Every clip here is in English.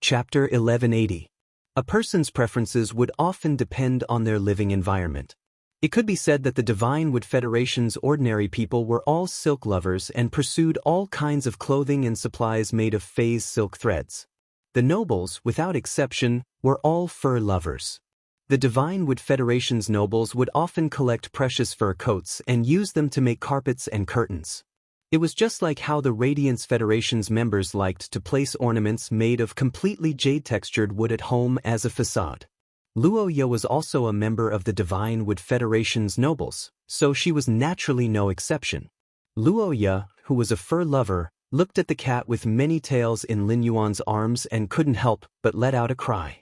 Chapter 1180. A person's preferences would often depend on their living environment. It could be said that the Divine Wood Federation's ordinary people were all silk lovers and pursued all kinds of clothing and supplies made of phase silk threads. The nobles, without exception, were all fur lovers. The Divine Wood Federation's nobles would often collect precious fur coats and use them to make carpets and curtains. It was just like how the Radiance Federation's members liked to place ornaments made of completely jade-textured wood at home as a facade. Luoya was also a member of the Divine Wood Federation's nobles, so she was naturally no exception. Luoya, who was a fur lover, looked at the cat with many tails in Lin Yuan's arms and couldn't help but let out a cry.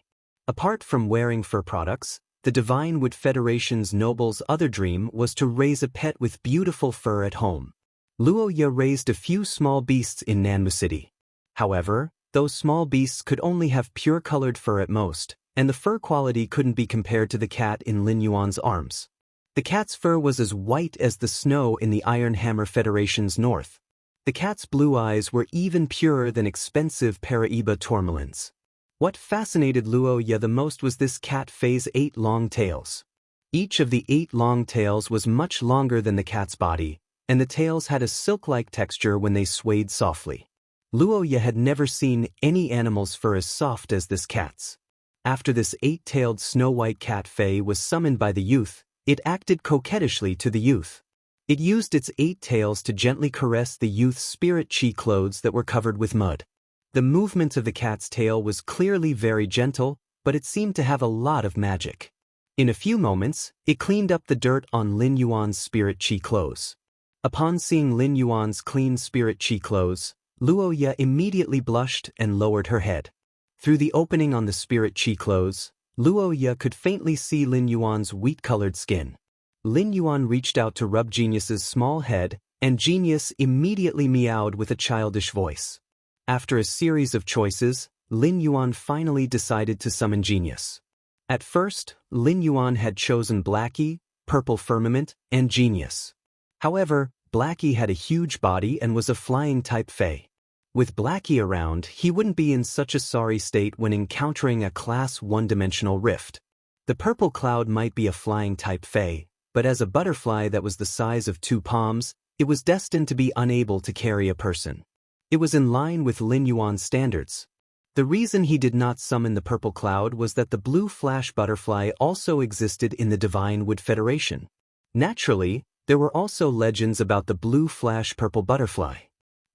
Apart from wearing fur products, the Divine Wood Federation's nobles' other dream was to raise a pet with beautiful fur at home. Luoya raised a few small beasts in Nanmu City. However, those small beasts could only have pure-colored fur at most, and the fur quality couldn't be compared to the cat in Lin Yuan's arms. The cat's fur was as white as the snow in the Iron Hammer Federation's north. The cat's blue eyes were even purer than expensive Paraiba tourmalines. What fascinated Luoya the most was this cat phase 8 long tails. Each of the 8 long tails was much longer than the cat's body, and the tails had a silk-like texture when they swayed softly. Luoya had never seen any animal's fur as soft as this cat's. After this 8-tailed snow-white cat Fae was summoned by the youth, it acted coquettishly to the youth. It used its 8 tails to gently caress the youth's spirit chi clothes that were covered with mud. The movement of the cat's tail was clearly very gentle, but it seemed to have a lot of magic. In a few moments, it cleaned up the dirt on Lin Yuan's spirit chi clothes. Upon seeing Lin Yuan's clean spirit chi clothes, Luoya immediately blushed and lowered her head. Through the opening on the spirit chi clothes, Luoya could faintly see Lin Yuan's wheat-colored skin. Lin Yuan reached out to rub Genius's small head, and Genius immediately meowed with a childish voice. After a series of choices, Lin Yuan finally decided to summon Genius. At first, Lin Yuan had chosen Blackie, Purple Firmament, and Genius. However, Blackie had a huge body and was a flying-type Fae. With Blackie around, he wouldn't be in such a sorry state when encountering a Class 1-dimensional rift. The purple cloud might be a flying-type Fae, but as a butterfly that was the size of 2 palms, it was destined to be unable to carry a person. It was in line with Lin Yuan's standards. The reason he did not summon the purple cloud was that the blue flash butterfly also existed in the Divine Wood Federation. Naturally, there were also legends about the blue flash purple butterfly.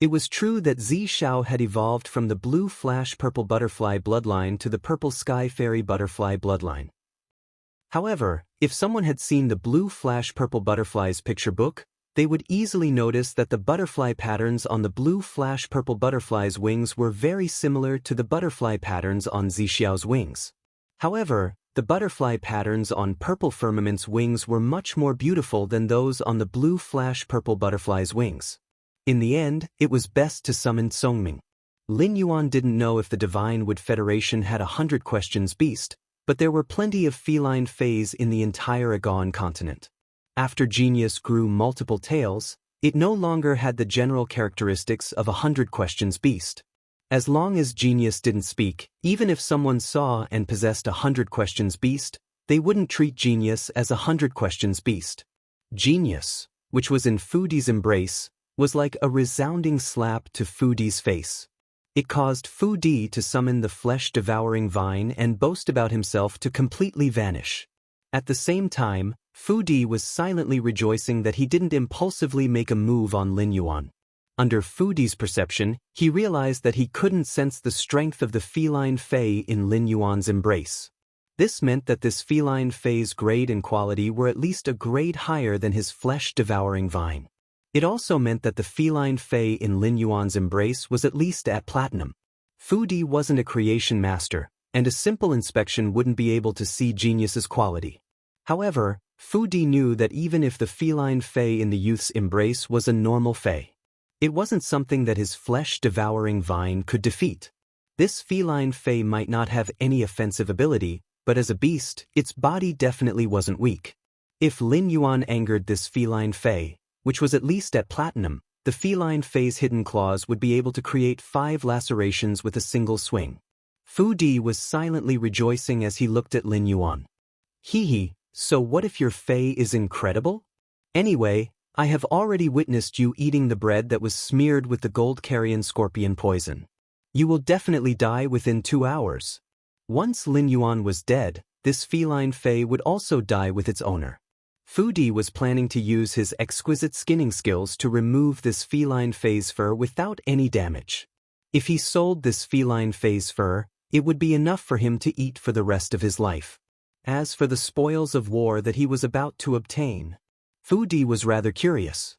It was true that Zishao had evolved from the blue flash purple butterfly bloodline to the purple sky fairy butterfly bloodline. However, if someone had seen the blue flash purple butterfly's picture book, they would easily notice that the butterfly patterns on the blue flash purple butterfly's wings were very similar to the butterfly patterns on Zishao's wings. However, the butterfly patterns on Purple Firmament's wings were much more beautiful than those on the blue flash purple butterfly's wings. In the end, it was best to summon Songming. Lin Yuan didn't know if the Divine Wood Federation had 100 questions beast, but there were plenty of feline Faes in the entire Agaon continent. After Genius grew multiple tails, it no longer had the general characteristics of 100 questions beast. As long as Genius didn't speak, even if someone saw and possessed 100 questions beast, they wouldn't treat Genius as 100 questions beast. Genius, which was in Fudi's embrace, was like a resounding slap to Fudi's face. It caused Fudi to summon the flesh-devouring vine and boast about himself to completely vanish. At the same time, Fudi was silently rejoicing that he didn't impulsively make a move on Lin Yuan. Under Fudi's perception, he realized that he couldn't sense the strength of the feline Fae in Lin Yuan's embrace. This meant that this feline Fae's grade and quality were at least a grade higher than his flesh-devouring vine. It also meant that the feline Fae in Lin Yuan's embrace was at least at platinum. Fudi wasn't a creation master, and a simple inspection wouldn't be able to see Genius's quality. However, Fudi knew that even if the feline Fae in the youth's embrace was a normal Fae, it wasn't something that his flesh-devouring vine could defeat. This feline Fae might not have any offensive ability, but as a beast, its body definitely wasn't weak. If Lin Yuan angered this feline Fae, which was at least at platinum, the feline Fae's hidden claws would be able to create 5 lacerations with a single swing. Fu Di was silently rejoicing as he looked at Lin Yuan. Hee, so what if your Fei is incredible? Anyway, I have already witnessed you eating the bread that was smeared with the gold carrion scorpion poison. You will definitely die within 2 hours. Once Lin Yuan was dead, this feline Fei would also die with its owner. Fu Di was planning to use his exquisite skinning skills to remove this feline Fei's fur without any damage. If he sold this feline Fei's fur, it would be enough for him to eat for the rest of his life. As for the spoils of war that he was about to obtain, Fu Di was rather curious.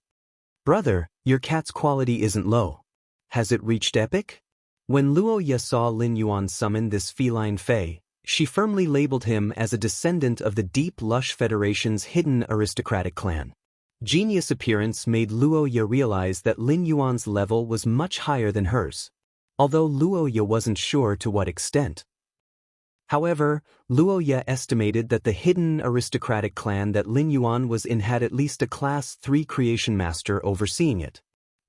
Brother, your cat's quality isn't low. Has it reached epic? When Luo Ye saw Lin Yuan summon this feline Fei, she firmly labeled him as a descendant of the Deep Lush Federation's hidden aristocratic clan. Genius appearance made Luo Ye realize that Lin Yuan's level was much higher than hers, although Luo Ye wasn't sure to what extent. However, Luo Ye estimated that the hidden aristocratic clan that Lin Yuan was in had at least a Class 3 creation master overseeing it.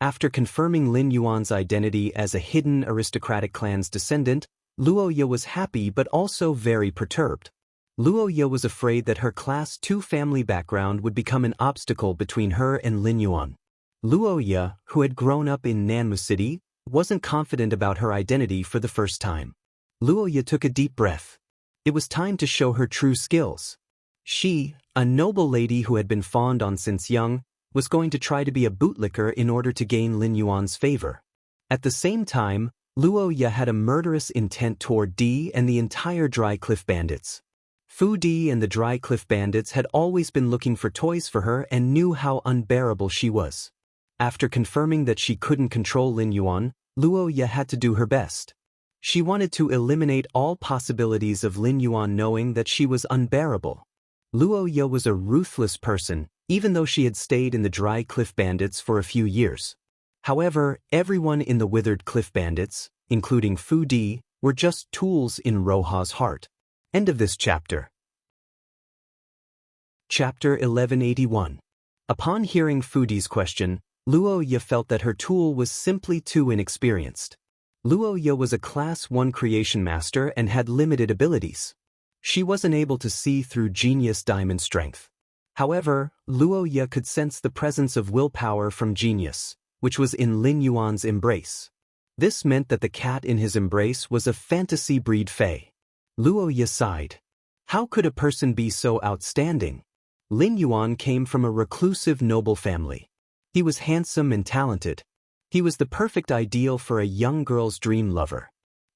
After confirming Lin Yuan's identity as a hidden aristocratic clan's descendant, Luo Ye was happy but also very perturbed. Luo Ye was afraid that her Class 2 family background would become an obstacle between her and Lin Yuan. Luo Ye, who had grown up in Nanmu City, wasn't confident about her identity for the first time. Luo Ye took a deep breath. It was time to show her true skills. She, a noble lady who had been fawned on since young, was going to try to be a bootlicker in order to gain Lin Yuan's favor. At the same time, Luo Ye had a murderous intent toward Di and the entire Dry Cliff Bandits. Fu Di and the Dry Cliff Bandits had always been looking for toys for her and knew how unbearable she was. After confirming that she couldn't control Lin Yuan, Luo Ye had to do her best. She wanted to eliminate all possibilities of Lin Yuan knowing that she was unbearable. Luo Ye was a ruthless person, even though she had stayed in the Dry Cliff Bandits for a few years. However, everyone in the Withered Cliff Bandits, including Fu Di, were just tools in Roha's heart. End of this chapter. Chapter 1181. Upon hearing Fu Di's question, Luo Ye felt that her tool was simply too inexperienced. Luo Ye was a Class 1 creation master and had limited abilities. She wasn't able to see through Genius Diamond strength. However, Luo Ye could sense the presence of willpower from Genius, which was in Lin Yuan's embrace. This meant that the cat in his embrace was a fantasy breed Fei. Luo Ye sighed. How could a person be so outstanding? Lin Yuan came from a reclusive noble family. He was handsome and talented. He was the perfect ideal for a young girl's dream lover.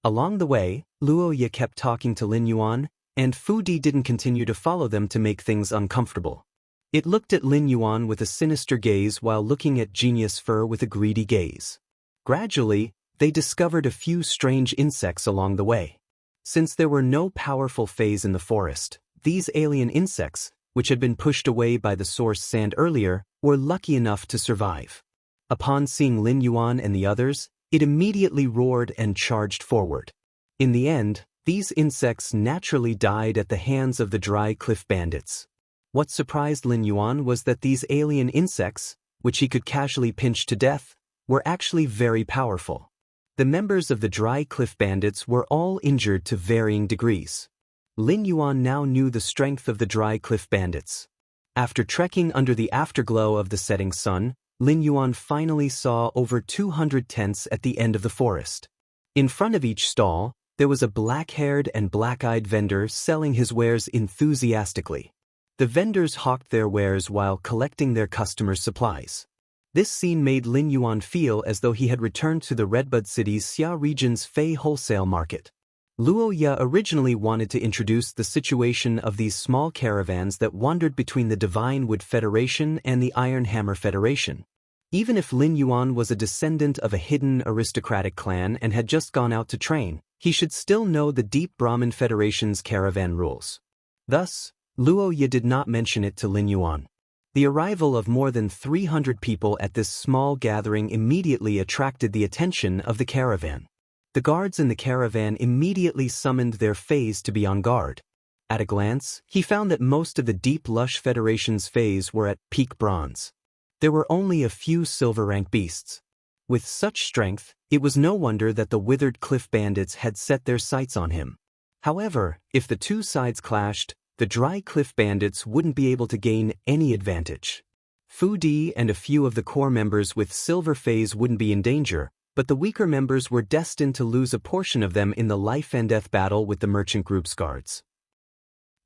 Along the way, Luo Ye kept talking to Lin Yuan, and Fu Di didn't continue to follow them to make things uncomfortable. It looked at Lin Yuan with a sinister gaze while looking at Genius Fur with a greedy gaze. Gradually, they discovered a few strange insects along the way. Since there were no powerful Feis in the forest, these alien insects, which had been pushed away by the source sand earlier, were lucky enough to survive. Upon seeing Lin Yuan and the others, it immediately roared and charged forward. In the end, these insects naturally died at the hands of the Dry Cliff Bandits. What surprised Lin Yuan was that these alien insects, which he could casually pinch to death, were actually very powerful. The members of the Dry Cliff Bandits were all injured to varying degrees. Lin Yuan now knew the strength of the Dry Cliff Bandits. After trekking under the afterglow of the setting sun, Lin Yuan finally saw over 200 tents at the end of the forest. In front of each stall, there was a black-haired and black-eyed vendor selling his wares enthusiastically. The vendors hawked their wares while collecting their customers' supplies. This scene made Lin Yuan feel as though he had returned to the Redbud City's Xia region's Fei wholesale market. Luo Ye originally wanted to introduce the situation of these small caravans that wandered between the Divine Wood Federation and the Iron Hammer Federation. Even if Lin Yuan was a descendant of a hidden aristocratic clan and had just gone out to train, he should still know the Deep Brahmin Federation's caravan rules. Thus, Luo Ye did not mention it to Lin Yuan. The arrival of more than 300 people at this small gathering immediately attracted the attention of the caravan. The guards in the caravan immediately summoned their Feis to be on guard. At a glance, he found that most of the Deep Lush Federation's Feis were at peak bronze. There were only a few silver rank beasts. With such strength, It was no wonder that the withered cliff bandits had set their sights on him. However, if the two sides clashed, the dry cliff bandits wouldn't be able to gain any advantage. Fu Di and a few of the core members with silver phase wouldn't be in danger, but the weaker members were destined to lose a portion of them in the life and death battle with the merchant group's guards.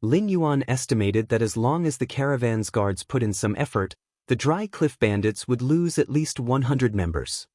Lin Yuan estimated that as long as the caravan's guards put in some effort, the dry cliff bandits would lose at least 100 members.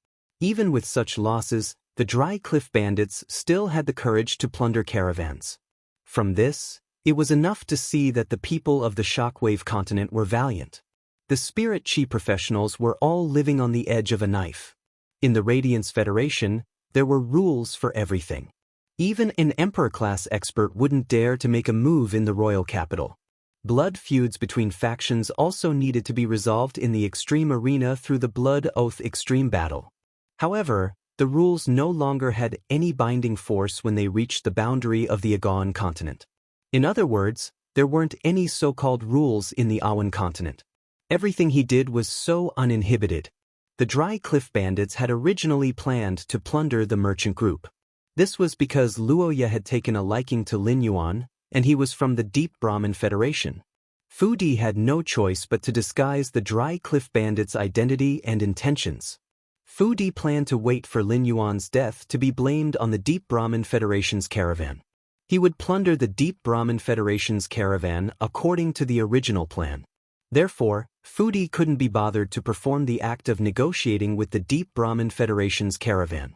Even with such losses, the dry cliff bandits still had the courage to plunder caravans. From this, it was enough to see that the people of the Shockwave continent were valiant. The Spirit Chi professionals were all living on the edge of a knife. In the Radiance Federation, there were rules for everything. Even an Emperor-class expert wouldn't dare to make a move in the royal capital. Blood feuds between factions also needed to be resolved in the Extreme Arena through the Blood Oath Extreme Battle. However, the rules no longer had any binding force when they reached the boundary of the Agawan continent. In other words, there weren't any so-called rules in the Awan continent. Everything he did was so uninhibited. The Dry Cliff Bandits had originally planned to plunder the merchant group. This was because Luoya had taken a liking to Lin Yuan, and he was from the Deep Brahmin Federation. Fu Di had no choice but to disguise the Dry Cliff Bandits' identity and intentions. Fu Di planned to wait for Lin Yuan's death to be blamed on the Deep Brahmin Federation's caravan. He would plunder the Deep Brahmin Federation's caravan according to the original plan. Therefore, Fu Di couldn't be bothered to perform the act of negotiating with the Deep Brahmin Federation's caravan.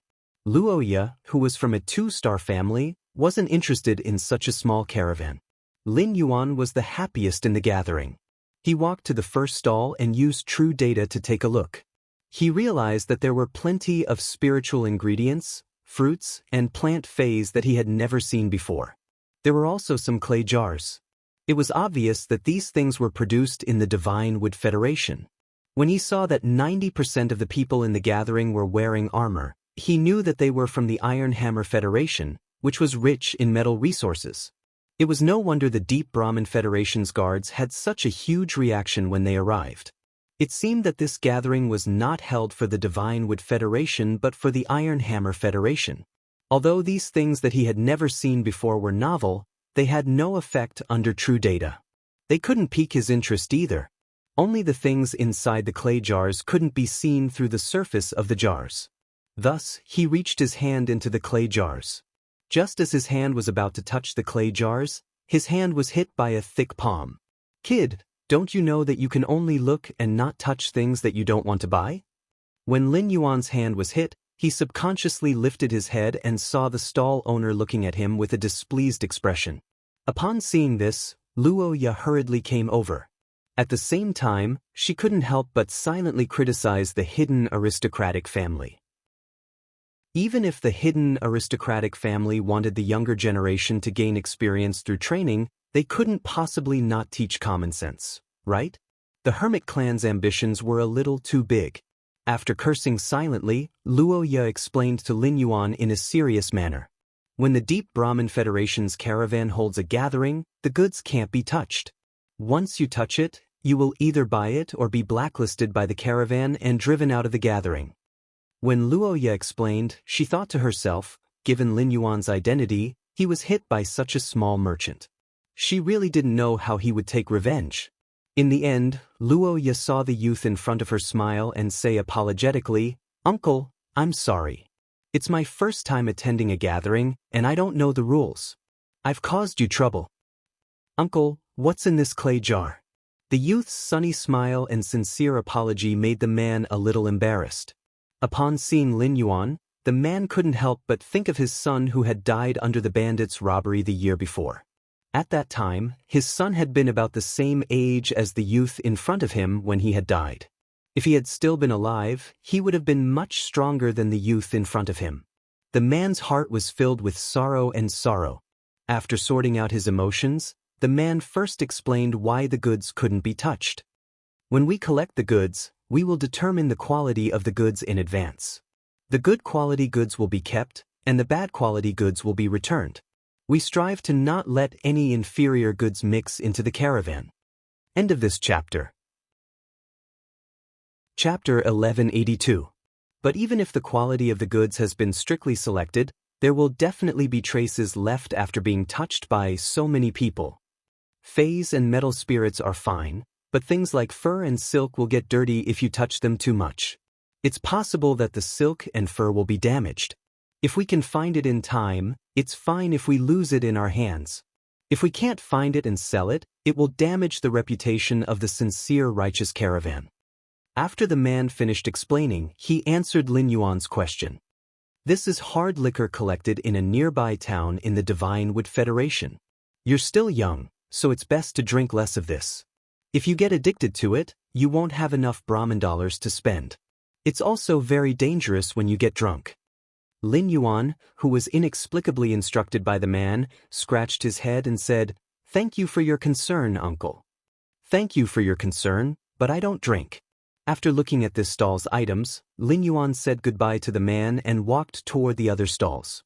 Luoya, who was from a 2-star family, wasn't interested in such a small caravan. Lin Yuan was the happiest in the gathering. He walked to the first stall and used True Data to take a look. He realized that there were plenty of spiritual ingredients, fruits, and plant phase that he had never seen before. There were also some clay jars. It was obvious that these things were produced in the Divine Wood Federation. When he saw that 90% of the people in the gathering were wearing armor, he knew that they were from the Iron Hammer Federation, which was rich in metal resources. It was no wonder the Deep Brahmin Federation's guards had such a huge reaction when they arrived. It seemed that this gathering was not held for the Divine Wood Federation but for the Iron Hammer Federation. Although these things that he had never seen before were novel, they had no effect under True Data. They couldn't pique his interest either. Only the things inside the clay jars couldn't be seen through the surface of the jars. Thus, he reached his hand into the clay jars. Just as his hand was about to touch the clay jars, his hand was hit by a thick palm. "Kid, don't you know that you can only look and not touch things that you don't want to buy?" When Lin Yuan's hand was hit, he subconsciously lifted his head and saw the stall owner looking at him with a displeased expression. Upon seeing this, Luoya hurriedly came over. At the same time, she couldn't help but silently criticize the hidden aristocratic family. Even if the hidden aristocratic family wanted the younger generation to gain experience through training, they couldn't possibly not teach common sense, right? The Hermit clan's ambitions were a little too big. After cursing silently, Luoya explained to Lin Yuan in a serious manner. When the Deep Brahmin Federation's caravan holds a gathering, the goods can't be touched. Once you touch it, you will either buy it or be blacklisted by the caravan and driven out of the gathering. When Luoya explained, she thought to herself, given Lin Yuan's identity, he was hit by such a small merchant. She really didn't know how he would take revenge. In the end, Luoya saw the youth in front of her smile and say apologetically, "Uncle, I'm sorry. It's my first time attending a gathering, and I don't know the rules. I've caused you trouble." "Uncle, what's in this clay jar?" The youth's sunny smile and sincere apology made the man a little embarrassed. Upon seeing Lin Yuan, the man couldn't help but think of his son who had died under the bandits' robbery the year before. At that time, his son had been about the same age as the youth in front of him when he had died. If he had still been alive, he would have been much stronger than the youth in front of him. The man's heart was filled with sorrow and sorrow. After sorting out his emotions, the man first explained why the goods couldn't be touched. "When we collect the goods, we will determine the quality of the goods in advance. The good quality goods will be kept, and the bad quality goods will be returned. We strive to not let any inferior goods mix into the caravan." End of this chapter. Chapter 1182. But even if the quality of the goods has been strictly selected, there will definitely be traces left after being touched by so many people. Phase and metal spirits are fine, but things like fur and silk will get dirty if you touch them too much. It's possible that the silk and fur will be damaged. If we can find it in time, it's fine if we lose it in our hands. If we can't find it and sell it, it will damage the reputation of the sincere righteous caravan. After the man finished explaining, he answered Lin Yuan's question. This is hard liquor collected in a nearby town in the Divine Wood Federation. You're still young, so it's best to drink less of this. If you get addicted to it, you won't have enough Brahmin dollars to spend. It's also very dangerous when you get drunk. Lin Yuan, who was inexplicably instructed by the man, scratched his head and said, "Thank you for your concern, uncle." "Thank you for your concern, but I don't drink." After looking at this stall's items, Lin Yuan said goodbye to the man and walked toward the other stalls.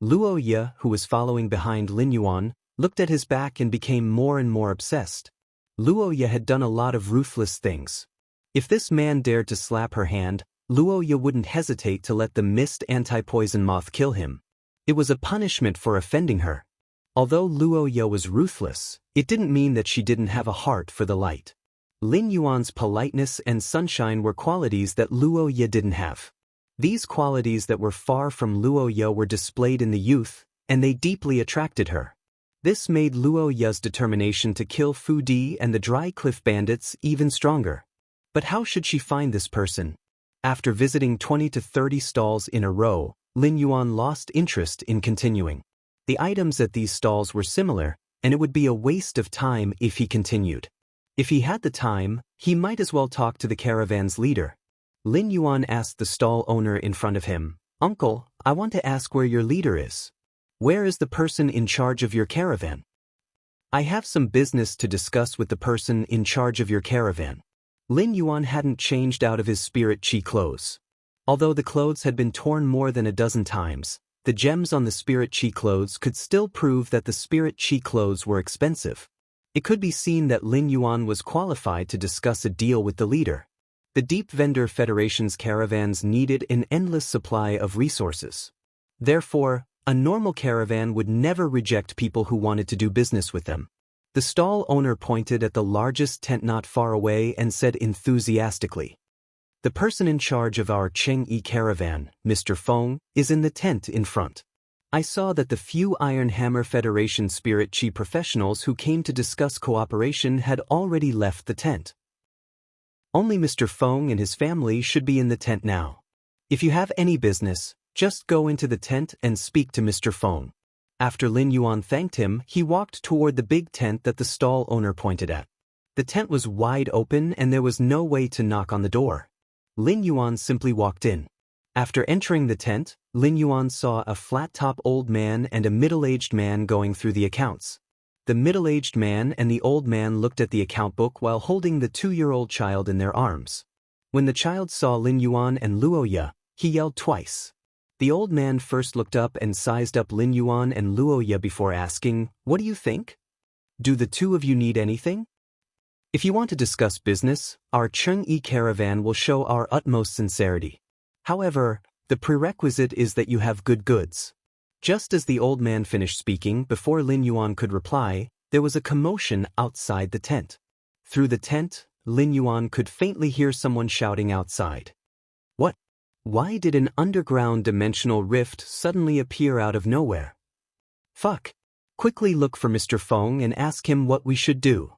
Luo Ye, who was following behind Lin Yuan, looked at his back and became more and more obsessed. Luo Ye had done a lot of ruthless things. If this man dared to slap her hand, Luo Ye wouldn't hesitate to let the mist anti-poison moth kill him. It was a punishment for offending her. Although Luo Ye was ruthless, it didn't mean that she didn't have a heart for the light. Lin Yuan's politeness and sunshine were qualities that Luo Ye didn't have. These qualities that were far from Luo Ye were displayed in the youth, and they deeply attracted her. This made Luo Ye's determination to kill Fu Di and the Dry Cliff Bandits even stronger. But how should she find this person? After visiting 20 to 30 stalls in a row, Lin Yuan lost interest in continuing. The items at these stalls were similar, and it would be a waste of time if he continued. If he had the time, he might as well talk to the caravan's leader. Lin Yuan asked the stall owner in front of him, "Uncle, I want to ask where your leader is. Where is the person in charge of your caravan? I have some business to discuss with the person in charge of your caravan." Lin Yuan hadn't changed out of his spirit chi clothes. Although the clothes had been torn more than a dozen times, the gems on the spirit chi clothes could still prove that the spirit chi clothes were expensive. It could be seen that Lin Yuan was qualified to discuss a deal with the leader. The Deep Vendor Federation's caravans needed an endless supply of resources. Therefore, a normal caravan would never reject people who wanted to do business with them. The stall owner pointed at the largest tent not far away and said enthusiastically, "The person in charge of our Chengyi caravan, Mr. Feng, is in the tent in front. I saw that the few Iron Hammer Federation Spirit Chi professionals who came to discuss cooperation had already left the tent. Only Mr. Feng and his family should be in the tent now. If you have any business, just go into the tent and speak to Mr. Feng." After Lin Yuan thanked him, he walked toward the big tent that the stall owner pointed at. The tent was wide open and there was no way to knock on the door. Lin Yuan simply walked in. After entering the tent, Lin Yuan saw a flat-top old man and a middle-aged man going through the accounts. The middle-aged man and the old man looked at the account book while holding the 2-year-old child in their arms. When the child saw Lin Yuan and Luo Ye, he yelled twice. The old man first looked up and sized up Lin Yuan and Luo Ye before asking, "What do you think? Do the two of you need anything? If you want to discuss business, our Chengyi caravan will show our utmost sincerity. However, the prerequisite is that you have good goods." Just as the old man finished speaking, before Lin Yuan could reply, there was a commotion outside the tent. Through the tent, Lin Yuan could faintly hear someone shouting outside. "What? Why did an underground dimensional rift suddenly appear out of nowhere? Fuck. Quickly look for Mr. Feng and ask him what we should do."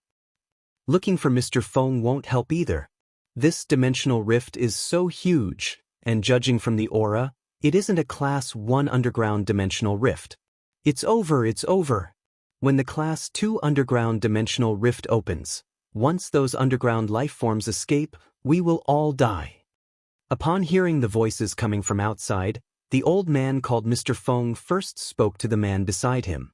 Looking for Mr. Feng won't help either. This dimensional rift is so huge, and judging from the aura, it isn't a Class 1 underground dimensional rift. It's over. When the Class 2 underground dimensional rift opens, once those underground life forms escape, we will all die. Upon hearing the voices coming from outside, the old man called Mr. Feng first spoke to the man beside him.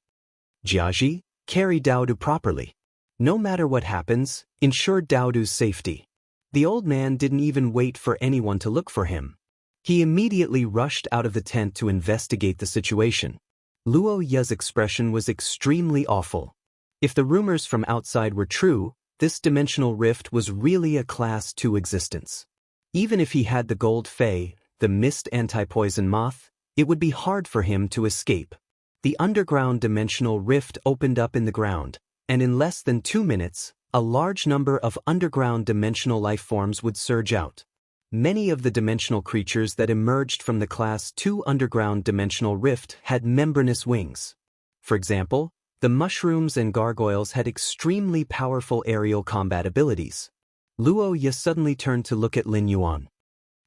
"Jiaji, carry Daodu properly. No matter what happens, ensure Daodu's safety." The old man didn't even wait for anyone to look for him. He immediately rushed out of the tent to investigate the situation. Luo Ye's expression was extremely awful. If the rumors from outside were true, this dimensional rift was really a Class 2 existence. Even if he had the gold fei, the mist anti-poison moth, it would be hard for him to escape. The underground dimensional rift opened up in the ground, and in less than 2 minutes, a large number of underground dimensional life forms would surge out. Many of the dimensional creatures that emerged from the Class 2 underground dimensional rift had membranous wings. For example, the mushrooms and gargoyles had extremely powerful aerial combat abilities. Luo Ye suddenly turned to look at Lin Yuan.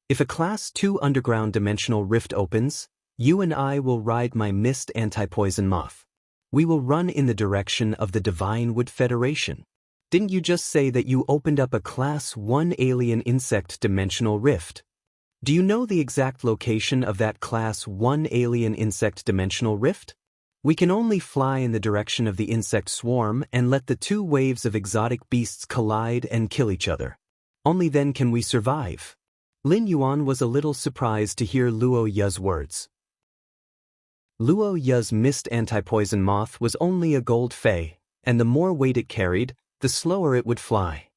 If a Class 2 underground dimensional rift opens, you and I will ride my mist anti-poison moth. We will run in the direction of the Divine Wood Federation. Didn't you just say that you opened up a Class 1 alien insect dimensional rift? Do you know the exact location of that Class 1 alien insect dimensional rift? We can only fly in the direction of the insect swarm and let the two waves of exotic beasts collide and kill each other. Only then can we survive. Lin Yuan was a little surprised to hear Luo Ye's words. Luo Ye's mist anti-poison moth was only a gold fei, and the more weight it carried, the slower it would fly.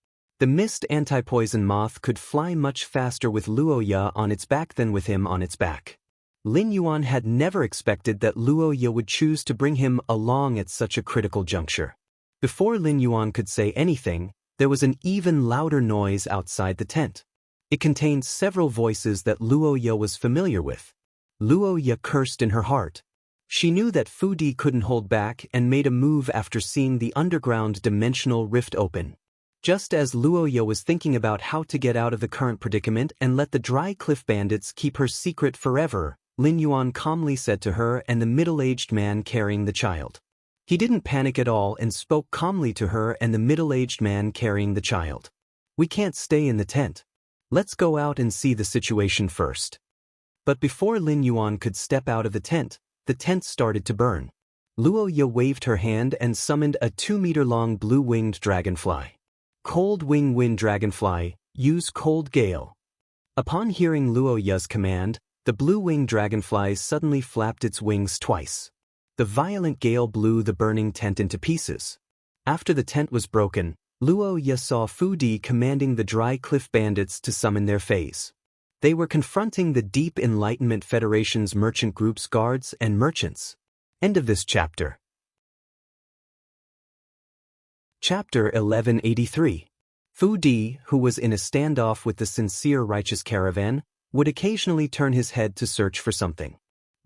The mist anti-poison moth could fly much faster with Luo Ye on its back than with him on its back. Lin Yuan had never expected that Luo Ye would choose to bring him along at such a critical juncture. Before Lin Yuan could say anything, there was an even louder noise outside the tent. It contained several voices that Luo Ye was familiar with. Luo Ye cursed in her heart. She knew that Fu Di couldn't hold back and made a move after seeing the underground dimensional rift open. Just as Luo Ye was thinking about how to get out of the current predicament and let the Dry Cliff Bandits keep her secret forever, Lin Yuan calmly said to her and the middle-aged man carrying the child. He didn't panic at all and spoke calmly to her and the middle-aged man carrying the child. We can't stay in the tent. Let's go out and see the situation first. But before Lin Yuan could step out of the tent started to burn. Luo Ye waved her hand and summoned a 2-meter-long blue-winged dragonfly. Cold Wing Wind Dragonfly, use Cold Gale. Upon hearing Luo Ye's command, the blue-winged dragonfly suddenly flapped its wings twice. The violent gale blew the burning tent into pieces. After the tent was broken, Luo Ye saw Fu Di commanding the Dry Cliff Bandits to summon their fays. They were confronting the Deep Enlightenment Federation's merchant group's guards and merchants. End of this chapter. Chapter 1183. Fu Di, who was in a standoff with the Sincere Righteous Caravan, would occasionally turn his head to search for something.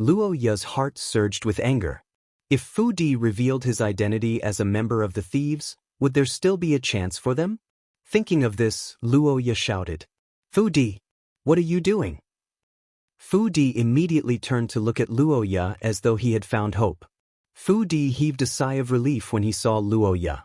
Luo Ye's heart surged with anger. If Fu Di revealed his identity as a member of the thieves, would there still be a chance for them? Thinking of this, Luo Ye shouted, "Fu Di! What are you doing?" Fu Di immediately turned to look at Luo Ye as though he had found hope. Fu Di heaved a sigh of relief when he saw Luo Ye.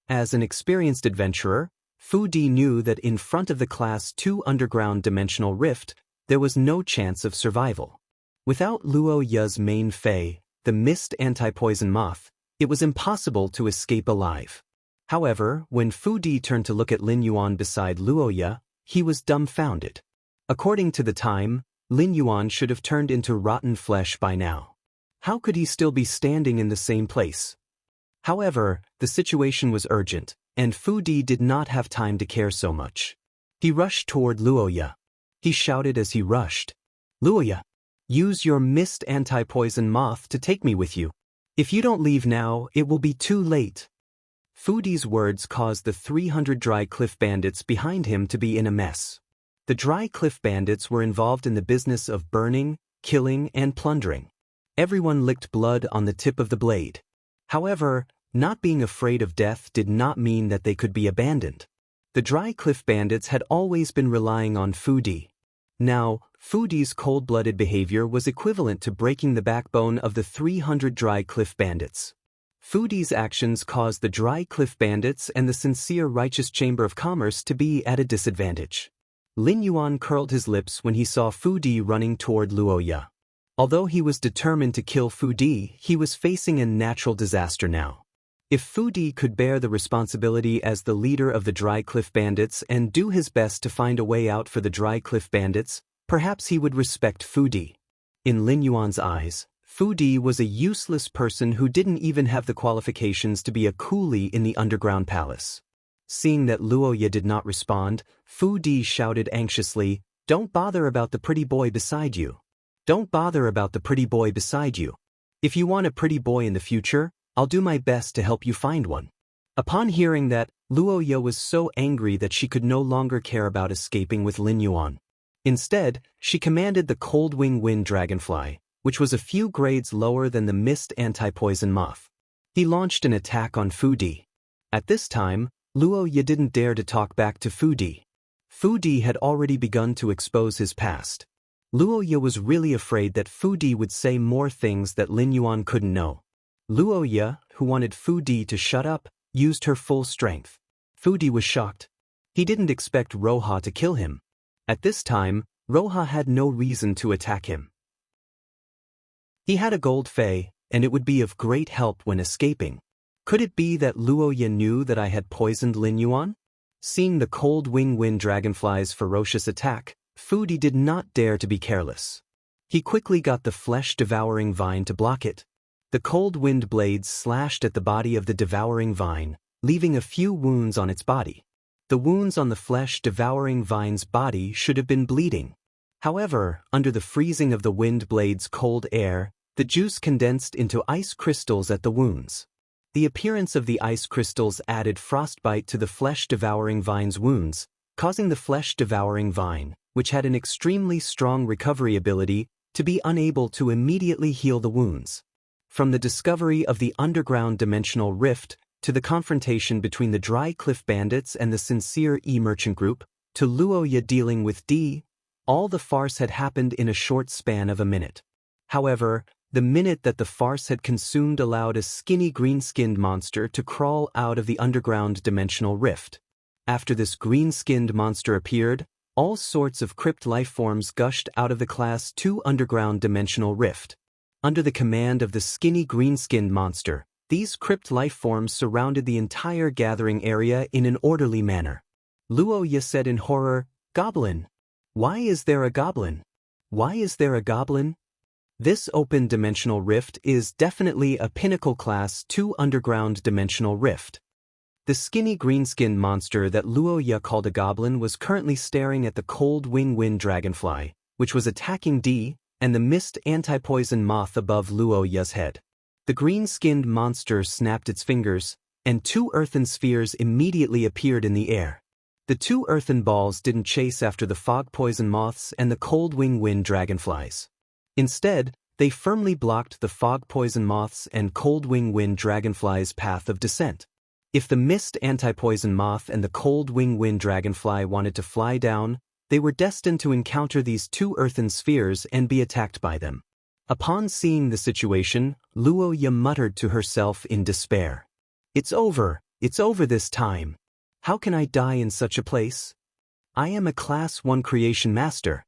As an experienced adventurer, Fu Di knew that in front of the Class 2 underground dimensional rift, there was no chance of survival. Without Luo Ye's main fei, the mist anti-poison moth, it was impossible to escape alive. However, when Fu Di turned to look at Lin Yuan beside Luo Ye, he was dumbfounded. According to the time, Lin Yuan should have turned into rotten flesh by now. How could he still be standing in the same place? However, the situation was urgent, and Fu Di did not have time to care so much. He rushed toward Luo Ye. He shouted as he rushed, "Luo Ye, use your mist anti-poison moth to take me with you. If you don't leave now, it will be too late." Fu Di's words caused the 300 Dry Cliff Bandits behind him to be in a mess. The Dry Cliff Bandits were involved in the business of burning, killing, and plundering. Everyone licked blood on the tip of the blade. However, not being afraid of death did not mean that they could be abandoned. The Dry Cliff Bandits had always been relying on Fu Di. Now, Fu Di's cold-blooded behavior was equivalent to breaking the backbone of the 300 Dry Cliff Bandits. Fu Di's actions caused the Dry Cliff Bandits and the Sincere Righteous Chamber of Commerce to be at a disadvantage. Lin Yuan curled his lips when he saw Fu Di running toward Luo Ye. Although he was determined to kill Fu Di, he was facing a natural disaster now. If Fu Di could bear the responsibility as the leader of the Dry Cliff Bandits and do his best to find a way out for the Dry Cliff Bandits, perhaps he would respect Fu Di. In Lin Yuan's eyes, Fu Di was a useless person who didn't even have the qualifications to be a coolie in the underground palace. Seeing that Luo Ye did not respond, Fu Di shouted anxiously, Don't bother about the pretty boy beside you. Don't bother about the pretty boy beside you. If you want a pretty boy in the future, I'll do my best to help you find one. Upon hearing that, Luo Ye was so angry that she could no longer care about escaping with Lin Yuan. Instead, she commanded the cold-wing wind dragonfly, which was a few grades lower than the mist anti-poison moth. He launched an attack on Fu Di. At this time, Luo Ye didn't dare to talk back to Fu Di. Fu Di had already begun to expose his past. Luo Ye was really afraid that Fu Di would say more things that Lin Yuan couldn't know. Luo Ye, who wanted Fu Di to shut up, used her full strength. Fu Di was shocked. He didn't expect Roha to kill him. At this time, Roha had no reason to attack him. He had a gold fei, and it would be of great help when escaping. Could it be that Luo Ye knew that I had poisoned Lin Yuan? Seeing the cold-wing wind dragonfly's ferocious attack, Fu Di did not dare to be careless. He quickly got the flesh-devouring vine to block it. The cold wind blades slashed at the body of the devouring vine, leaving a few wounds on its body. The wounds on the flesh-devouring vine's body should have been bleeding. However, under the freezing of the wind blade's cold air, the juice condensed into ice crystals at the wounds. The appearance of the ice crystals added frostbite to the flesh-devouring vine's wounds, causing the flesh-devouring vine, which had an extremely strong recovery ability, to be unable to immediately heal the wounds. From the discovery of the underground dimensional rift, to the confrontation between the Dry Cliff Bandits and the Sincere E-Merchant Group, to Luo Ye dealing with D, all the farce had happened in a short span of a minute. However, the minute that the farce had consumed allowed a skinny green-skinned monster to crawl out of the underground dimensional rift. After this green-skinned monster appeared, all sorts of crypt life forms gushed out of the Class 2 underground dimensional rift. Under the command of the skinny green-skinned monster, these crypt life forms surrounded the entire gathering area in an orderly manner. Luo Ye said in horror, "Goblin! Why is there a goblin? Why is there a goblin?" This open dimensional rift is definitely a Pinnacle Class 2 underground dimensional rift. The skinny green-skinned monster that Luo Ye called a goblin was currently staring at the cold-wing wind dragonfly, which was attacking D, and the mist anti-poison moth above Luo Ye's head. The green-skinned monster snapped its fingers, and 2 earthen spheres immediately appeared in the air. The 2 earthen balls didn't chase after the fog-poison moths and the cold-wing wind dragonflies. Instead, they firmly blocked the fog-poison moths and cold-wing wind dragonflies' path of descent. If the mist anti-poison moth and the cold-wing wind dragonfly wanted to fly down, they were destined to encounter these 2 earthen spheres and be attacked by them. Upon seeing the situation, Luo Ye muttered to herself in despair. It's over this time. How can I die in such a place? I am a Class 1 creation master.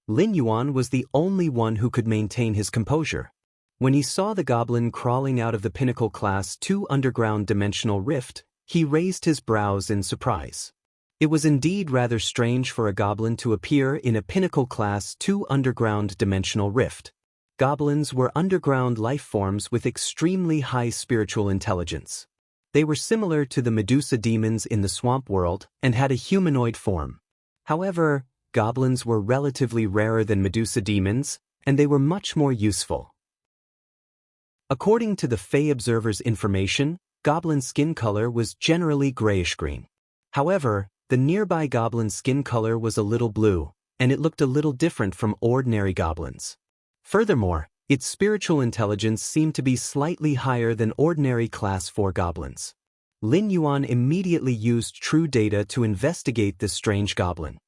Lin Yuan was the only one who could maintain his composure. When he saw the goblin crawling out of the Pinnacle Class 2 underground dimensional rift, he raised his brows in surprise. It was indeed rather strange for a goblin to appear in a Pinnacle Class 2 underground dimensional rift. Goblins were underground life forms with extremely high spiritual intelligence. They were similar to the Medusa demons in the swamp world and had a humanoid form. However, goblins were relatively rarer than Medusa demons, and they were much more useful. According to the Fey Observer's information, goblin skin color was generally grayish-green. However, the nearby goblin skin color was a little blue, and it looked a little different from ordinary goblins. Furthermore, its spiritual intelligence seemed to be slightly higher than ordinary Class 4 goblins. Lin Yuan immediately used true data to investigate this strange goblin.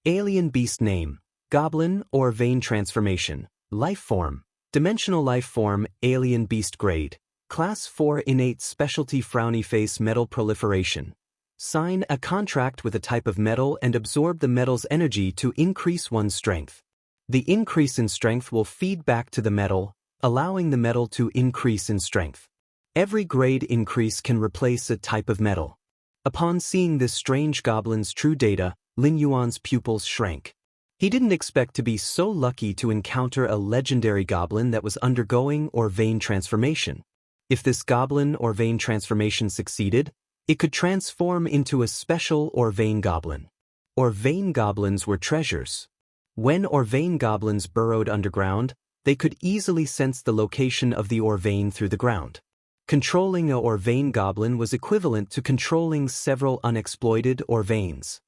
Alien beast name, goblin or vein transformation, life form, dimensional life form, alien beast grade, Class 4 innate specialty frowny face metal proliferation. Sign a contract with a type of metal and absorb the metal's energy to increase one's strength. The increase in strength will feed back to the metal, allowing the metal to increase in strength. Every grade increase can replace a type of metal. Upon seeing this strange goblin's true data, Lin Yuan's pupils shrank. He didn't expect to be so lucky to encounter a legendary goblin that was undergoing or vein transformation. If this goblin or vein transformation succeeded, it could transform into a special or vein goblin. Or vein goblins were treasures. When Orvain goblins burrowed underground, they could easily sense the location of the Orvain through the ground. Controlling a Orvain goblin was equivalent to controlling several unexploited Orvains.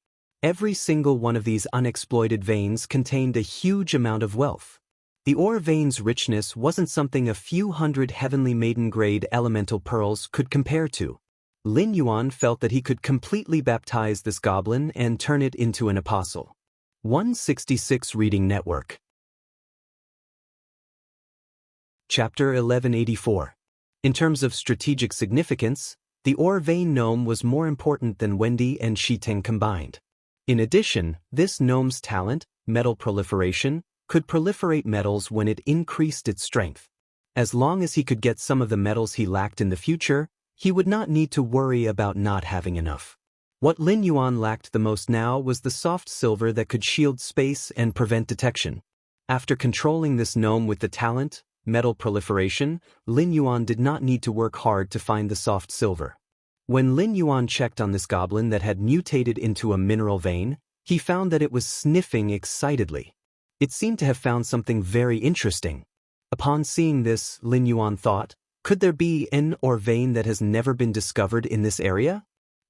Every single one of these unexploited veins contained a huge amount of wealth. The Orvain's richness wasn't something a few hundred heavenly maiden-grade elemental pearls could compare to. Lin Yuan felt that he could completely baptize this goblin and turn it into an apostle. 166 Reading Network. Chapter 1184. In terms of strategic significance, the Orvain gnome was more important than Wendy and Shiteng combined. In addition, this gnome's talent, metal proliferation, could proliferate metals when it increased its strength. As long as he could get some of the metals he lacked in the future, he would not need to worry about not having enough. What Lin Yuan lacked the most now was the soft silver that could shield space and prevent detection. After controlling this gnome with the talent, metal proliferation, Lin Yuan did not need to work hard to find the soft silver. When Lin Yuan checked on this goblin that had mutated into a mineral vein, he found that it was sniffing excitedly. It seemed to have found something very interesting. Upon seeing this, Lin Yuan thought, could there be an Orvain that has never been discovered in this area?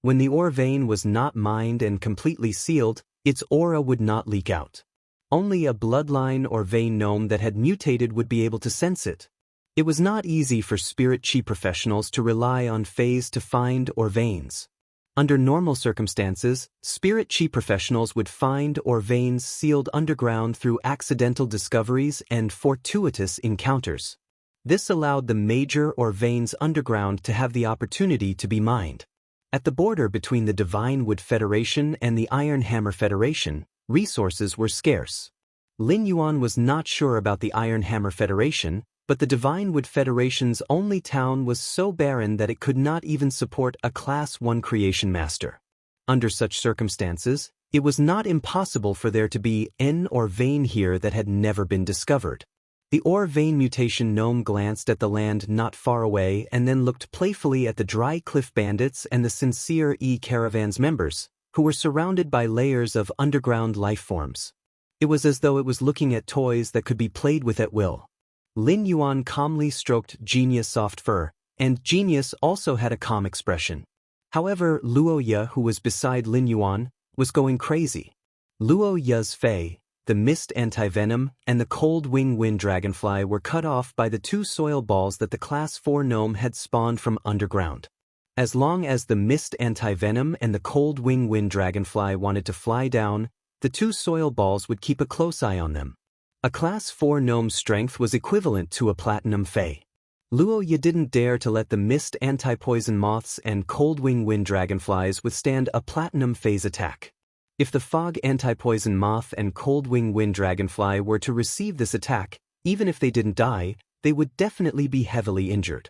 When the Orvain was not mined and completely sealed, its aura would not leak out. Only a bloodline Orvain gnome that had mutated would be able to sense it. It was not easy for spirit chi professionals to rely on phase to find Orvains. Under normal circumstances, spirit chi professionals would find Orvains sealed underground through accidental discoveries and fortuitous encounters. This allowed the major Orvains underground to have the opportunity to be mined. At the border between the Divine Wood Federation and the Iron Hammer Federation, resources were scarce. Lin Yuan was not sure about the Iron Hammer Federation, but the Divine Wood Federation's only town was so barren that it could not even support a Class 1 creation master. Under such circumstances, it was not impossible for there to be an Orvain here that had never been discovered. The Orvain mutation gnome glanced at the land not far away and then looked playfully at the Dry Cliff Bandits and the Sincere Caravan's members, who were surrounded by layers of underground life forms. It was as though it was looking at toys that could be played with at will. Lin Yuan calmly stroked Genius' soft fur, and Genius also had a calm expression. However, Luo Ye, who was beside Lin Yuan, was going crazy. Luo Ye's Fei, the Mist Anti-Venom, and the Cold Wing Wind Dragonfly were cut off by the two soil balls that the Class 4 gnome had spawned from underground. As long as the Mist Anti-Venom and the Cold Wing Wind Dragonfly wanted to fly down, the two soil balls would keep a close eye on them. A Class 4 gnome's strength was equivalent to a Platinum Fey. Luo Ye didn't dare to let the Mist Anti-Poison Moths and Cold Wing Wind Dragonflies withstand a Platinum Phase attack. If the Fog Anti-Poison Moth and Cold Wing Wind Dragonfly were to receive this attack, even if they didn't die, they would definitely be heavily injured.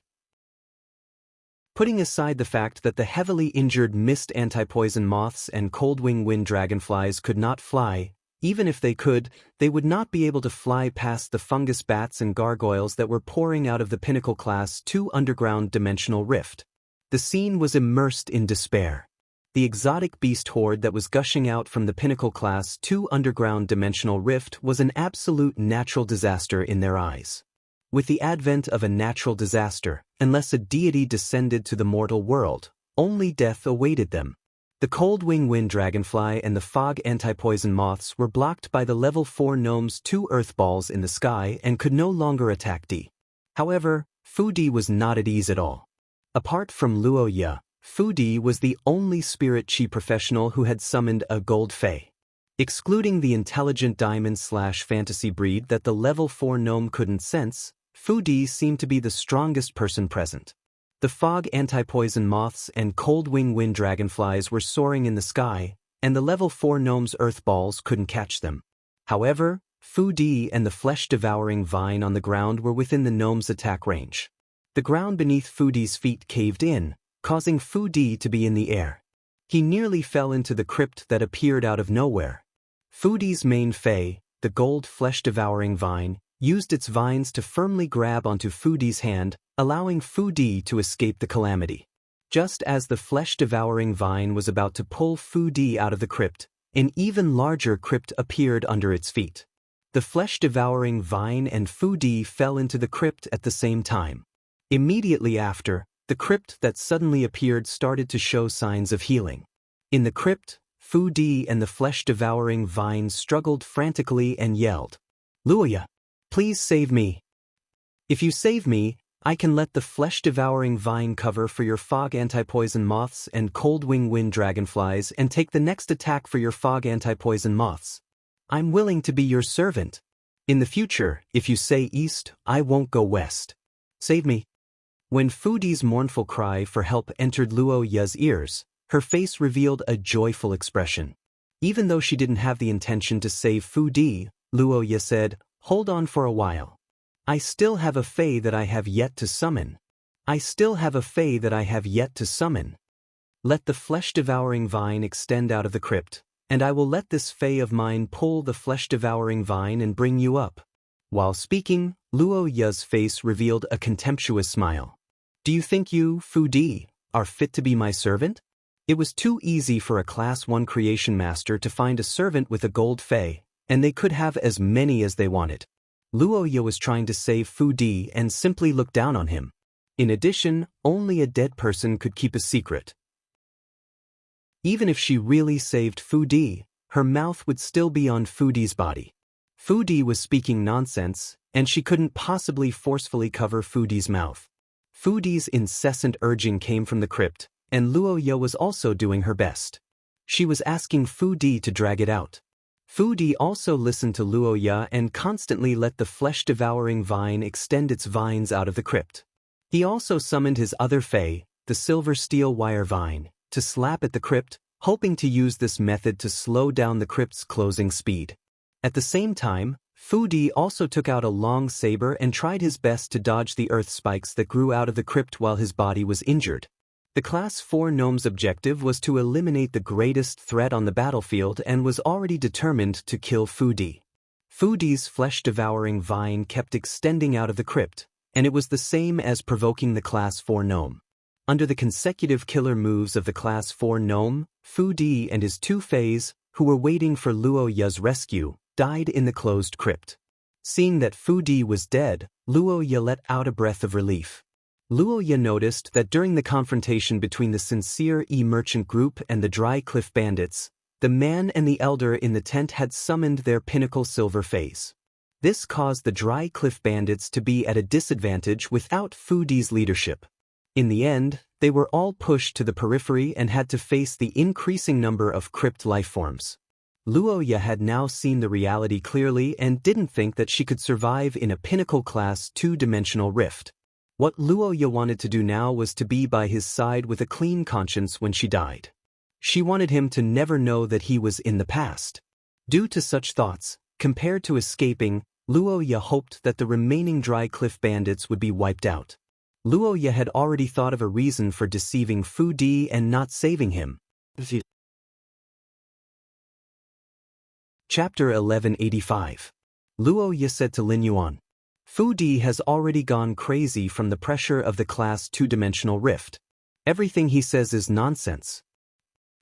Putting aside the fact that the heavily injured Mist Anti-Poison Moths and Cold Wing Wind Dragonflies could not fly, even if they could, they would not be able to fly past the fungus bats and gargoyles that were pouring out of the Pinnacle Class 2 underground dimensional rift. The scene was immersed in despair. The exotic beast horde that was gushing out from the Pinnacle Class 2 underground dimensional rift was an absolute natural disaster in their eyes. With the advent of a natural disaster, unless a deity descended to the mortal world, only death awaited them. The Cold Wing Wind Dragonfly and the Fog Anti-Poison Moths were blocked by the Level 4 gnome's two earth balls in the sky and could no longer attack D. However, Fu Di was not at ease at all. Apart from Luo Ye, Fu Di was the only spirit chi professional who had summoned a Gold Fey. Excluding the intelligent diamond/fantasy breed that the Level 4 gnome couldn't sense, Fu Di seemed to be the strongest person present. The Fog Anti-Poison Moths and Cold Wing Wind Dragonflies were soaring in the sky, and the Level 4 gnome's earth balls couldn't catch them. However, Fu Di and the flesh-devouring vine on the ground were within the gnome's attack range. The ground beneath Fu Di's feet caved in, causing Fu Di to be in the air. He nearly fell into the crypt that appeared out of nowhere. Fu Di's main Fey, the gold flesh-devouring vine, used its vines to firmly grab onto Fu Di's hand, allowing Fu Di to escape the calamity. Just as the flesh-devouring vine was about to pull Fu Di out of the crypt, An even larger crypt appeared under its feet. The flesh-devouring vine and Fu Di fell into the crypt at the same time. Immediately after, the crypt that suddenly appeared started to show signs of healing. In the crypt, Fu Di and the flesh-devouring vine struggled frantically and yelled, "Luoya, please save me. If you save me, I can let the flesh-devouring vine cover for your fog anti-poison moths and cold-wing wind dragonflies and take the next attack for your fog anti-poison moths. I'm willing to be your servant. In the future, if you say east, I won't go west. Save me." When Fu Di's mournful cry for help entered Luo Ya's ears, her face revealed a joyful expression. Even though she didn't have the intention to save Fu Di, Luo Ya said, "Hold on for a while. I still have a fae that I have yet to summon. I still have a fae that I have yet to summon. Let the flesh-devouring vine extend out of the crypt, and I will let this fae of mine pull the flesh-devouring vine and bring you up." While speaking, Luo Ya's face revealed a contemptuous smile. "Do you think you, Fu Di, are fit to be my servant?" It was too easy for a Class 1 creation master to find a servant with a gold fae, and they could have as many as they wanted. Luo Ya was trying to save Fu Di and simply looked down on him. In addition, only a dead person could keep a secret. Even if she really saved Fu Di, her mouth would still be on Fu Di's body. Fu Di was speaking nonsense, and she couldn't possibly forcefully cover Fu Di's mouth. Fu Di's incessant urging came from the crypt, and Luo Ya was also doing her best. She was asking Fu Di to drag it out. Fu Di also listened to Luo Ya and constantly let the flesh-devouring vine extend its vines out of the crypt. He also summoned his other fae, the silver steel wire vine, to slap at the crypt, hoping to use this method to slow down the crypt's closing speed. At the same time, Fu Di also took out a long saber and tried his best to dodge the earth spikes that grew out of the crypt while his body was injured. The Class 4 gnome's objective was to eliminate the greatest threat on the battlefield and was already determined to kill Fu Di. Fu Di's flesh-devouring vine kept extending out of the crypt, and it was the same as provoking the Class 4 gnome. Under the consecutive killer moves of the Class 4 gnome, Fu Di and his two fays, who were waiting for Luo Ya's rescue, died in the closed crypt. Seeing that Fu Di was dead, Luo Ya let out a breath of relief. Luo Ya noticed that during the confrontation between the Sincere Merchant group and the Dry Cliff Bandits, the man and the elder in the tent had summoned their pinnacle silver fays. This caused the Dry Cliff Bandits to be at a disadvantage without Fu Di's leadership. In the end, they were all pushed to the periphery and had to face the increasing number of crypt lifeforms. Luo Ya had now seen the reality clearly and didn't think that she could survive in a pinnacle class 2-dimensional rift. What Luo Ya wanted to do now was to be by his side with a clean conscience when she died. She wanted him to never know that he was in the past. Due to such thoughts, compared to escaping, Luo Ya hoped that the remaining Dry Cliff Bandits would be wiped out. Luo Ya had already thought of a reason for deceiving Fu Di and not saving him. Chapter 1185. Luo Ya said to Lin Yuan, "Fu Di has already gone crazy from the pressure of the Class 2-dimensional rift. Everything he says is nonsense.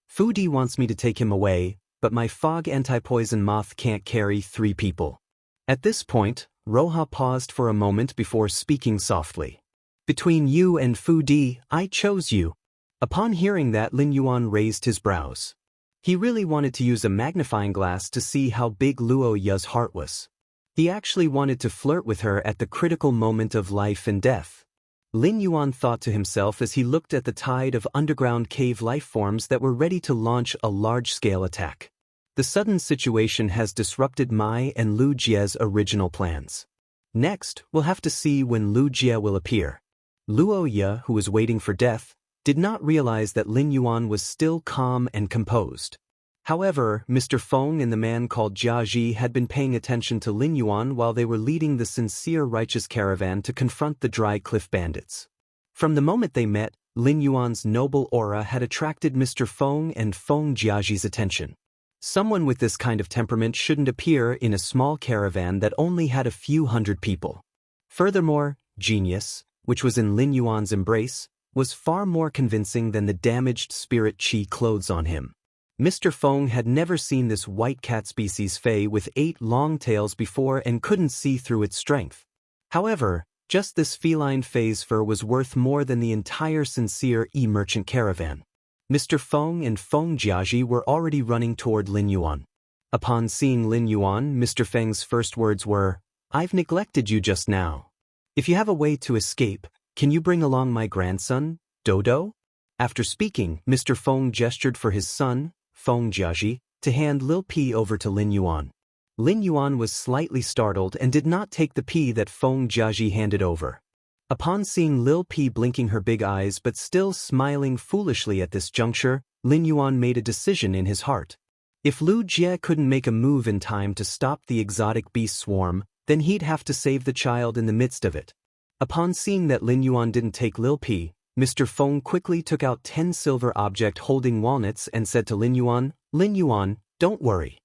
Fu Di wants me to take him away, but my fog anti-poison moth can't carry 3 people." At this point, Roha paused for a moment before speaking softly. "Between you and Fu Di, I chose you." Upon hearing that, Lin Yuan raised his brows. He really wanted to use a magnifying glass to see how big Luo Ya's heart was. He actually wanted to flirt with her at the critical moment of life and death. Lin Yuan thought to himself as he looked at the tide of underground cave lifeforms that were ready to launch a large-scale attack. The sudden situation has disrupted Mai and Lu Jie's original plans. Next, we'll have to see when Lu Jie will appear. Luo Ya, who was waiting for death, did not realize that Lin Yuan was still calm and composed. However, Mr. Feng and the man called Jia Ji had been paying attention to Lin Yuan while they were leading the Sincere Righteous caravan to confront the Dry Cliff Bandits. From the moment they met, Lin Yuan's noble aura had attracted Mr. Feng and Feng Jiaji's attention. Someone with this kind of temperament shouldn't appear in a small caravan that only had a few hundred people. Furthermore, genius, which was in Lin Yuan's embrace, was far more convincing than the damaged spirit chi clothes on him. Mr. Feng had never seen this white cat species Fei with 8 long tails before and couldn't see through its strength. However, just this feline Fei's fur was worth more than the entire sincere merchant caravan. Mr. Feng and Feng Jiaji were already running toward Lin Yuan. Upon seeing Lin Yuan, Mr. Feng's first words were, "I've neglected you just now. If you have a way to escape, can you bring along my grandson, Dodo?" After speaking, Mr. Feng gestured for his son, Feng Jiaji, to hand Lil P over to Lin Yuan. Lin Yuan was slightly startled and did not take the P that Feng Jiaji handed over. Upon seeing Lil P blinking her big eyes but still smiling foolishly at this juncture, Lin Yuan made a decision in his heart. If Lu Jie couldn't make a move in time to stop the exotic beast swarm, then he'd have to save the child in the midst of it. Upon seeing that Lin Yuan didn't take Lil P, Mr. Feng quickly took out 10 silver object holding walnuts and said to Lin Yuan, don't worry.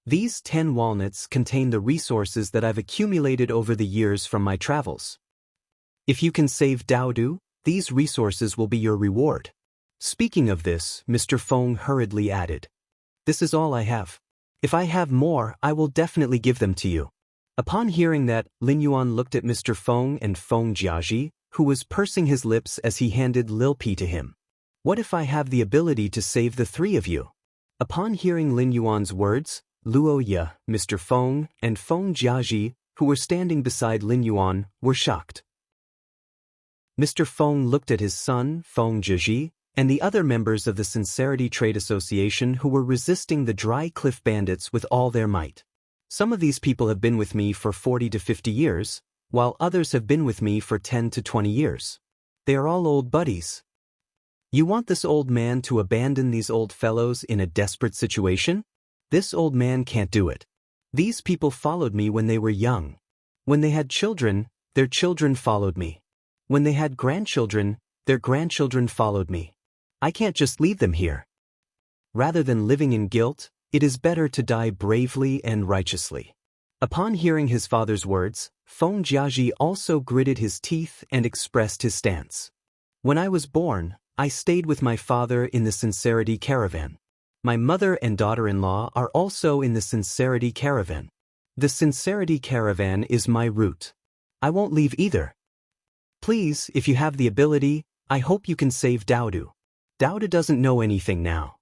These 10 walnuts contain the resources that I've accumulated over the years from my travels. If you can save Daodu, these resources will be your reward. Speaking of this, Mr. Feng hurriedly added, "This is all I have. If I have more, I will definitely give them to you." Upon hearing that, Lin Yuan looked at Mr. Feng and Feng Jiaji, who was pursing his lips as he handed Lil P to him. "What if I have the ability to save the 3 of you?" Upon hearing Lin Yuan's words, Luo Ye, Mr. Feng, and Feng Jiaji, who were standing beside Lin Yuan, were shocked. Mr. Feng looked at his son, Feng Jiaji, and the other members of the Sincerity Trade Association who were resisting the Dry Cliff Bandits with all their might. Some of these people have been with me for 40 to 50 years, while others have been with me for 10 to 20 years. They are all old buddies. You want this old man to abandon these old fellows in a desperate situation? This old man can't do it. These people followed me when they were young. When they had children, their children followed me. When they had grandchildren, their grandchildren followed me. I can't just leave them here. Rather than living in guilt, it is better to die bravely and righteously." Upon hearing his father's words, Feng Jiaji also gritted his teeth and expressed his stance. "When I was born, I stayed with my father in the Sincerity Caravan. My mother and daughter-in-law are also in the Sincerity Caravan. The Sincerity Caravan is my route. I won't leave either. Please, if you have the ability, I hope you can save Daodu. Daodu doesn't know anything now.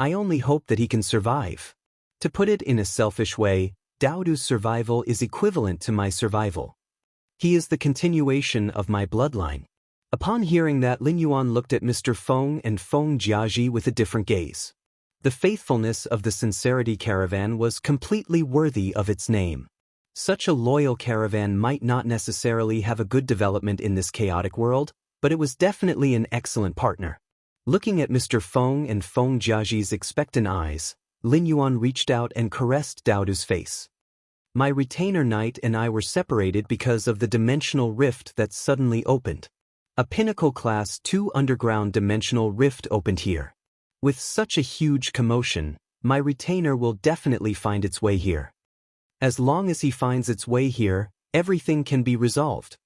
I only hope that he can survive. To put it in a selfish way, Daodu's survival is equivalent to my survival. He is the continuation of my bloodline." Upon hearing that, Lin Yuan looked at Mr. Feng and Feng Jiaji with a different gaze. The faithfulness of the Sincerity Caravan was completely worthy of its name. Such a loyal caravan might not necessarily have a good development in this chaotic world, but it was definitely an excellent partner. Looking at Mr. Feng and Feng Jiaji's expectant eyes, Lin Yuan reached out and caressed Daodu's face. "My retainer knight and I were separated because of the dimensional rift that suddenly opened. A Pinnacle Class 2 underground dimensional rift opened here. With such a huge commotion, my retainer will definitely find its way here. As long as he finds its way here, everything can be resolved."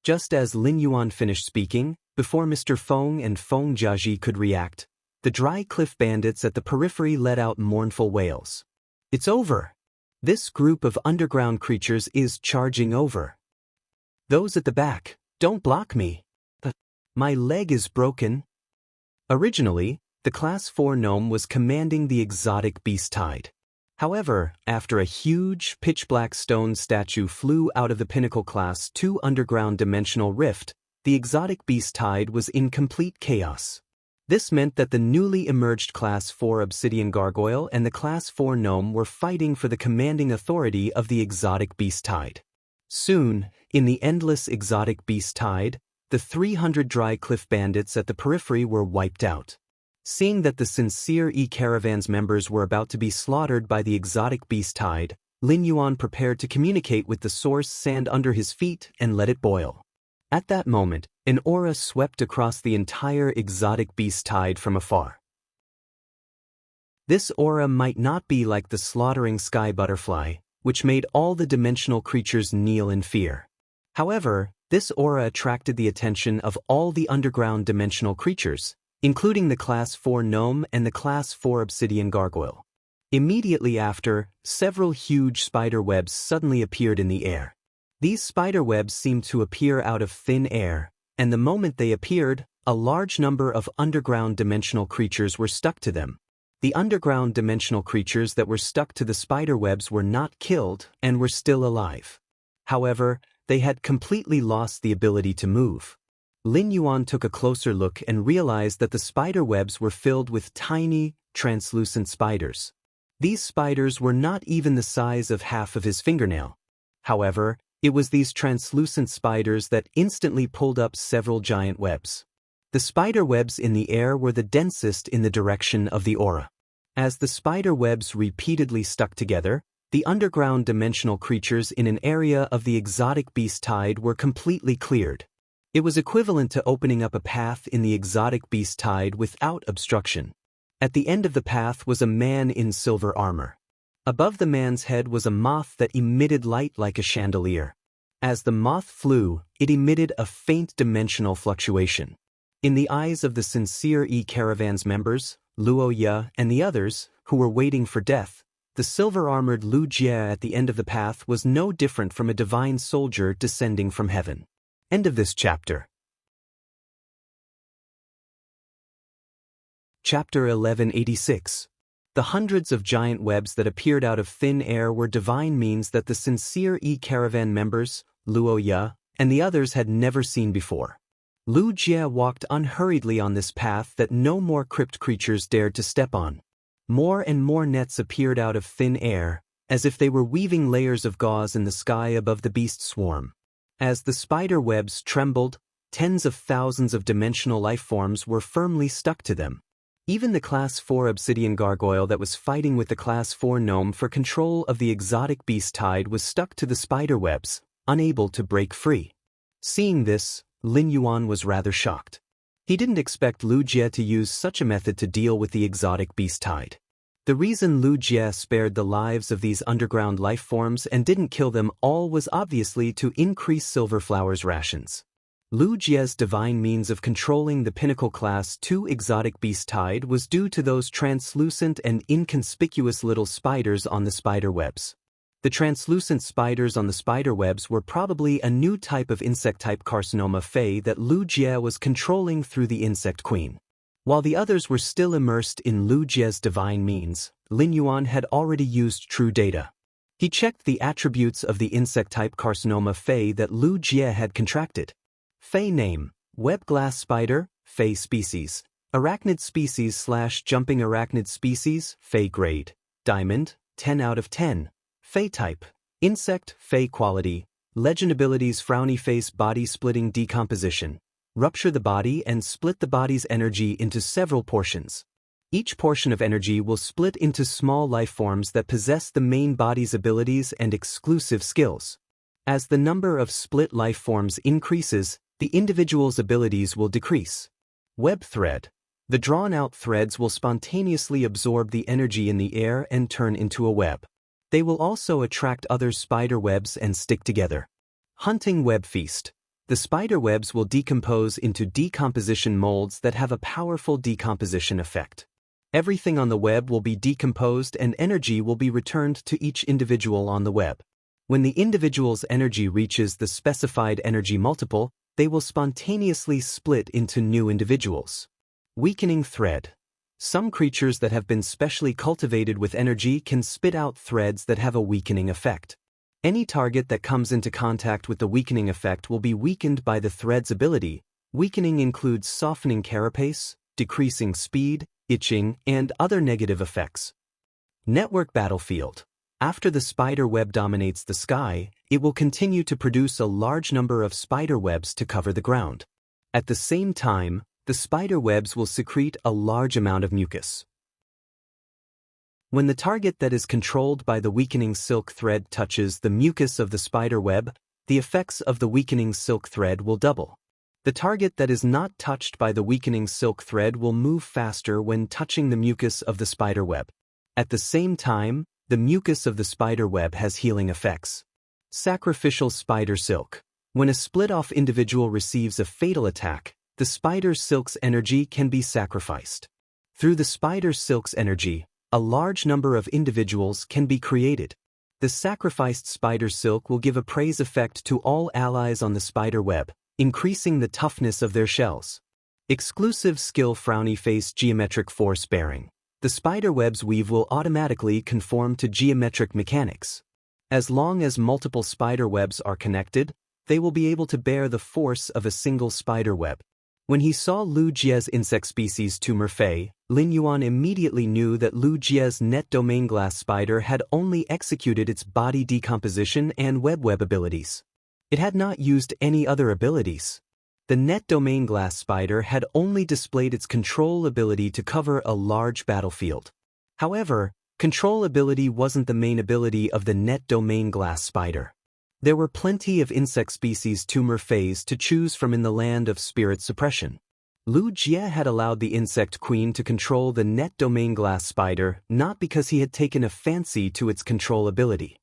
Just as Lin Yuan finished speaking, before Mr. Feng and Feng Jiaji could react, the Dry Cliff Bandits at the periphery let out mournful wails. "It's over. This group of underground creatures is charging over. Those at the back, don't block me. My leg is broken." Originally, the Class 4 gnome was commanding the exotic beast tide. However, after a huge, pitch-black stone statue flew out of the Pinnacle Class 2 underground dimensional rift, the exotic beast tide was in complete chaos. This meant that the newly emerged Class 4 obsidian gargoyle and the Class 4 gnome were fighting for the commanding authority of the exotic beast tide. Soon, in the endless exotic beast tide, the 300 Dry Cliff Bandits at the periphery were wiped out. Seeing that the Sincere Caravan's members were about to be slaughtered by the exotic beast tide, Lin Yuan prepared to communicate with the source sand under his feet and let it boil. At that moment, an aura swept across the entire exotic beast tide from afar. This aura might not be like the slaughtering sky butterfly, which made all the dimensional creatures kneel in fear. However, this aura attracted the attention of all the underground dimensional creatures, including the Class 4 gnome and the Class 4 obsidian gargoyle. Immediately after, several huge spider webs suddenly appeared in the air. These spider webs seemed to appear out of thin air, and the moment they appeared, a large number of underground dimensional creatures were stuck to them. The underground dimensional creatures that were stuck to the spider webs were not killed and were still alive. However, they had completely lost the ability to move. Lin Yuan took a closer look and realized that the spider webs were filled with tiny, translucent spiders. These spiders were not even the size of half of his fingernail. However, it was these translucent spiders that instantly pulled up several giant webs. The spider webs in the air were the densest in the direction of the aura. As the spider webs repeatedly stuck together, the underground dimensional creatures in an area of the exotic beast tide were completely cleared. It was equivalent to opening up a path in the exotic beast tide without obstruction. At the end of the path was a man in silver armor. Above the man's head was a moth that emitted light like a chandelier. As the moth flew, it emitted a faint dimensional fluctuation. In the eyes of the sincere E-Caravan's members, Luo Ye and the others, who were waiting for death, the silver-armored Lu Jie at the end of the path was no different from a divine soldier descending from heaven. End of this chapter. Chapter 1186. The hundreds of giant webs that appeared out of thin air were divine means that the sincere E-Caravan members, Luo Ye, and the others had never seen before. Lu Jie walked unhurriedly on this path that no more crypt creatures dared to step on. More and more nets appeared out of thin air, as if they were weaving layers of gauze in the sky above the beast swarm. As the spider webs trembled, tens of thousands of dimensional life forms were firmly stuck to them. Even the Class 4 obsidian gargoyle that was fighting with the Class 4 gnome for control of the exotic beast tide was stuck to the spider webs, unable to break free. Seeing this, Lin Yuan was rather shocked. He didn't expect Lu Jie to use such a method to deal with the exotic beast tide. The reason Lu Jie spared the lives of these underground life forms and didn't kill them all was obviously to increase Silverflower's rations. Lu Jie's divine means of controlling the Pinnacle Class 2 exotic beast tide was due to those translucent and inconspicuous little spiders on the spider webs. The translucent spiders on the spider webs were probably a new type of insect-type carcinoma Fey that Lu Jie was controlling through the Insect Queen. While the others were still immersed in Lu Jie's divine means, Lin Yuan had already used true data. He checked the attributes of the insect-type carcinoma Fey that Lu Jie had contracted. Fey name: web glass spider, Fey species. Arachnid species / jumping arachnid species, Fey grade. Diamond, 10 out of 10. Fey type: insect, Fey quality. Legend abilities: frowny face, body splitting decomposition. Rupture the body and split the body's energy into several portions. Each portion of energy will split into small life forms that possess the main body's abilities and exclusive skills. As the number of split life forms increases, the individual's abilities will decrease. Web thread: the drawn-out threads will spontaneously absorb the energy in the air and turn into a web. They will also attract other spider webs and stick together. Hunting web feast: the spider webs will decompose into decomposition molds that have a powerful decomposition effect. Everything on the web will be decomposed and energy will be returned to each individual on the web. When the individual's energy reaches the specified energy multiple, they will spontaneously split into new individuals. Weakening thread: some creatures that have been specially cultivated with energy can spit out threads that have a weakening effect. Any target that comes into contact with the weakening effect will be weakened by the thread's ability. Weakening includes softening carapace, decreasing speed, itching, and other negative effects. Network battlefield: after the spider web dominates the sky, it will continue to produce a large number of spider webs to cover the ground. At the same time, the spider webs will secrete a large amount of mucus. When the target that is controlled by the weakening silk thread touches the mucus of the spider web, the effects of the weakening silk thread will double. The target that is not touched by the weakening silk thread will move faster when touching the mucus of the spider web. At the same time, the mucus of the spider web has healing effects. Sacrificial spider silk: when a split-off individual receives a fatal attack, the spider silk's energy can be sacrificed. Through the spider silk's energy, a large number of individuals can be created. The sacrificed spider silk will give a praise effect to all allies on the spider web, increasing the toughness of their shells. Exclusive skill frowny face geometric force bearing. The spider web's weave will automatically conform to geometric mechanics. As long as multiple spider webs are connected, they will be able to bear the force of a single spider web. When he saw Lu Jie's insect species tumor Fei, Lin Yuan immediately knew that Lu Jie's net domain glass spider had only executed its body decomposition and web abilities. It had not used any other abilities. The net domain glass spider had only displayed its control ability to cover a large battlefield. However, control ability wasn't the main ability of the net domain glass spider. There were plenty of insect species tumor phase to choose from in the land of spirit suppression. Lu Jie had allowed the insect queen to control the net domain glass spider not because he had taken a fancy to its control ability.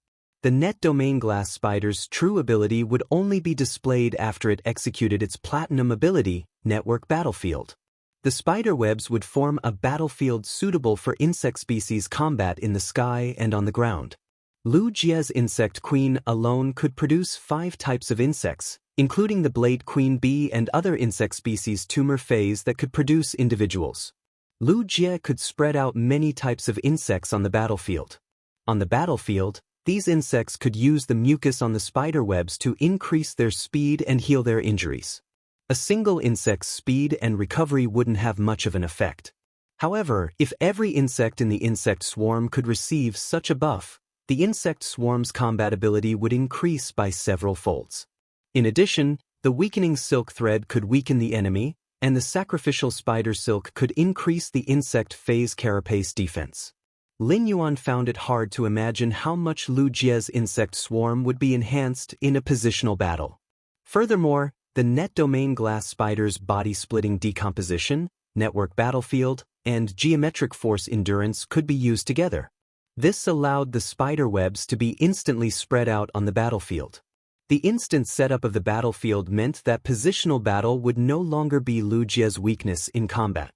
The net domain glass spider's true ability would only be displayed after it executed its platinum ability, network battlefield. The spider webs would form a battlefield suitable for insect species combat in the sky and on the ground. Lu Jie's insect queen alone could produce 5 types of insects, including the blade queen bee and other insect species tumor phase that could produce individuals. Lu Jie could spread out many types of insects on the battlefield. On the battlefield, these insects could use the mucus on the spider webs to increase their speed and heal their injuries. A single insect's speed and recovery wouldn't have much of an effect. However, if every insect in the insect swarm could receive such a buff, the insect swarm's combat ability would increase by several folds. In addition, the weakening silk thread could weaken the enemy, and the sacrificial spider silk could increase the insect phase carapace defense. Lin Yuan found it hard to imagine how much Lu Jie's insect swarm would be enhanced in a positional battle. Furthermore, the net domain glass spider's body-splitting decomposition, network battlefield, and geometric force endurance could be used together. This allowed the spider webs to be instantly spread out on the battlefield. The instant setup of the battlefield meant that positional battle would no longer be Lu Jie's weakness in combat.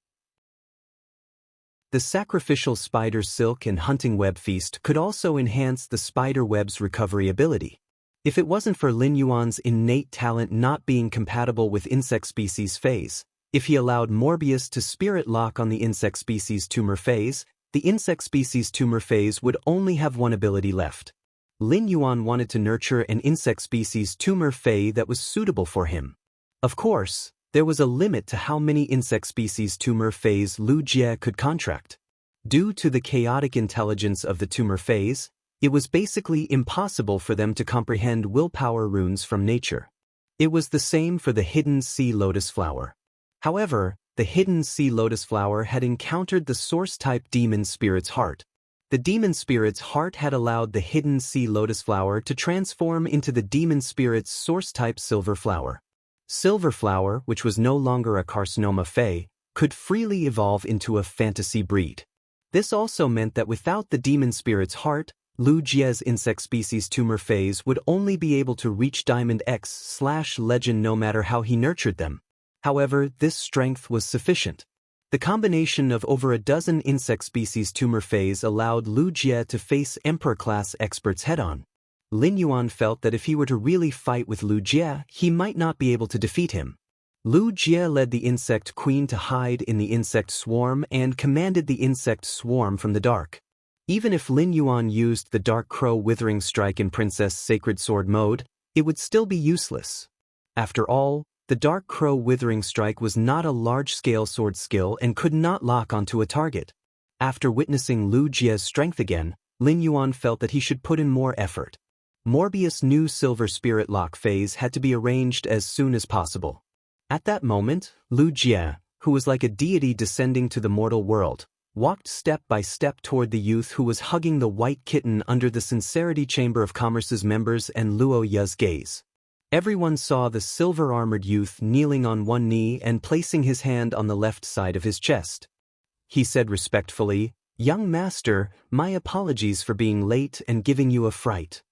The sacrificial spider silk and hunting web feast could also enhance the spider web's recovery ability. If it wasn't for Lin Yuan's innate talent not being compatible with insect species phase, if he allowed Morbius to spirit lock on the insect species tumor phase, the insect species tumor phase would only have one ability left. Lin Yuan wanted to nurture an insect species tumor phase that was suitable for him. Of course, there was a limit to how many insect species tumor phase Lu Jie could contract. Due to the chaotic intelligence of the tumor phase, it was basically impossible for them to comprehend willpower runes from nature. It was the same for the hidden sea lotus flower. However, the hidden sea lotus flower had encountered the source-type demon spirit's heart. The demon spirit's heart had allowed the hidden sea lotus flower to transform into the demon spirit's source-type silver flower. Silver flower, which was no longer a carcinoma fey, could freely evolve into a fantasy breed. This also meant that without the demon spirit's heart, Lu Jie's insect species tumor phase would only be able to reach Diamond X/Legend no matter how he nurtured them. However, this strength was sufficient. The combination of over a dozen insect species tumor phase allowed Lu Jie to face Emperor-class experts head-on. Lin Yuan felt that if he were to really fight with Lu Jie, he might not be able to defeat him. Lu Jie led the insect queen to hide in the insect swarm and commanded the insect swarm from the dark. Even if Lin Yuan used the Dark Crow Withering Strike in Princess Sacred Sword mode, it would still be useless. After all, the Dark Crow Withering Strike was not a large-scale sword skill and could not lock onto a target. After witnessing Lu Jie's strength again, Lin Yuan felt that he should put in more effort. Morbius' new Silver Spirit Lock phase had to be arranged as soon as possible. At that moment, Lu Jie, who was like a deity descending to the mortal world, walked step by step toward the youth who was hugging the white kitten under the Sincerity Chamber of Commerce's members and Luo Ye's gaze. Everyone saw the silver-armored youth kneeling on one knee and placing his hand on the left side of his chest. He said respectfully, "Young master, my apologies for being late and giving you a fright."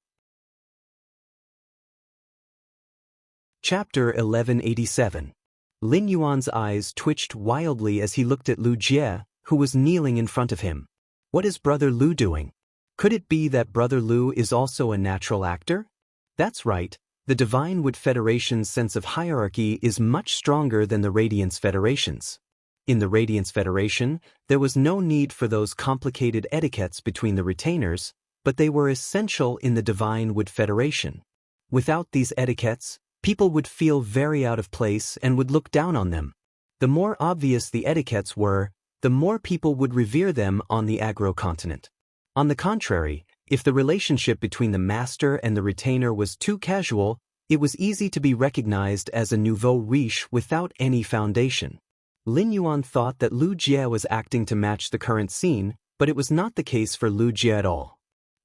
Chapter 1187. Lin Yuan's eyes twitched wildly as he looked at Lu Jie, who was kneeling in front of him. What is Brother Lu doing? Could it be that Brother Lu is also a natural actor? That's right, the Divine Wood Federation's sense of hierarchy is much stronger than the Radiance Federation's. In the Radiance Federation, there was no need for those complicated etiquettes between the retainers, but they were essential in the Divine Wood Federation. Without these etiquettes, people would feel very out of place and would look down on them. The more obvious the etiquettes were, the more people would revere them on the agro-continent. On the contrary, if the relationship between the master and the retainer was too casual, it was easy to be recognized as a nouveau riche without any foundation. Lin Yuan thought that Lu Jie was acting to match the current scene, but it was not the case for Lu Jie at all.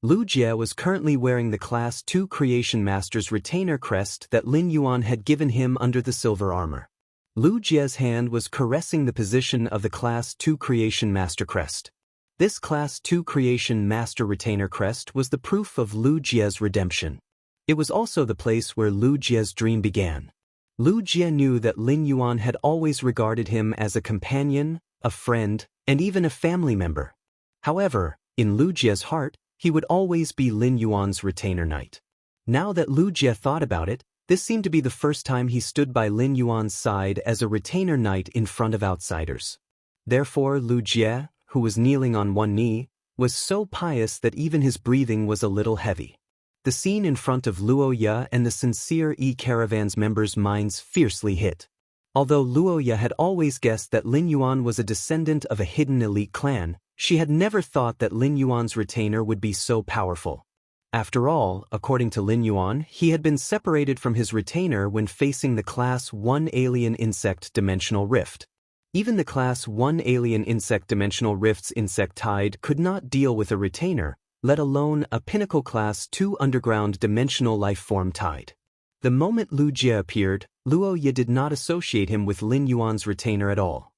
Lu Jie was currently wearing the Class 2 Creation Master's retainer crest that Lin Yuan had given him under the silver armor. Lu Jie's hand was caressing the position of the Class 2 Creation Master crest. This Class 2 Creation Master retainer crest was the proof of Lu Jie's redemption. It was also the place where Lu Jie's dream began. Lu Jie knew that Lin Yuan had always regarded him as a companion, a friend, and even a family member. However, in Lu Jie's heart, he would always be Lin Yuan's retainer knight. Now that Lu Jie thought about it, this seemed to be the first time he stood by Lin Yuan's side as a retainer knight in front of outsiders. Therefore, Lu Jie, who was kneeling on one knee, was so pious that even his breathing was a little heavy. The scene in front of Luo Ye and the Sincere Caravan's members' minds fiercely hit. Although Luo Ye had always guessed that Lin Yuan was a descendant of a hidden elite clan, she had never thought that Lin Yuan's retainer would be so powerful. After all, according to Lin Yuan, he had been separated from his retainer when facing the Class 1 Alien Insect Dimensional Rift. Even the Class 1 Alien Insect Dimensional Rift's Insect Tide could not deal with a retainer, let alone a Pinnacle Class 2 Underground Dimensional Lifeform Tide. The moment Lu Jie appeared, Luo Ye did not associate him with Lin Yuan's retainer at all.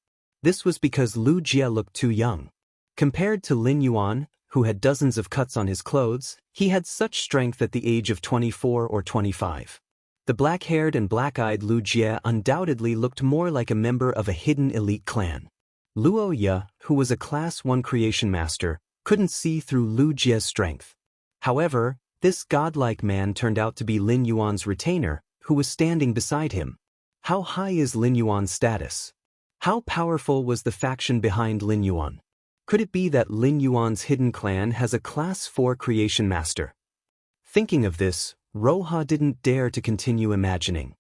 This was because Lu Jie looked too young. Compared to Lin Yuan, who had dozens of cuts on his clothes, he had such strength at the age of 24 or 25. The black-haired and black-eyed Lu Jie undoubtedly looked more like a member of a hidden elite clan. Luo Ye, who was a Class 1 Creation Master, couldn't see through Lu Jie's strength. However, this godlike man turned out to be Lin Yuan's retainer, who was standing beside him. How high is Lin Yuan's status? How powerful was the faction behind Lin Yuan? Could it be that Lin Yuan's hidden clan has a Class 4 Creation Master? Thinking of this, Roha didn't dare to continue imagining.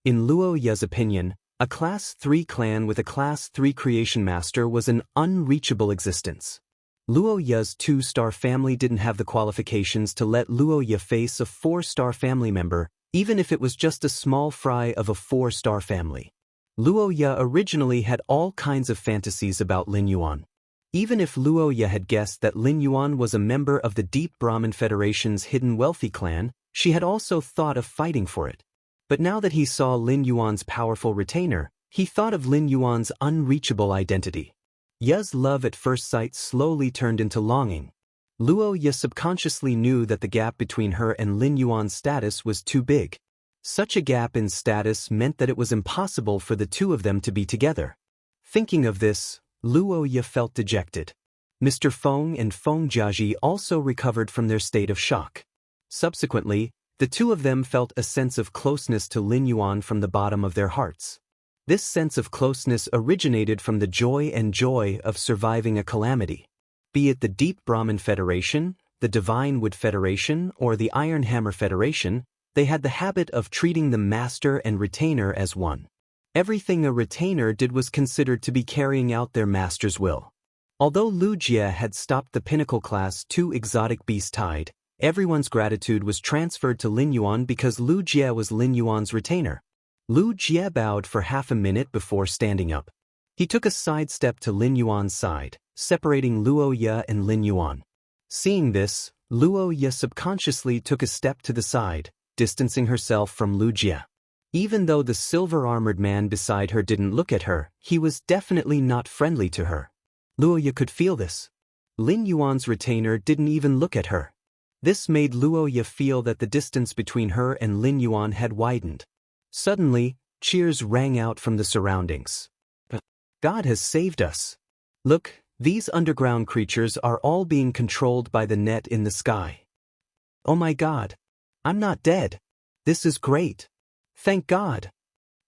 In Luo Ye's opinion, a Class 3 clan with a Class 3 Creation Master was an unreachable existence. Luo Ye's 2-star family didn't have the qualifications to let Luo Ye face a 4-star family member, even if it was just a small fry of a 4-star family. Luo Ye originally had all kinds of fantasies about Lin Yuan. Even if Luo Ye had guessed that Lin Yuan was a member of the Deep Brahmin Federation's hidden wealthy clan, she had also thought of fighting for it. But now that he saw Lin Yuan's powerful retainer, he thought of Lin Yuan's unreachable identity. Ye's love at first sight slowly turned into longing. Luo Ye subconsciously knew that the gap between her and Lin Yuan's status was too big. Such a gap in status meant that it was impossible for the two of them to be together. Thinking of this, Luo Ye felt dejected. Mr. Feng and Feng Jiaji also recovered from their state of shock. Subsequently, the two of them felt a sense of closeness to Lin Yuan from the bottom of their hearts. This sense of closeness originated from the joy of surviving a calamity. Be it the Deep Brahmin Federation, the Divine Wood Federation, or the Iron Hammer Federation, they had the habit of treating the master and retainer as one. Everything a retainer did was considered to be carrying out their master's will. Although Lu Jie had stopped the Pinnacle Class 2 Exotic Beast Tide, everyone's gratitude was transferred to Lin Yuan because Lu Jie was Lin Yuan's retainer. Lu Jie bowed for half a minute before standing up. He took a side step to Lin Yuan's side, separating Luo Ye and Lin Yuan. Seeing this, Luo Ye subconsciously took a step to the side, distancing herself from Lu Jie. Even though the silver-armored man beside her didn't look at her, he was definitely not friendly to her. Luo Ye could feel this. Lin Yuan's retainer didn't even look at her. This made Luo Ye feel that the distance between her and Lin Yuan had widened. Suddenly, Cheers rang out from the surroundings. God has saved us. Look, these underground creatures are all being controlled by the net in the sky. Oh my God. I'm not dead. This is great. Thank God.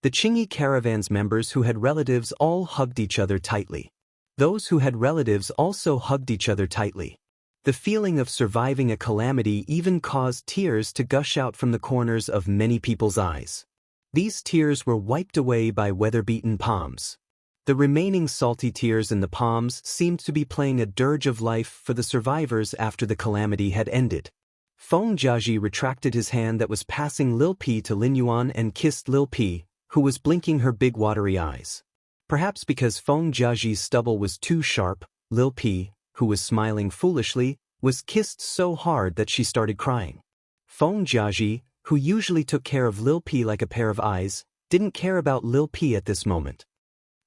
The Chingy caravan's members who had relatives all hugged each other tightly. Those who had relatives also hugged each other tightly. The feeling of surviving a calamity even caused tears to gush out from the corners of many people's eyes. These tears were wiped away by weather-beaten palms. The remaining salty tears in the palms seemed to be playing a dirge of life for the survivors after the calamity had ended. Feng Jiaji retracted his hand that was passing Lil Pi to Lin Yuan and kissed Lil Pi, who was blinking her big watery eyes. Perhaps because Feng Jiaji's stubble was too sharp, Lil Pi, who was smiling foolishly, was kissed so hard that she started crying. Feng Jiaji, who usually took care of Lil Pi like a pair of eyes, didn't care about Lil Pi at this moment.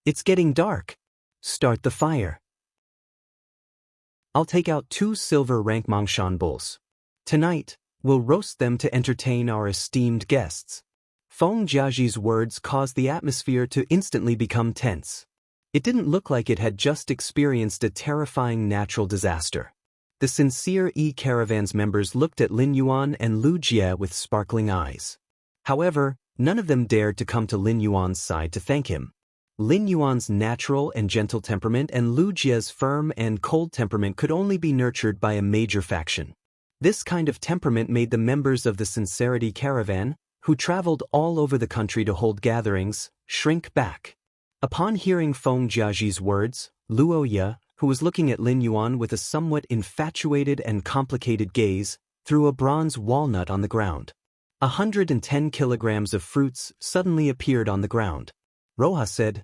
It's getting dark. Start the fire. I'll take out 2 silver rank Mongshan bulls. Tonight, we'll roast them to entertain our esteemed guests. Feng Jiaji's words caused the atmosphere to instantly become tense. It didn't look like it had just experienced a terrifying natural disaster. The sincere caravan's members looked at Lin Yuan and Lu Jie with sparkling eyes. However, none of them dared to come to Lin Yuan's side to thank him. Lin Yuan's natural and gentle temperament and Lu Jie's firm and cold temperament could only be nurtured by a major faction. This kind of temperament made the members of the Sincerity Caravan, who traveled all over the country to hold gatherings, shrink back. Upon hearing Feng Jiaji's words, Luo Ye, who was looking at Lin Yuan with a somewhat infatuated and complicated gaze, threw a bronze walnut on the ground. 110 kilograms of fruits suddenly appeared on the ground. Roha said,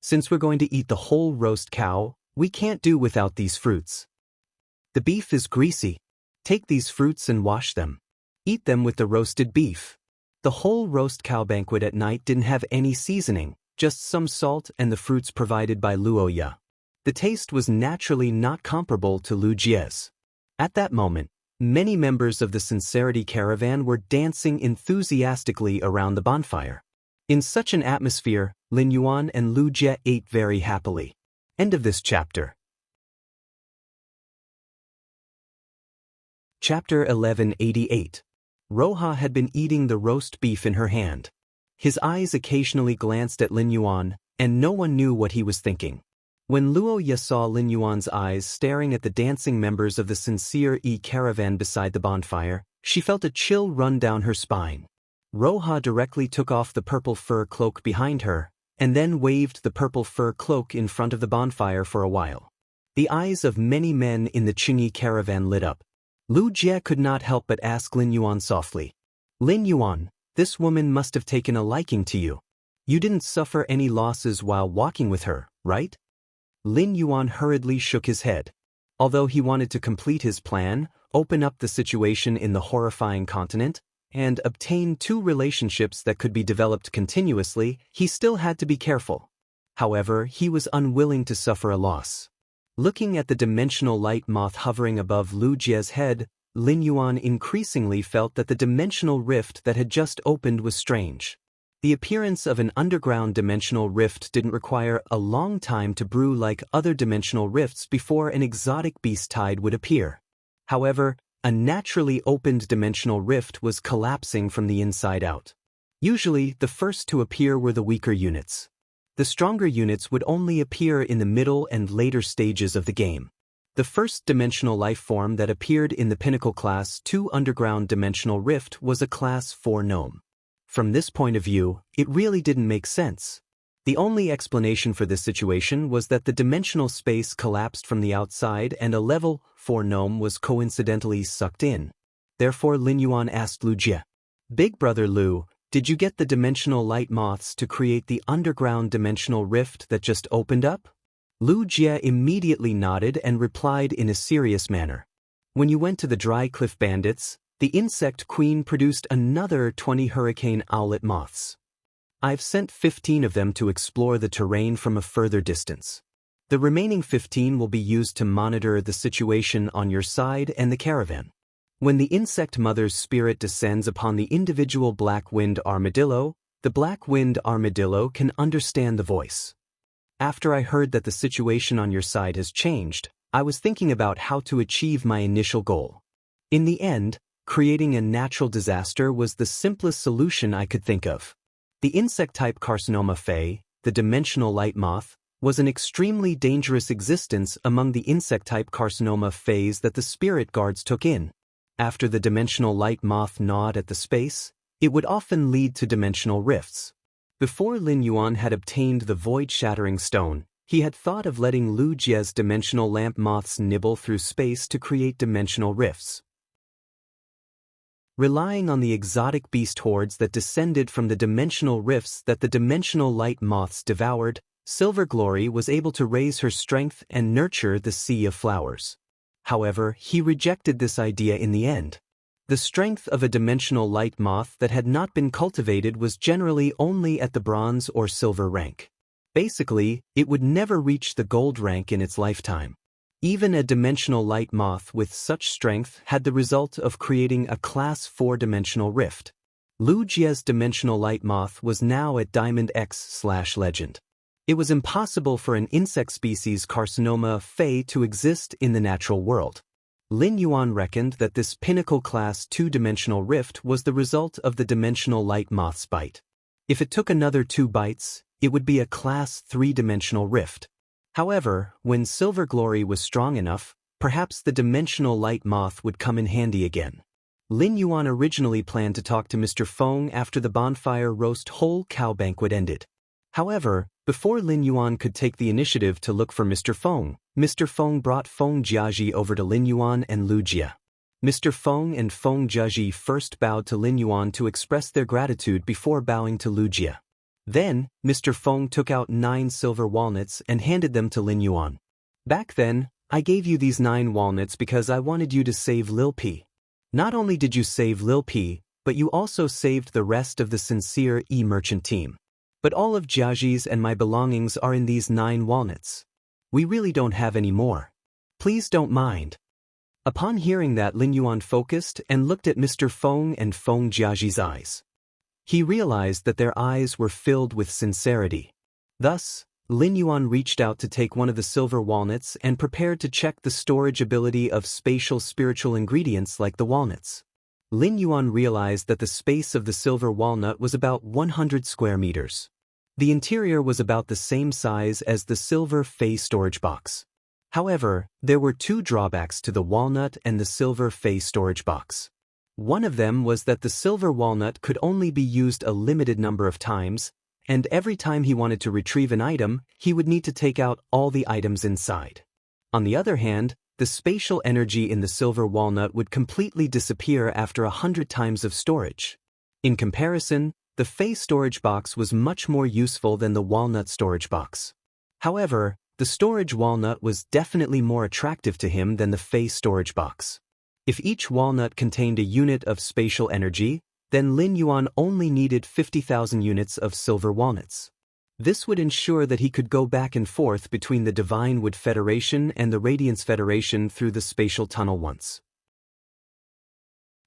"Since we're going to eat the whole roast cow, we can't do without these fruits. The beef is greasy. Take these fruits and wash them. Eat them with the roasted beef." The whole roast cow banquet at night didn't have any seasoning, just some salt and the fruits provided by Luo Ye. The taste was naturally not comparable to Lu Jie's. At that moment, many members of the Sincerity Caravan were dancing enthusiastically around the bonfire. In such an atmosphere, Lin Yuan and Lu Jie ate very happily. End of this chapter. Chapter 1188. Roha had been eating the roast beef in her hand. His eyes occasionally glanced at Lin Yuan, and no one knew what he was thinking. When Luo Ye saw Lin Yuan's eyes staring at the dancing members of the Sincere Caravan beside the bonfire, she felt a chill run down her spine. Roha directly took off the purple fur cloak behind her, and then waved the purple fur cloak in front of the bonfire for a while. The eyes of many men in the Chingy Caravan lit up. Lu Jie could not help but ask Lin Yuan softly, "Lin Yuan, this woman must have taken a liking to you. You didn't suffer any losses while walking with her, right?" Lin Yuan hurriedly shook his head. Although he wanted to complete his plan, open up the situation in the horrifying continent, and obtain 2 relationships that could be developed continuously, he still had to be careful. However, he was unwilling to suffer a loss. Looking at the dimensional light moth hovering above Lu Jie's head, Lin Yuan increasingly felt that the dimensional rift that had just opened was strange. The appearance of an underground dimensional rift didn't require a long time to brew like other dimensional rifts before an exotic beast tide would appear. However, a naturally opened dimensional rift was collapsing from the inside out. Usually, the first to appear were the weaker units. The stronger units would only appear in the middle and later stages of the game. The first dimensional life form that appeared in the Pinnacle Class 2 Underground Dimensional Rift was a Class 4 gnome. From this point of view, it really didn't make sense. The only explanation for this situation was that the dimensional space collapsed from the outside and a level 4 gnome was coincidentally sucked in. Therefore Lin Yuan asked Lu Jie, "Big brother Lu, did you get the dimensional light moths to create the underground dimensional rift that just opened up?" Lu Jie immediately nodded and replied in a serious manner. "When you went to the Dry Cliff Bandits, the insect queen produced another 20 hurricane owlet moths. I've sent 15 of them to explore the terrain from a further distance. The remaining 15 will be used to monitor the situation on your side and the caravan. When the insect mother's spirit descends upon the individual black-winged armadillo, The black-winged armadillo can understand the voice. After I heard that the situation on your side has changed, I was thinking about how to achieve my initial goal. In the end, creating a natural disaster was the simplest solution I could think of. The insect-type carcinoma Fae, the dimensional light moth, was an extremely dangerous existence among the insect-type carcinoma Faes that the spirit guards took in. After the dimensional light moth gnawed at the space, it would often lead to dimensional rifts. Before Lin Yuan had obtained the void-shattering stone, he had thought of letting Lu Jie's dimensional lamp moths nibble through space to create dimensional rifts. Relying on the exotic beast hordes that descended from the dimensional rifts that the dimensional light moths devoured, Silver Glory was able to raise her strength and nurture the sea of flowers. However, he rejected this idea in the end. The strength of a dimensional light moth that had not been cultivated was generally only at the bronze or silver rank. Basically, it would never reach the gold rank in its lifetime. Even a dimensional light moth with such strength had the result of creating a Class 4 rift. Lu Jie's dimensional light moth was now at Diamond X/Legend. It was impossible for an insect species carcinoma Fae to exist in the natural world. Lin Yuan reckoned that this pinnacle Class 2 rift was the result of the dimensional light moth's bite. If it took another 2 bites, it would be a Class 3 rift. However, when Silver Glory was strong enough, perhaps the dimensional light moth would come in handy again. Lin Yuan originally planned to talk to Mr. Feng after the bonfire roast whole cow banquet ended. However, before Lin Yuan could take the initiative to look for Mr. Feng brought Feng Jiaji over to Lin Yuan and Lu Jie. Mr. Feng and Feng Jiaji first bowed to Lin Yuan to express their gratitude before bowing to Lu Jie. Then, Mr. Feng took out 9 silver walnuts and handed them to Lin Yuan. Back then, I gave you these 9 walnuts because I wanted you to save Lil P. Not only did you save Lil P, but you also saved the rest of the sincere e-merchant team. But all of Jiaji's and my belongings are in these 9 walnuts. We really don't have any more. Please don't mind. Upon hearing that, Lin Yuan focused and looked at Mr. Feng and Feng Jiaji's eyes. He realized that their eyes were filled with sincerity. Thus, Lin Yuan reached out to take one of the silver walnuts and prepared to check the storage ability of spatial spiritual ingredients like the walnuts. Lin Yuan realized that the space of the silver walnut was about 100 square meters. The interior was about the same size as the silver Fae storage box. However, there were 2 drawbacks to the walnut and the silver Fae storage box. One of them was that the silver walnut could only be used a limited number of times, and every time he wanted to retrieve an item, he would need to take out all the items inside. On the other hand, the spatial energy in the silver walnut would completely disappear after 100 times of storage. In comparison, the Fae storage box was much more useful than the walnut storage box. However, the storage walnut was definitely more attractive to him than the Fae storage box. If each walnut contained a unit of spatial energy, then Lin Yuan only needed 50,000 units of silver walnuts. This would ensure that he could go back and forth between the Divine Wood Federation and the Radiance Federation through the spatial tunnel once.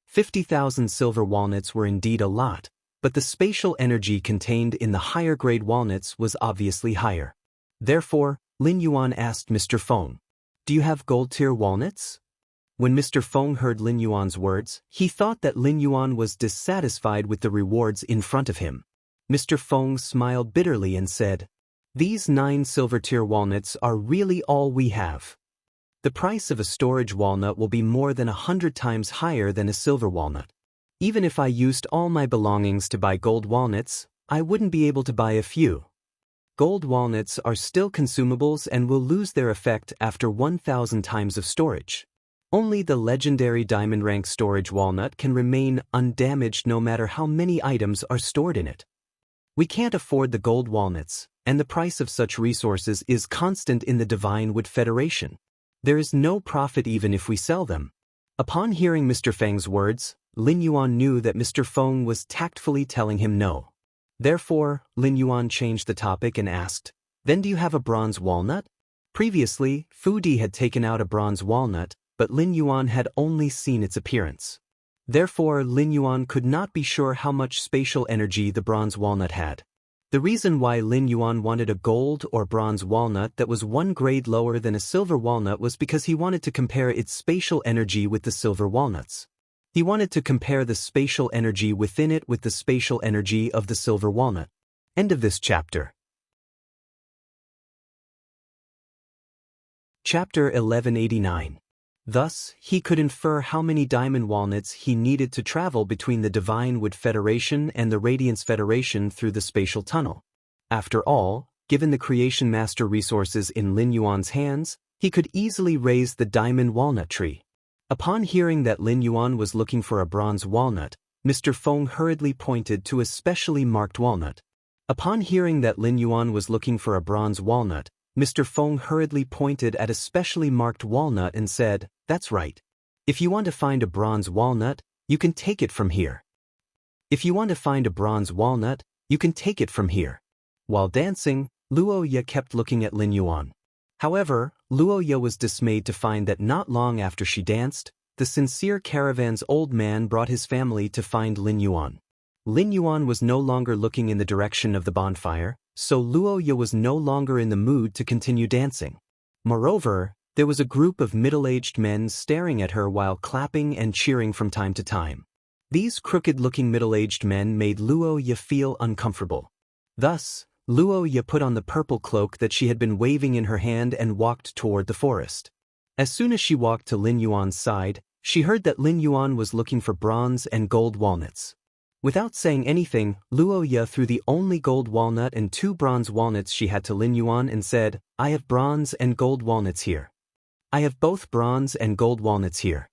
50,000 silver walnuts were indeed a lot, but the spatial energy contained in the higher-grade walnuts was obviously higher. Therefore, Lin Yuan asked Mr. Feng, "Do you have gold-tier walnuts?" When Mr. Feng heard Lin Yuan's words, he thought that Lin Yuan was dissatisfied with the rewards in front of him. Mr. Feng smiled bitterly and said, "These 9 silver-tier walnuts are really all we have. The price of a storage walnut will be more than 100 times higher than a silver walnut. Even if I used all my belongings to buy gold walnuts, I wouldn't be able to buy a few. Gold walnuts are still consumables and will lose their effect after 1,000 times of storage. Only the legendary diamond rank storage walnut can remain undamaged no matter how many items are stored in it. We can't afford the gold walnuts, and the price of such resources is constant in the Divine Wood Federation. There is no profit even if we sell them." Upon hearing Mr. Feng's words, Lin Yuan knew that Mr. Feng was tactfully telling him no. Therefore, Lin Yuan changed the topic and asked, "Then do you have a bronze walnut?" Previously, Fu Di had taken out a bronze walnut, but Lin Yuan had only seen its appearance. Therefore, Lin Yuan could not be sure how much spatial energy the bronze walnut had. The reason why Lin Yuan wanted a gold or bronze walnut that was one grade lower than a silver walnut was because he wanted to compare its spatial energy with the silver walnuts. He wanted to compare the spatial energy within it with the spatial energy of the silver walnut. End of this chapter. Chapter 1189. Thus, he could infer how many diamond walnuts he needed to travel between the Divine Wood Federation and the Radiance Federation through the spatial tunnel. After all, given the Creation Master resources in Lin Yuan's hands, he could easily raise the diamond walnut tree. Upon hearing that Lin Yuan was looking for a bronze walnut, Mr. Feng hurriedly pointed to a specially marked walnut. Upon hearing that Lin Yuan was looking for a bronze walnut, Mr. Feng hurriedly pointed at a specially marked walnut and said, "That's right. If you want to find a bronze walnut, you can take it from here. If you want to find a bronze walnut, you can take it from here." While dancing, Luo Ye kept looking at Lin Yuan. However, Luo Ye was dismayed to find that not long after she danced, the sincere caravan's old man brought his family to find Lin Yuan. Lin Yuan was no longer looking in the direction of the bonfire, so Luo Ye was no longer in the mood to continue dancing. Moreover, there was a group of middle-aged men staring at her while clapping and cheering from time to time. These crooked-looking middle-aged men made Luo Ye feel uncomfortable. Thus, Luo Ye put on the purple cloak that she had been waving in her hand and walked toward the forest. As soon as she walked to Lin Yuan's side, she heard that Lin Yuan was looking for bronze and gold walnuts. Without saying anything, Luo Ye threw the only gold walnut and 2 bronze walnuts she had to Lin Yuan and said, "I have bronze and gold walnuts here. I have both bronze and gold walnuts here."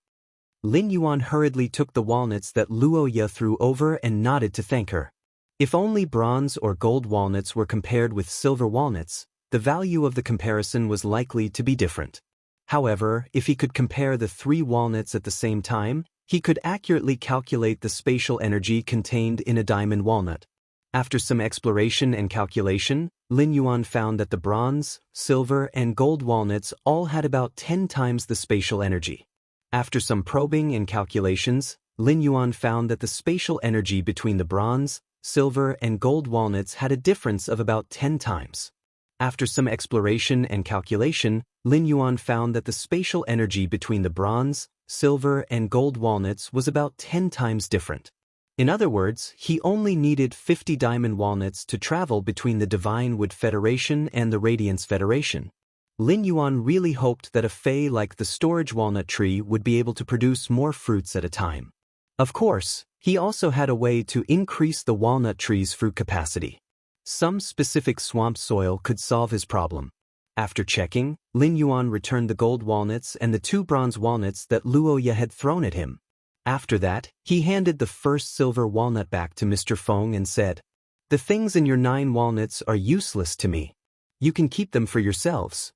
Lin Yuan hurriedly took the walnuts that Luo Ye threw over and nodded to thank her. If only bronze or gold walnuts were compared with silver walnuts, the value of the comparison was likely to be different. However, if he could compare the 3 walnuts at the same time, he could accurately calculate the spatial energy contained in a diamond walnut. After some exploration and calculation, Lin Yuan found that the bronze, silver, and gold walnuts all had about 10 times the spatial energy. After some probing and calculations, Lin Yuan found that the spatial energy between the bronze, silver, and gold walnuts had a difference of about 10 times. After some exploration and calculation, Lin Yuan found that the spatial energy between the bronze, silver, and gold walnuts was about 10 times different. In other words, he only needed 50 diamond walnuts to travel between the Divine Wood Federation and the Radiance Federation. Lin Yuan really hoped that a fei like the storage walnut tree would be able to produce more fruits at a time. Of course, he also had a way to increase the walnut tree's fruit capacity. Some specific swamp soil could solve his problem. After checking, Lin Yuan returned the gold walnuts and the 2 bronze walnuts that Luo Ye had thrown at him. After that, he handed the first silver walnut back to Mr. Feng and said, "The things in your 9 walnuts are useless to me. You can keep them for yourselves.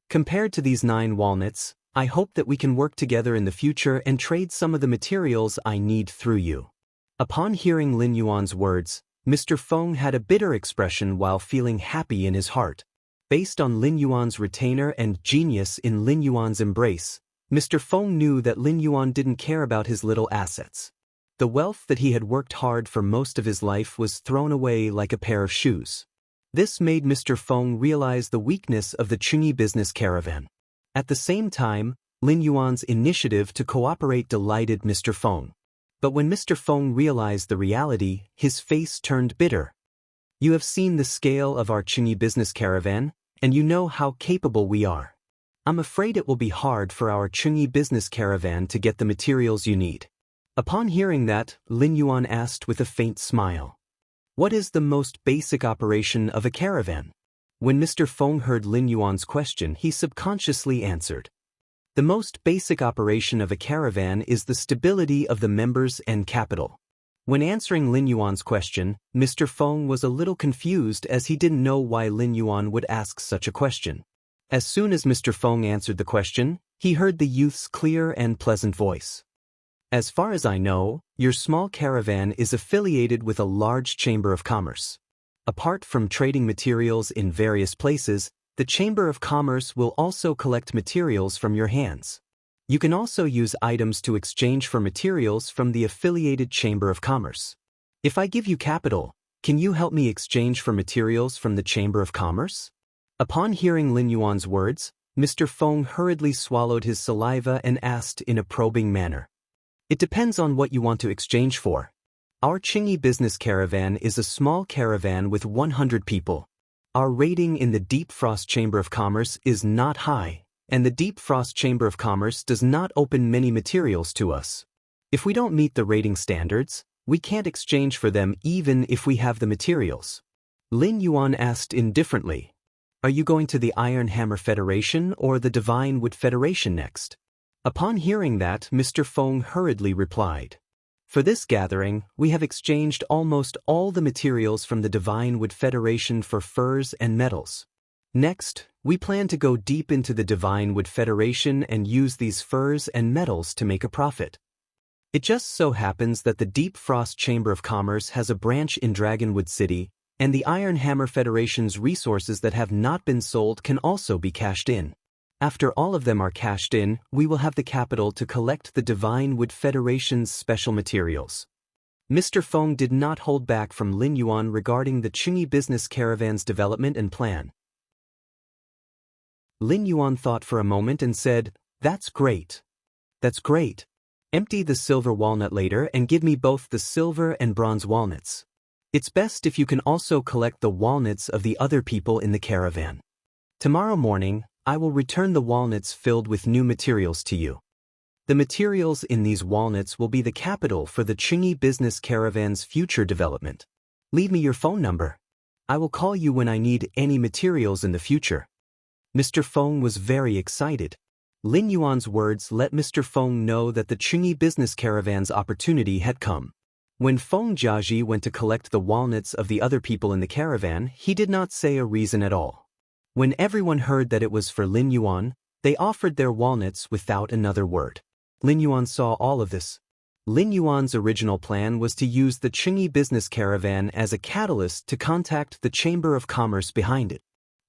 Compared to these 9 walnuts, I hope that we can work together in the future and trade some of the materials I need through you." Upon hearing Lin Yuan's words, Mr. Feng had a bitter expression while feeling happy in his heart. Based on Lin Yuan's retainer and genius in Lin Yuan's embrace, Mr. Feng knew that Lin Yuan didn't care about his little assets. The wealth that he had worked hard for most of his life was thrown away like a pair of shoes. This made Mr. Feng realize the weakness of the Chunyi business caravan. At the same time, Lin Yuan's initiative to cooperate delighted Mr. Feng. But when Mr. Feng realized the reality, his face turned bitter. "You have seen the scale of our Chunyi business caravan, and you know how capable we are. I'm afraid it will be hard for our Chunyi business caravan to get the materials you need." Upon hearing that, Lin Yuan asked with a faint smile, "What is the most basic operation of a caravan?" When Mr. Feng heard Lin Yuan's question, he subconsciously answered, "The most basic operation of a caravan is the stability of the members and capital." When answering Lin Yuan's question, Mr. Feng was a little confused as he didn't know why Lin Yuan would ask such a question. As soon as Mr. Feng answered the question, he heard the youth's clear and pleasant voice. "As far as I know, your small caravan is affiliated with a large chamber of commerce. Apart from trading materials in various places, the Chamber of Commerce will also collect materials from your hands. You can also use items to exchange for materials from the affiliated Chamber of Commerce. If I give you capital, can you help me exchange for materials from the Chamber of Commerce? Upon hearing Lin Yuan's words, Mr. Feng hurriedly swallowed his saliva and asked in a probing manner. It depends on what you want to exchange for. Our Qingyi business caravan is a small caravan with 100 people. Our rating in the Deep Frost Chamber of Commerce is not high, and the Deep Frost Chamber of Commerce does not open many materials to us. If we don't meet the rating standards, we can't exchange for them even if we have the materials. Lin Yuan asked indifferently, "Are you going to the Iron Hammer Federation or the Divine Wood Federation next?" Upon hearing that, Mr. Feng hurriedly replied, "For this gathering, we have exchanged almost all the materials from the Divine Wood Federation for furs and metals. Next, we plan to go deep into the Divine Wood Federation and use these furs and metals to make a profit." It just so happens that the Deep Frost Chamber of Commerce has a branch in Dragonwood City, and the Iron Hammer Federation's resources that have not been sold can also be cashed in. After all of them are cashed in, we will have the capital to collect the Divine Wood Federation's special materials. Mr. Feng did not hold back from Lin Yuan regarding the Qingyi business caravan's development and plan. Lin Yuan thought for a moment and said, "That's great. That's great. Empty the silver walnut later and give me both the silver and bronze walnuts. It's best if you can also collect the walnuts of the other people in the caravan. Tomorrow morning, I will return the walnuts filled with new materials to you. The materials in these walnuts will be the capital for the Qingyi business caravan's future development. Leave me your phone number. I will call you when I need any materials in the future." Mr. Feng was very excited. Lin Yuan's words let Mr. Feng know that the Qingyi business caravan's opportunity had come. When Feng Jiaji went to collect the walnuts of the other people in the caravan, he did not say a reason at all. When everyone heard that it was for Lin Yuan, they offered their walnuts without another word. Lin Yuan saw all of this. Lin Yuan's original plan was to use the Qingyi business caravan as a catalyst to contact the Chamber of Commerce behind it.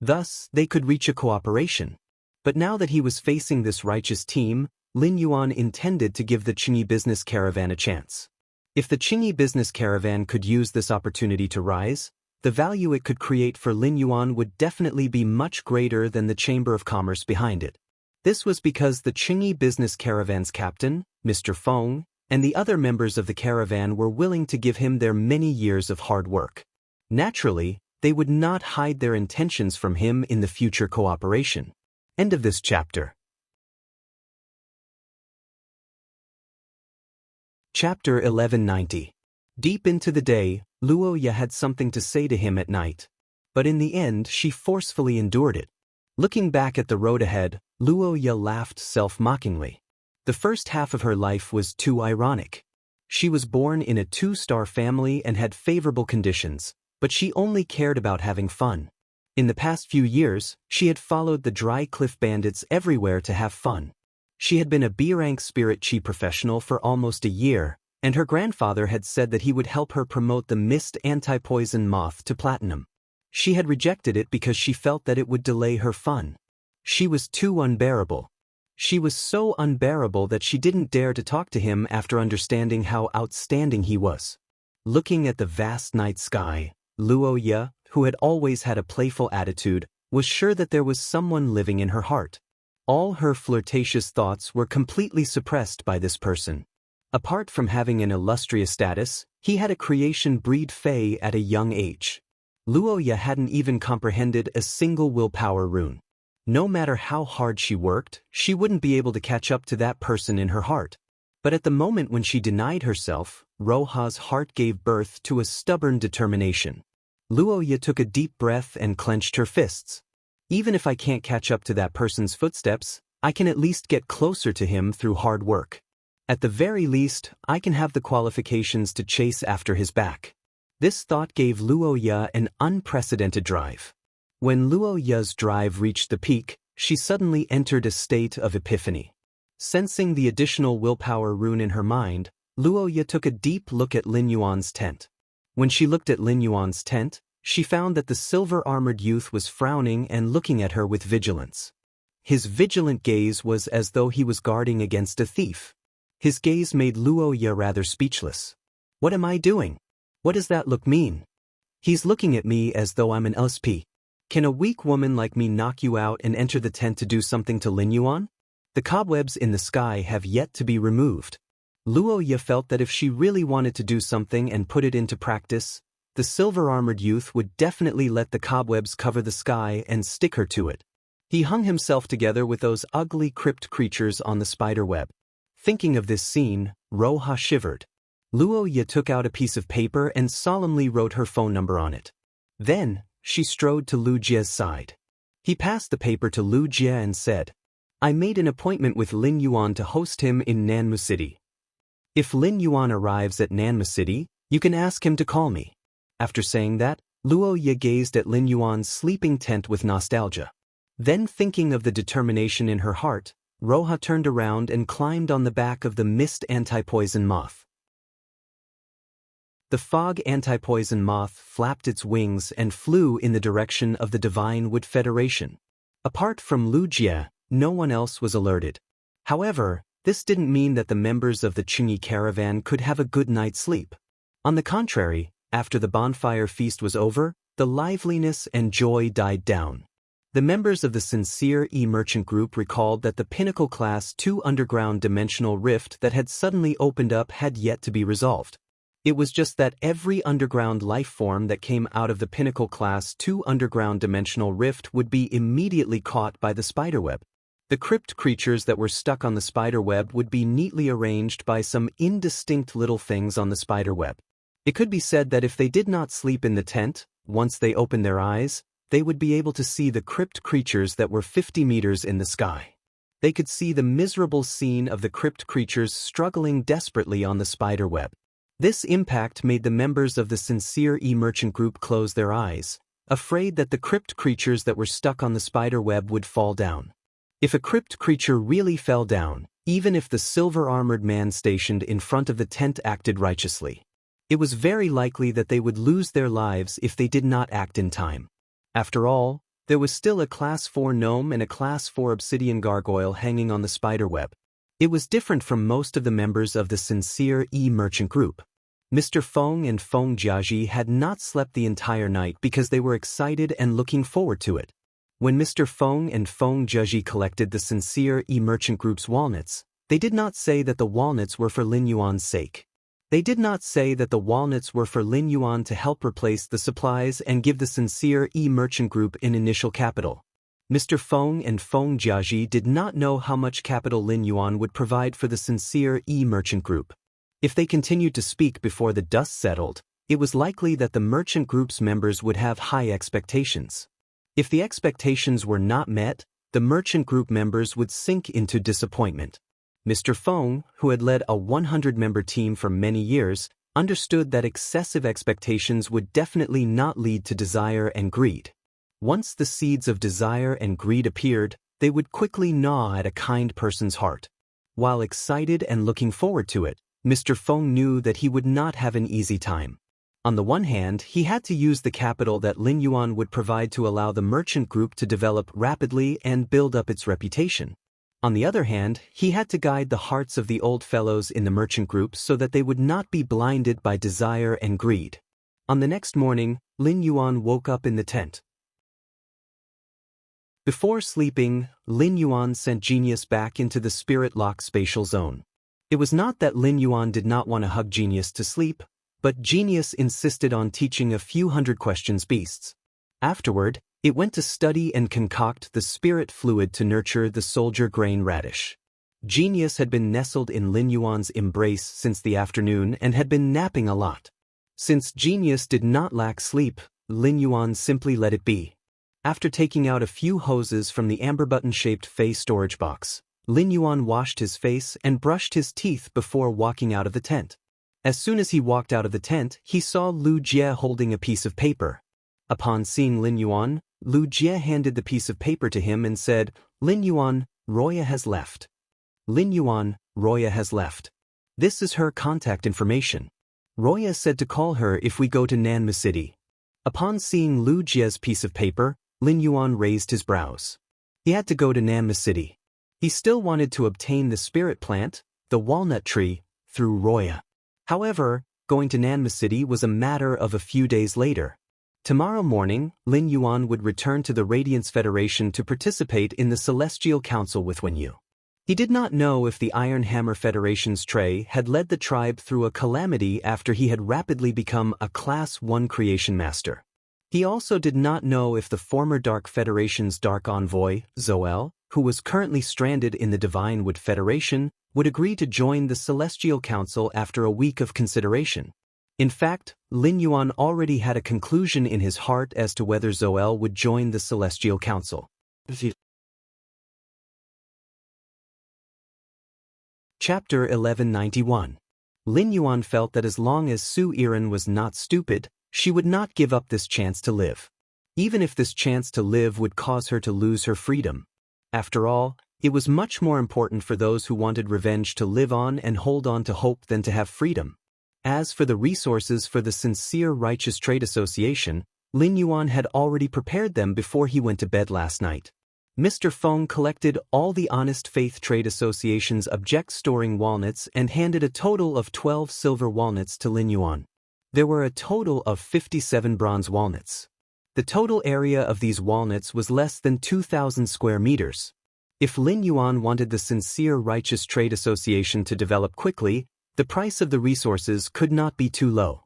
Thus, they could reach a cooperation. But now that he was facing this righteous team, Lin Yuan intended to give the Qingyi business caravan a chance. If the Qingyi business caravan could use this opportunity to rise, the value it could create for Lin Yuan would definitely be much greater than the Chamber of Commerce behind it. This was because the Qingyi business caravan's captain, Mr. Feng, and the other members of the caravan were willing to give him their many years of hard work. Naturally, they would not hide their intentions from him in the future cooperation. End of this chapter. Chapter 1190. Deep into the day, Luoya had something to say to him at night. But in the end, she forcefully endured it. Looking back at the road ahead, Luoya laughed self-mockingly. The first half of her life was too ironic. She was born in a 2-star family and had favorable conditions, but she only cared about having fun. In the past few years, she had followed the Dry Cliff Bandits everywhere to have fun. She had been a B-rank spirit chi professional for almost a year, and her grandfather had said that he would help her promote the Mist Anti-Poison Moth to Platinum. She had rejected it because she felt that it would delay her fun. She was too unbearable. She was so unbearable that she didn't dare to talk to him after understanding how outstanding he was. Looking at the vast night sky, Luoya, who had always had a playful attitude, was sure that there was someone living in her heart. All her flirtatious thoughts were completely suppressed by this person. Apart from having an illustrious status, he had a creation breed Fae at a young age. Luoya hadn't even comprehended a single willpower rune. No matter how hard she worked, she wouldn't be able to catch up to that person in her heart. But at the moment when she denied herself, Roha's heart gave birth to a stubborn determination. Luoya took a deep breath and clenched her fists. Even if I can't catch up to that person's footsteps, I can at least get closer to him through hard work. At the very least, I can have the qualifications to chase after his back. This thought gave Luoya an unprecedented drive. When Luoya's drive reached the peak, she suddenly entered a state of epiphany. Sensing the additional willpower rune in her mind, Luoya took a deep look at Lin Yuan's tent. When she looked at Lin Yuan's tent, she found that the silver-armored youth was frowning and looking at her with vigilance. His vigilant gaze was as though he was guarding against a thief. His gaze made Luo Ye rather speechless. What am I doing? What does that look mean? He's looking at me as though I'm an LSP. Can a weak woman like me knock you out and enter the tent to do something to Lin Yuan? The cobwebs in the sky have yet to be removed. Luo Ye felt that if she really wanted to do something and put it into practice, the silver-armored youth would definitely let the cobwebs cover the sky and stick her to it. He hung himself together with those ugly crypt creatures on the spider web. Thinking of this scene, Roha shivered. Luo Ye took out a piece of paper and solemnly wrote her phone number on it. Then, she strode to Lu Jie's side. He passed the paper to Lu Jie and said, I made an appointment with Lin Yuan to host him in Nanmu City. If Lin Yuan arrives at Nanmu City, you can ask him to call me. After saying that, Luo Ye gazed at Lin Yuan's sleeping tent with nostalgia. Then, thinking of the determination in her heart, Roha turned around and climbed on the back of the mist anti-poison moth. The fog anti-poison moth flapped its wings and flew in the direction of the Divine Wood Federation. Apart from Lu Jie, no one else was alerted. However, this didn't mean that the members of the Qingyi caravan could have a good night's sleep. On the contrary, after the bonfire feast was over, the liveliness and joy died down. The members of the Sincere Merchant Group recalled that the Pinnacle Class 2 underground dimensional rift that had suddenly opened up had yet to be resolved. It was just that every underground life form that came out of the Pinnacle Class 2 underground dimensional rift would be immediately caught by the spiderweb. The crypt creatures that were stuck on the spiderweb would be neatly arranged by some indistinct little things on the spiderweb. It could be said that if they did not sleep in the tent, once they opened their eyes, they would be able to see the crypt creatures that were 50 meters in the sky. They could see the miserable scene of the crypt creatures struggling desperately on the spiderweb. This impact made the members of the Sincere Merchant Group close their eyes, afraid that the crypt creatures that were stuck on the spider web would fall down. If a crypt creature really fell down, even if the silver-armored man stationed in front of the tent acted righteously, it was very likely that they would lose their lives if they did not act in time. After all, there was still a Class 4 gnome and a Class 4 obsidian gargoyle hanging on the spider web. It was different from most of the members of the Sincere Merchant Group. Mr. Feng and Feng Jiaji had not slept the entire night because they were excited and looking forward to it. When Mr. Feng and Feng Jiaji collected the Sincere Merchant Group's walnuts, they did not say that the walnuts were for Lin Yuan's sake. They did not say that the walnuts were for Lin Yuan to help replace the supplies and give the Sincere Merchant Group an initial capital. Mr. Feng and Feng Jiaji did not know how much capital Lin Yuan would provide for the Sincere Merchant Group. If they continued to speak before the dust settled, it was likely that the merchant group's members would have high expectations. If the expectations were not met, the merchant group members would sink into disappointment. Mr. Feng, who had led a 100-member team for many years, understood that excessive expectations would definitely not lead to desire and greed. Once the seeds of desire and greed appeared, they would quickly gnaw at a kind person's heart. While excited and looking forward to it, Mr. Feng knew that he would not have an easy time. On the one hand, he had to use the capital that Lin Yuan would provide to allow the merchant group to develop rapidly and build up its reputation. On the other hand, he had to guide the hearts of the old fellows in the merchant group so that they would not be blinded by desire and greed. On the next morning, Lin Yuan woke up in the tent. Before sleeping, Lin Yuan sent Genius back into the spirit lock spatial zone. It was not that Lin Yuan did not want to hug Genius to sleep, but Genius insisted on teaching a few hundred questions beasts. Afterward, it went to study and concoct the spirit fluid to nurture the soldier grain radish. Genius had been nestled in Lin Yuan's embrace since the afternoon and had been napping a lot. Since Genius did not lack sleep, Lin Yuan simply let it be. After taking out a few hoses from the amber button-shaped face storage box, Lin Yuan washed his face and brushed his teeth before walking out of the tent. As soon as he walked out of the tent, he saw Lu Jie holding a piece of paper. Upon seeing Lin Yuan, Lu Jie handed the piece of paper to him and said, "Lin Yuan, Roya has left." Lin Yuan, Roya has left. This is her contact information. Roya said to call her if we go to Nanmu City. Upon seeing Lu Jie's piece of paper, Lin Yuan raised his brows. He had to go to Namma City. He still wanted to obtain the spirit plant, the walnut tree, through Roya. However, going to Namma City was a matter of a few days later. Tomorrow morning, Lin Yuan would return to the Radiance Federation to participate in the Celestial Council with Wen Yu. He did not know if the Iron Hammer Federation's Trey had led the tribe through a calamity after he had rapidly become a Class 1 creation master. He also did not know if the former Dark Federation's Dark Envoy, Zoel, who was currently stranded in the Divine Wood Federation, would agree to join the Celestial Council after a week of consideration. In fact, Lin Yuan already had a conclusion in his heart as to whether Zoel would join the Celestial Council. Chapter 1191. Lin Yuan felt that as long as Su Iran was not stupid, she would not give up this chance to live. Even if this chance to live would cause her to lose her freedom. After all, it was much more important for those who wanted revenge to live on and hold on to hope than to have freedom. As for the resources for the Sincere Righteous Trade Association, Lin Yuan had already prepared them before he went to bed last night. Mr. Feng collected all the Honest Faith Trade Association's object storing walnuts and handed a total of 12 silver walnuts to Lin Yuan. There were a total of 57 bronze walnuts. The total area of these walnuts was less than 2,000 square meters. If Lin Yuan wanted the Sincere Righteous Trade Association to develop quickly, the price of the resources could not be too low.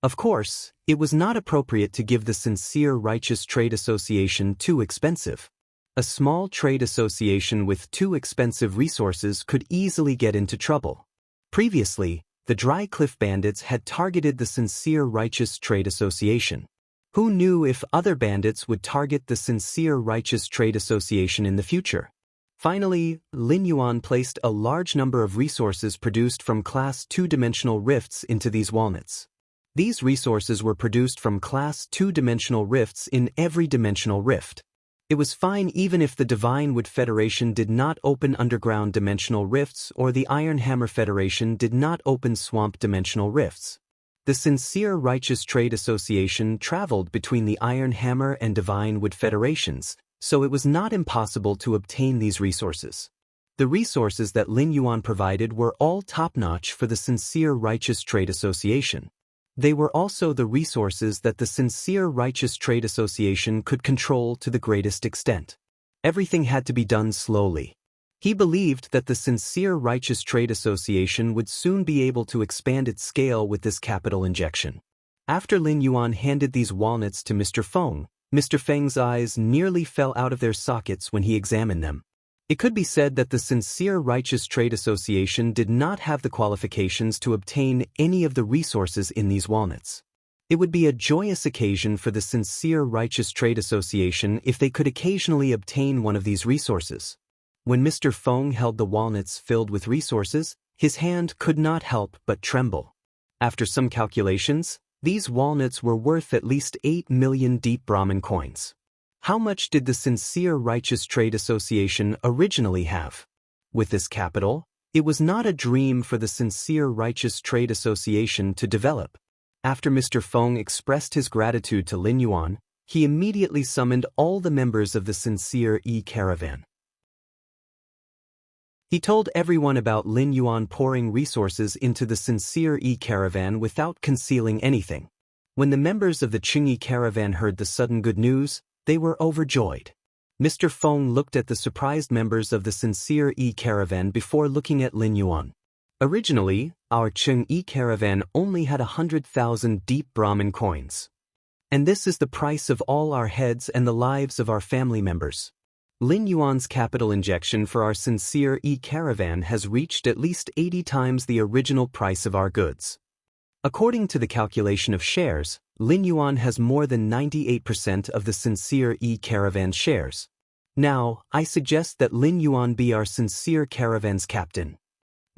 Of course, it was not appropriate to give the Sincere Righteous Trade Association too expensive. A small trade association with too expensive resources could easily get into trouble. Previously, the Dry Cliff Bandits had targeted the Sincere Righteous Trade Association. Who knew if other bandits would target the Sincere Righteous Trade Association in the future? Finally, Lin Yuan placed a large number of resources produced from Class 2-dimensional rifts into these walnuts. These resources were produced from Class 2-dimensional rifts in every dimensional rift. It was fine even if the Divine Wood Federation did not open underground dimensional rifts or the Iron Hammer Federation did not open swamp dimensional rifts. The Sincere Righteous Trade Association traveled between the Iron Hammer and Divine Wood Federations, so it was not impossible to obtain these resources. The resources that Lin Yuan provided were all top-notch for the Sincere Righteous Trade Association. They were also the resources that the Sincere Righteous Trade Association could control to the greatest extent. Everything had to be done slowly. He believed that the Sincere Righteous Trade Association would soon be able to expand its scale with this capital injection. After Lin Yuan handed these walnuts to Mr. Feng's eyes nearly fell out of their sockets when he examined them. It could be said that the Sincere Righteous Trade Association did not have the qualifications to obtain any of the resources in these walnuts. It would be a joyous occasion for the Sincere Righteous Trade Association if they could occasionally obtain one of these resources. When Mr. Feng held the walnuts filled with resources, his hand could not help but tremble. After some calculations, these walnuts were worth at least 8 million deep Brahmin coins. How much did the Sincere Righteous Trade Association originally have? With this capital, it was not a dream for the Sincere Righteous Trade Association to develop. After Mr. Feng expressed his gratitude to Lin Yuan, he immediately summoned all the members of the Sincere E-Caravan. He told everyone about Lin Yuan pouring resources into the Sincere E-Caravan without concealing anything. When the members of the Qing Caravan heard the sudden good news, they were overjoyed. Mr. Feng looked at the surprised members of the Sincere E-Caravan before looking at Lin Yuan. Originally, our Qing E-Caravan only had 100,000 deep Brahmin coins. And this is the price of all our heads and the lives of our family members. Lin Yuan's capital injection for our Sincere E-Caravan has reached at least 80 times the original price of our goods. According to the calculation of shares, Lin Yuan has more than 98% of the Sincere E-Caravan shares. Now, I suggest that Lin Yuan be our Sincere Caravan's captain.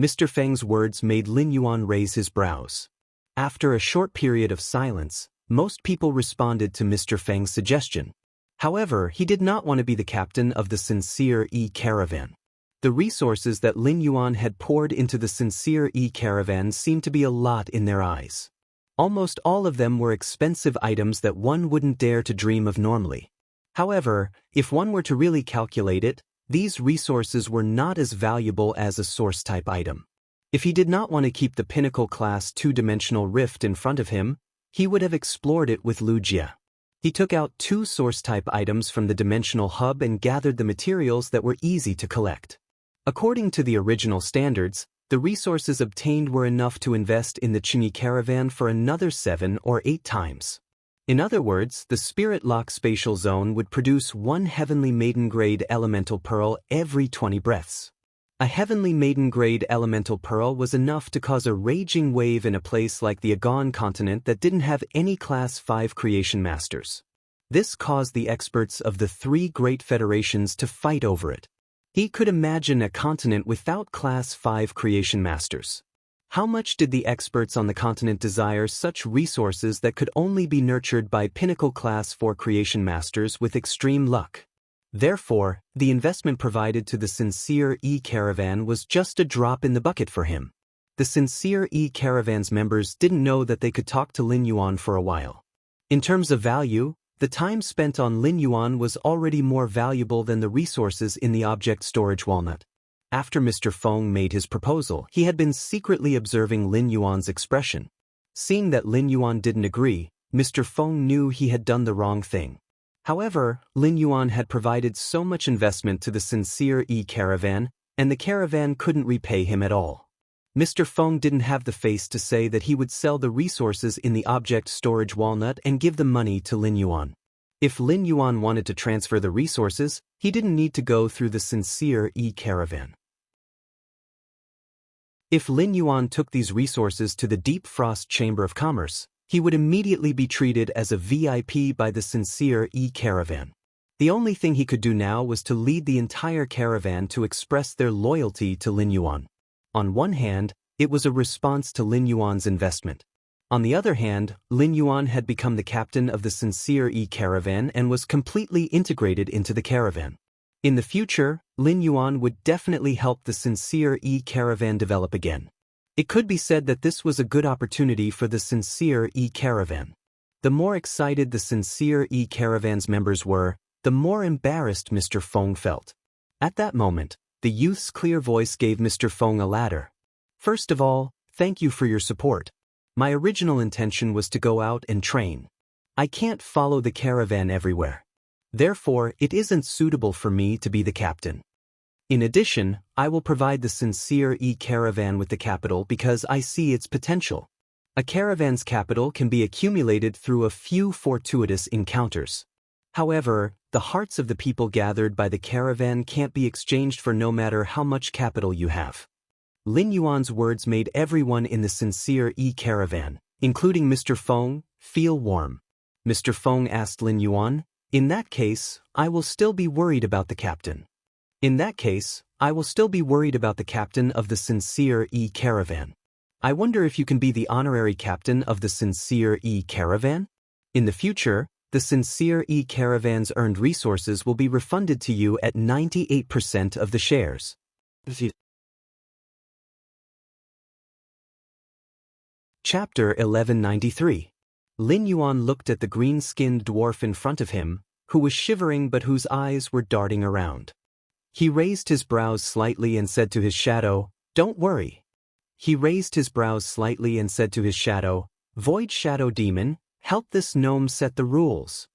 Mr. Feng's words made Lin Yuan raise his brows. After a short period of silence, most people responded to Mr. Feng's suggestion. However, he did not want to be the captain of the Sincere E-Caravan. The resources that Lin Yuan had poured into the Sincere E-Caravan seemed to be a lot in their eyes. Almost all of them were expensive items that one wouldn't dare to dream of normally. However, if one were to really calculate it, these resources were not as valuable as a source-type item. If he did not want to keep the pinnacle-class two-dimensional rift in front of him, he would have explored it with Lugia. He took out 2 source-type items from the dimensional hub and gathered the materials that were easy to collect. According to the original standards, the resources obtained were enough to invest in the Chuni caravan for another 7 or 8 times. In other words, the Spirit Lock spatial zone would produce 1 Heavenly Maiden-grade elemental pearl every 20 breaths. A Heavenly Maiden-grade elemental pearl was enough to cause a raging wave in a place like the Agon continent that didn't have any Class 5 creation masters. This caused the experts of the 3 great federations to fight over it. He could imagine a continent without Class 5 creation masters. How much did the experts on the continent desire such resources that could only be nurtured by pinnacle Class 4 creation masters with extreme luck? Therefore, the investment provided to the Sincere E-Caravan was just a drop in the bucket for him. The Sincere E-Caravan's members didn't know that they could talk to Lin Yuan for a while. In terms of value, the time spent on Lin Yuan was already more valuable than the resources in the object storage walnut. After Mr. Feng made his proposal, he had been secretly observing Lin Yuan's expression. Seeing that Lin Yuan didn't agree, Mr. Feng knew he had done the wrong thing. However, Lin Yuan had provided so much investment to the Sincere E-Caravan, and the caravan couldn't repay him at all. Mr. Feng didn't have the face to say that he would sell the resources in the object storage walnut and give the money to Lin Yuan. If Lin Yuan wanted to transfer the resources, he didn't need to go through the Sincere E-Caravan. If Lin Yuan took these resources to the Deep Frost Chamber of Commerce, he would immediately be treated as a VIP by the Sincere E-Caravan. The only thing he could do now was to lead the entire caravan to express their loyalty to Lin Yuan. On one hand, it was a response to Lin Yuan's investment. On the other hand, Lin Yuan had become the captain of the Sincere E-Caravan and was completely integrated into the caravan. In the future, Lin Yuan would definitely help the Sincere E-Caravan develop again. It could be said that this was a good opportunity for the Sincere E-Caravan. The more excited the Sincere E-Caravan's members were, the more embarrassed Mr. Feng felt. At that moment, the youth's clear voice gave Mr. Feng a ladder. First of all, thank you for your support. My original intention was to go out and train. I can't follow the caravan everywhere. Therefore, it isn't suitable for me to be the captain. In addition, I will provide the Sincere E-Caravan with the capital because I see its potential. A caravan's capital can be accumulated through a few fortuitous encounters. However, the hearts of the people gathered by the caravan can't be exchanged for no matter how much capital you have. Lin Yuan's words made everyone in the Sincere E-Caravan, including Mr. Feng, feel warm. Mr. Feng asked Lin Yuan, "In that case, I will still be worried about the captain." In that case, I will still be worried about the captain of the Sincere E-Caravan. I wonder if you can be the honorary captain of the Sincere E-Caravan? In the future, the Sincere E-Caravan's earned resources will be refunded to you at 98% of the shares. Chapter 1193. Lin Yuan looked at the green-skinned dwarf in front of him, who was shivering but whose eyes were darting around. He raised his brows slightly and said to his shadow, "Don't worry." He raised his brows slightly and said to his shadow, "Void Shadow Demon, help this gnome set the rules."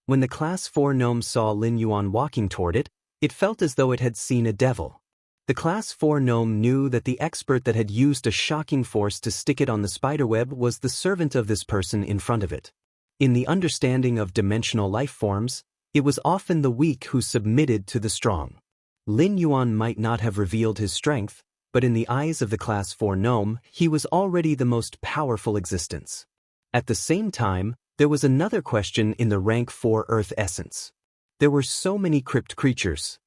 When the Class 4 gnome saw Lin Yuan walking toward it, it felt as though it had seen a devil. The Class 4 gnome knew that the expert that had used a shocking force to stick it on the spiderweb was the servant of this person in front of it. In the understanding of dimensional life forms, it was often the weak who submitted to the strong. Lin Yuan might not have revealed his strength, but in the eyes of the Class 4 gnome, he was already the most powerful existence. At the same time, there was another question in the Rank 4 Earth essence. There were so many crypt creatures.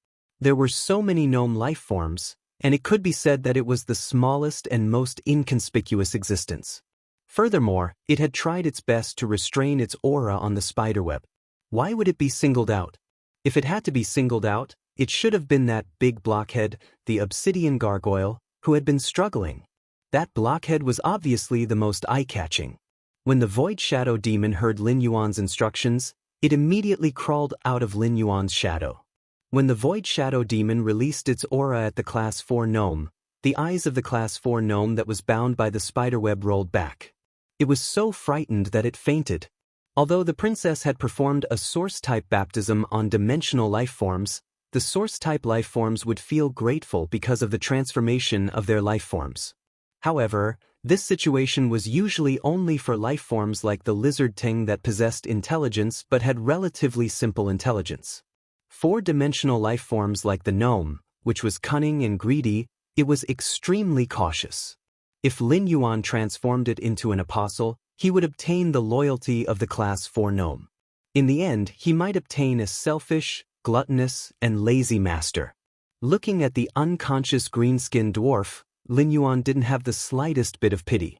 There were so many gnome life forms, and it could be said that it was the smallest and most inconspicuous existence. Furthermore, it had tried its best to restrain its aura on the spiderweb. Why would it be singled out? If it had to be singled out, it should have been that big blockhead, the obsidian gargoyle, who had been struggling. That blockhead was obviously the most eye-catching. When the Void Shadow Demon heard Lin Yuan's instructions, It immediately crawled out of Lin Yuan's shadow. When the Void Shadow Demon released its aura at the Class 4 gnome, the eyes of the Class 4 gnome that was bound by the spiderweb rolled back. It was so frightened that it fainted. Although the princess had performed a Source-type baptism on dimensional life forms, the Source-type life forms would feel grateful because of the transformation of their life forms. However, this situation was usually only for life forms like the lizard ting that possessed intelligence but had relatively simple intelligence. Four-dimensional life forms like the gnome, which was cunning and greedy, it was extremely cautious. If Lin Yuan transformed it into an apostle, he would obtain the loyalty of the Class 4 gnome. In the end, he might obtain a selfish, gluttonous, and lazy master. Looking at the unconscious green-skinned dwarf, Lin Yuan didn't have the slightest bit of pity.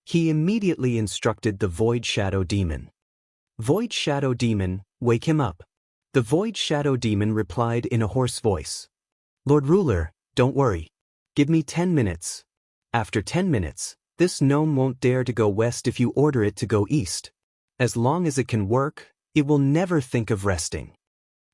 He immediately instructed the Void Shadow Demon. "Void Shadow Demon, wake him up." The Void Shadow Demon replied in a hoarse voice. "Lord Ruler, don't worry. Give me 10 minutes. After 10 minutes, this gnome won't dare to go west if you order it to go east. As long as it can work, it will never think of resting."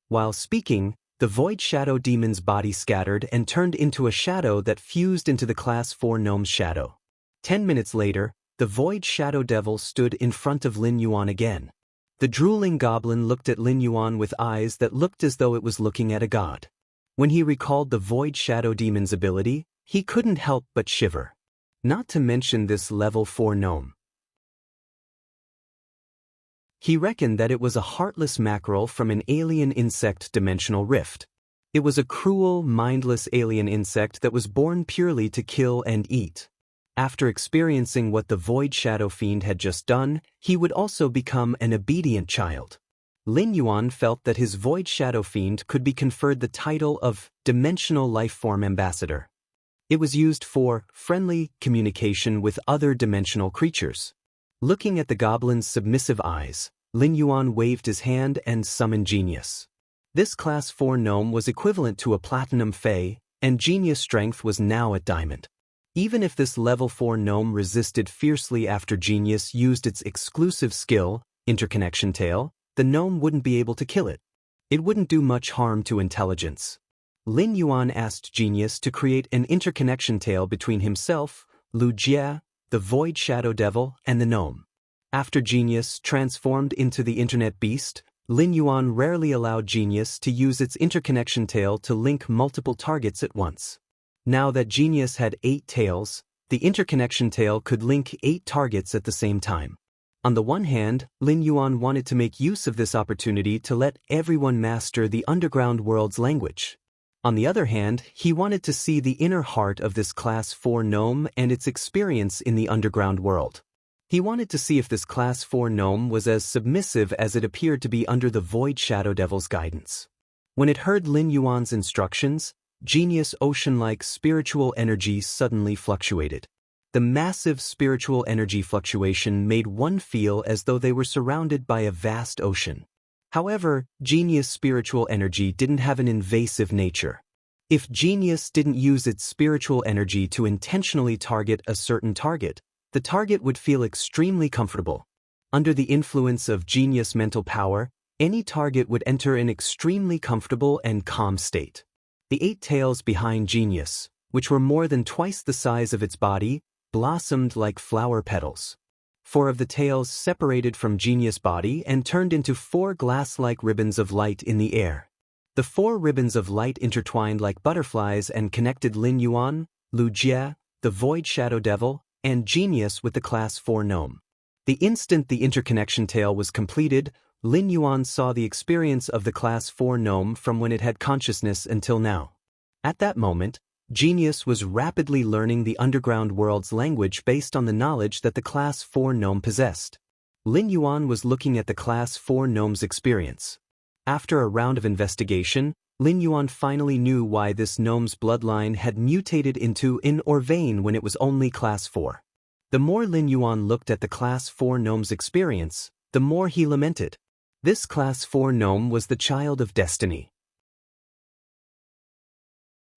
While speaking, the Void Shadow Demon's body scattered and turned into a shadow that fused into the Class 4 gnome's shadow. 10 minutes later, the Void Shadow Devil stood in front of Lin Yuan again. The drooling goblin looked at Lin Yuan with eyes that looked as though it was looking at a god. When he recalled the Void Shadow Demon's ability, he couldn't help but shiver. Not to mention this level 4 gnome. He reckoned that it was a heartless mackerel from an alien insect dimensional rift. It was a cruel, mindless alien insect that was born purely to kill and eat. After experiencing what the Void Shadow Fiend had just done, he would also become an obedient child. Lin Yuan felt that his Void Shadow Fiend could be conferred the title of Dimensional Lifeform Ambassador. It was used for friendly communication with other dimensional creatures. Looking at the goblin's submissive eyes, Lin Yuan waved his hand and summoned Genius. This Class 4 gnome was equivalent to a Platinum Fae, and Genius strength was now at Diamond. Even if this level 4 gnome resisted fiercely after Genius used its exclusive skill, Interconnection Tail, the gnome wouldn't be able to kill it. It wouldn't do much harm to intelligence. Lin Yuan asked Genius to create an interconnection tail between himself, Lu Jie, the Void Shadow Devil, and the gnome. After Genius transformed into the Internet Beast, Lin Yuan rarely allowed Genius to use its interconnection tail to link multiple targets at once. Now that Genius had 8 tails, the interconnection tail could link 8 targets at the same time. On the one hand, Lin Yuan wanted to make use of this opportunity to let everyone master the underground world's language. On the other hand, he wanted to see the inner heart of this Class 4 gnome and its experience in the underground world. He wanted to see if this Class 4 gnome was as submissive as it appeared to be under the Void Shadow Devil's guidance. When it heard Lin Yuan's instructions, Genius ocean-like spiritual energy suddenly fluctuated. The massive spiritual energy fluctuation made one feel as though they were surrounded by a vast ocean. However, Genius' spiritual energy didn't have an invasive nature. If Genius didn't use its spiritual energy to intentionally target a certain target, the target would feel extremely comfortable. Under the influence of Genius' mental power, any target would enter an extremely comfortable and calm state. The 8 tails behind Genius, which were more than twice the size of its body, blossomed like flower petals. 4 of the tails separated from Genius' body and turned into 4 glass-like ribbons of light in the air. The 4 ribbons of light intertwined like butterflies and connected Lin Yuan, Lu Jie, the Void Shadow Devil, and Genius with the Class 4 gnome. The instant the interconnection tail was completed, Lin Yuan saw the experience of the Class 4 gnome from when it had consciousness until now. At that moment, Genius was rapidly learning the underground world's language based on the knowledge that the Class 4 gnome possessed. Lin Yuan was looking at the Class 4 gnome's experience. After a round of investigation, Lin Yuan finally knew why this gnome's bloodline had mutated into an Orvane when it was only Class 4. The more Lin Yuan looked at the Class 4 gnome's experience, the more he lamented. This Class 4 gnome was the child of destiny.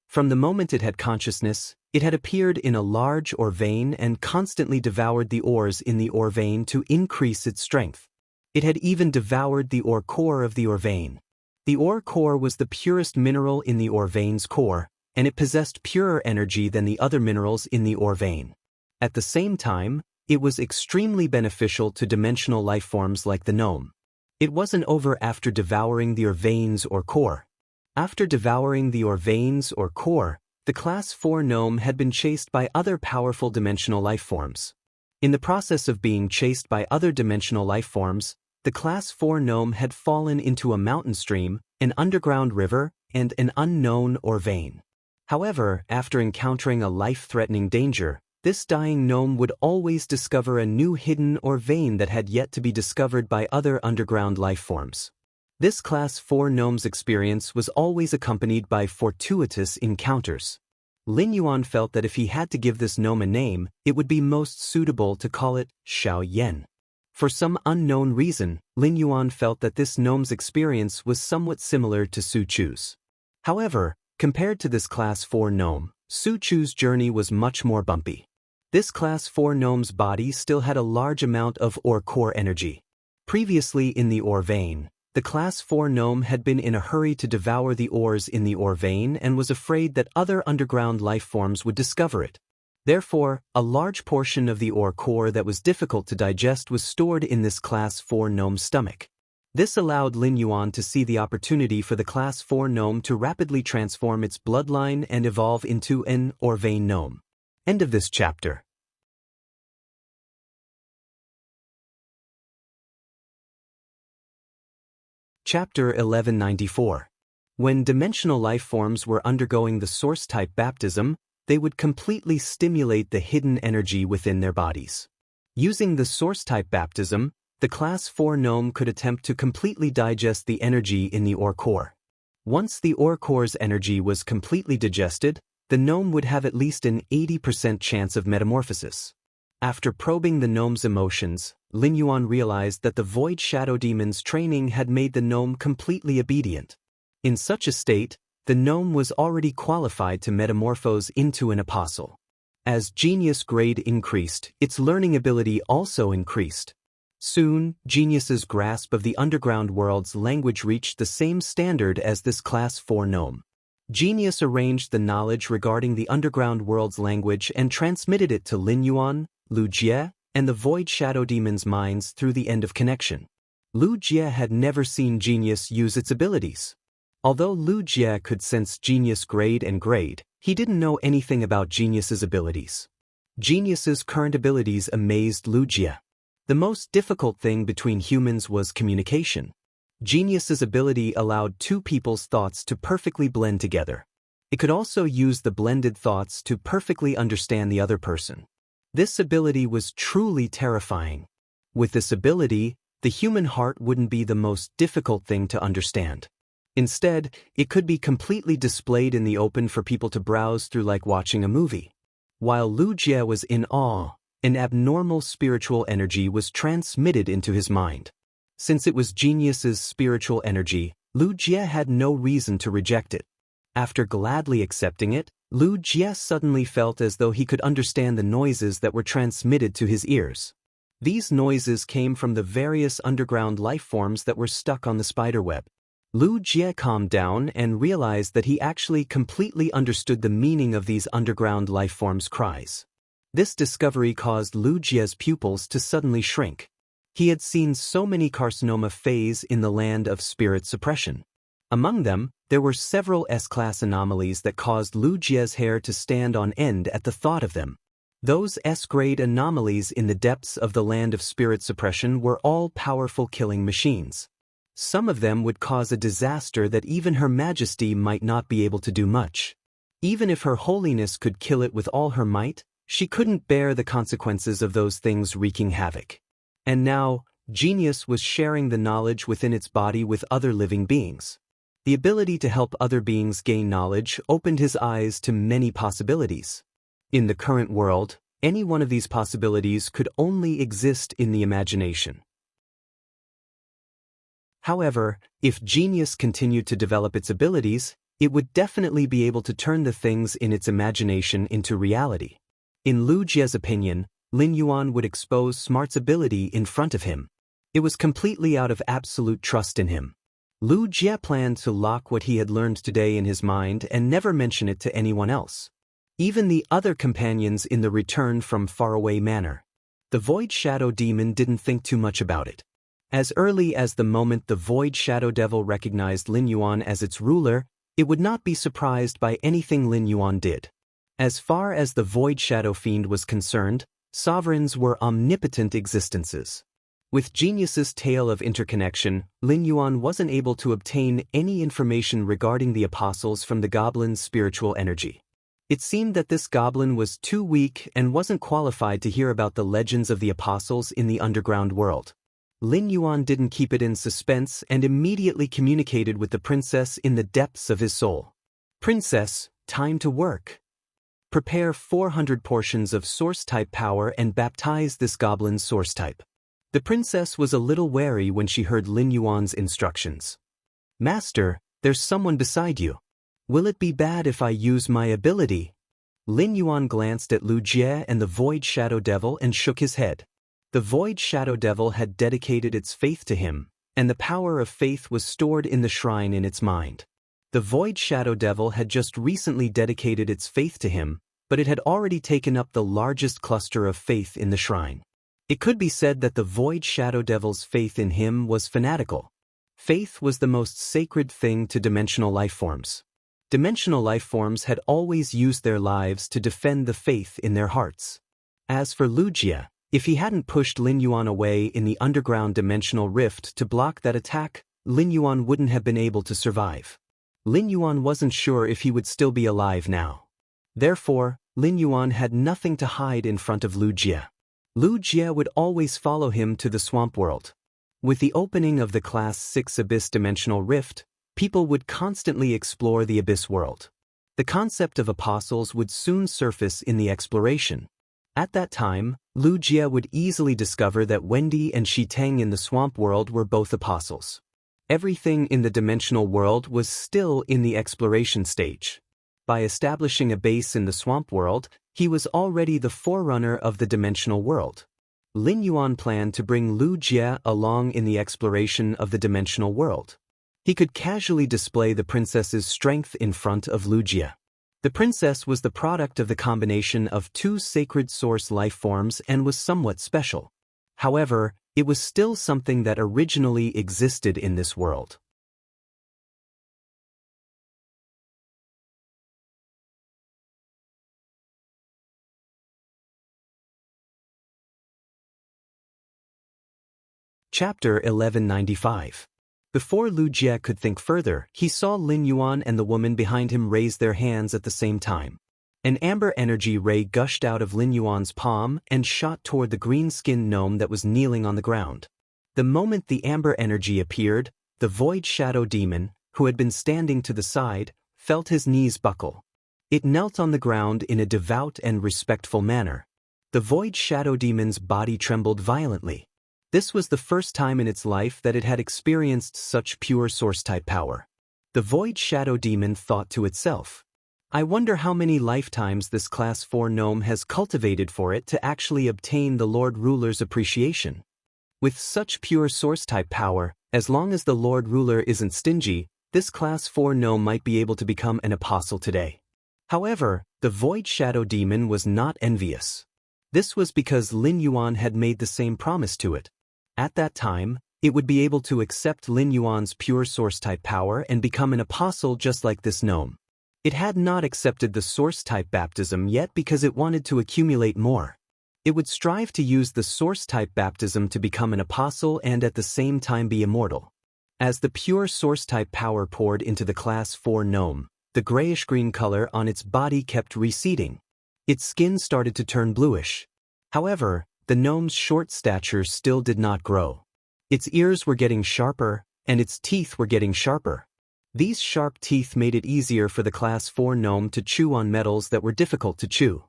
From the moment it had consciousness, it had appeared in a large Orvane and constantly devoured the ores in the Orvane to increase its strength. It had even devoured the ore core of the ore vein. The ore core was the purest mineral in the ore vein's core, and it possessed purer energy than the other minerals in the ore vein. At the same time, it was extremely beneficial to dimensional life forms like the gnome. It wasn't over after devouring the ore veins or core. After devouring the ore veins or core, the Class 4 gnome had been chased by other powerful dimensional life forms. In the process of being chased by other dimensional life forms, the Class 4 gnome had fallen into a mountain stream, an underground river, and an unknown ore vein. However, after encountering a life-threatening danger, this dying gnome would always discover a new hidden ore vein that had yet to be discovered by other underground life forms. This Class 4 gnome's experience was always accompanied by fortuitous encounters. Lin Yuan felt that if he had to give this gnome a name, it would be most suitable to call it Xiao Yan. For some unknown reason, Lin Yuan felt that this gnome's experience was somewhat similar to Su Chu's. However, compared to this Class 4 gnome, Su Chu's journey was much more bumpy. This Class 4 gnome's body still had a large amount of ore core energy. Previously in the ore vein, the Class 4 gnome had been in a hurry to devour the ores in the ore vein and was afraid that other underground life forms would discover it. Therefore, a large portion of the ore core that was difficult to digest was stored in this Class 4 gnome's stomach. This allowed Lin Yuan to see the opportunity for the Class 4 gnome to rapidly transform its bloodline and evolve into an ore vein gnome. End of this chapter. Chapter 1194. When dimensional life forms were undergoing the source-type baptism, they would completely stimulate the hidden energy within their bodies. Using the source-type baptism, the Class 4 gnome could attempt to completely digest the energy in the ore core. Once the ore core's energy was completely digested, the gnome would have at least an 80% chance of metamorphosis. After probing the gnome's emotions, Lin Yuan realized that the Void Shadow Demon's training had made the gnome completely obedient. In such a state, the gnome was already qualified to metamorphose into an apostle. As genius grade increased, its learning ability also increased. Soon, Genius's grasp of the underground world's language reached the same standard as this Class 4 gnome. Genius arranged the knowledge regarding the underground world's language and transmitted it to Lin Yuan, Lu Jie, and the Void Shadow Demon's minds through the end of connection. Lu Jie had never seen Genius use its abilities. Although Lu Jie could sense Genius grade and grade, he didn't know anything about Genius's abilities. Genius's current abilities amazed Lu Jie. The most difficult thing between humans was communication. Genius's ability allowed two people's thoughts to perfectly blend together. It could also use the blended thoughts to perfectly understand the other person. This ability was truly terrifying. With this ability, the human heart wouldn't be the most difficult thing to understand. Instead, it could be completely displayed in the open for people to browse through like watching a movie. While Lu Jie was in awe, an abnormal spiritual energy was transmitted into his mind. Since it was Genius's spiritual energy, Lu Jie had no reason to reject it. After gladly accepting it, Lu Jie suddenly felt as though he could understand the noises that were transmitted to his ears. These noises came from the various underground life forms that were stuck on the spiderweb. Lu Jie calmed down and realized that he actually completely understood the meaning of these underground life forms' cries. This discovery caused Lu Jie's pupils to suddenly shrink. He had seen so many carcinoma phase in the land of spirit suppression. Among them, there were several S-class anomalies that caused Lu Jie's hair to stand on end at the thought of them. Those S-grade anomalies in the depths of the land of spirit suppression were all powerful killing machines. Some of them would cause a disaster that even Her Majesty might not be able to do much. Even if Her Holiness could kill it with all her might, she couldn't bear the consequences of those things wreaking havoc. And now, Genius was sharing the knowledge within its body with other living beings. The ability to help other beings gain knowledge opened his eyes to many possibilities. In the current world, any one of these possibilities could only exist in the imagination. However, if Genius continued to develop its abilities, it would definitely be able to turn the things in its imagination into reality. In Lu Jie's opinion, Lin Yuan would expose Smart's ability in front of him. It was completely out of absolute trust in him. Lu Jie planned to lock what he had learned today in his mind and never mention it to anyone else. Even the other companions in the return from faraway manor. The Void Shadow Demon didn't think too much about it. As early as the moment the Void Shadow Devil recognized Lin Yuan as its ruler, it would not be surprised by anything Lin Yuan did. As far as the Void Shadow Fiend was concerned, sovereigns were omnipotent existences. With Genius's tale of interconnection, Lin Yuan wasn't able to obtain any information regarding the apostles from the goblin's spiritual energy. It seemed that this goblin was too weak and wasn't qualified to hear about the legends of the apostles in the underground world. Lin Yuan didn't keep it in suspense and immediately communicated with the princess in the depths of his soul. "Princess, time to work. Prepare 400 portions of source-type power and baptize this goblin's source type." The princess was a little wary when she heard Lin Yuan's instructions. "Master, there's someone beside you. Will it be bad if I use my ability?" Lin Yuan glanced at Lu Jie and the Void Shadow Devil and shook his head. The Void Shadow Devil had dedicated its faith to him, and the power of faith was stored in the shrine in its mind. The Void Shadow Devil had just recently dedicated its faith to him, but it had already taken up the largest cluster of faith in the shrine. It could be said that the Void Shadow Devil's faith in him was fanatical. Faith was the most sacred thing to dimensional life forms. Dimensional life forms had always used their lives to defend the faith in their hearts. As for Lu Jie, if he hadn't pushed Lin Yuan away in the underground dimensional rift to block that attack, Lin Yuan wouldn't have been able to survive. Lin Yuan wasn't sure if he would still be alive now. Therefore, Lin Yuan had nothing to hide in front of Lu Jie. Lu Jie would always follow him to the swamp world. With the opening of the Class 6 Abyss Dimensional Rift, people would constantly explore the Abyss world. The concept of apostles would soon surface in the exploration. At that time, Lu Jie would easily discover that Wendy and Shi Teng in the swamp world were both apostles. Everything in the dimensional world was still in the exploration stage. By establishing a base in the swamp world, he was already the forerunner of the dimensional world. Lin Yuan planned to bring Lu Jie along in the exploration of the dimensional world. He could casually display the princess's strength in front of Lu Jie. The princess was the product of the combination of two sacred source life forms and was somewhat special. However, it was still something that originally existed in this world. Chapter 1195. Before Lu Jie could think further, he saw Lin Yuan and the woman behind him raise their hands at the same time. An amber energy ray gushed out of Lin Yuan's palm and shot toward the green-skinned gnome that was kneeling on the ground. The moment the amber energy appeared, the Void Shadow Demon, who had been standing to the side, felt his knees buckle. It knelt on the ground in a devout and respectful manner. The Void Shadow Demon's body trembled violently. This was the first time in its life that it had experienced such pure source-type power. The Void Shadow Demon thought to itself, "I wonder how many lifetimes this Class 4 gnome has cultivated for it to actually obtain the Lord Ruler's appreciation." With such pure source-type power, as long as the Lord Ruler isn't stingy, this Class 4 gnome might be able to become an apostle today. However, the Void Shadow Demon was not envious. This was because Lin Yuan had made the same promise to it. At that time, it would be able to accept Lin Yuan's pure source-type power and become an apostle just like this gnome. It had not accepted the source-type baptism yet because it wanted to accumulate more. It would strive to use the source-type baptism to become an apostle and at the same time be immortal. As the pure source-type power poured into the Class 4 gnome, the grayish-green color on its body kept receding. Its skin started to turn bluish. However, the gnome's short stature still did not grow. Its ears were getting sharper, and its teeth were getting sharper. These sharp teeth made it easier for the Class 4 gnome to chew on metals that were difficult to chew.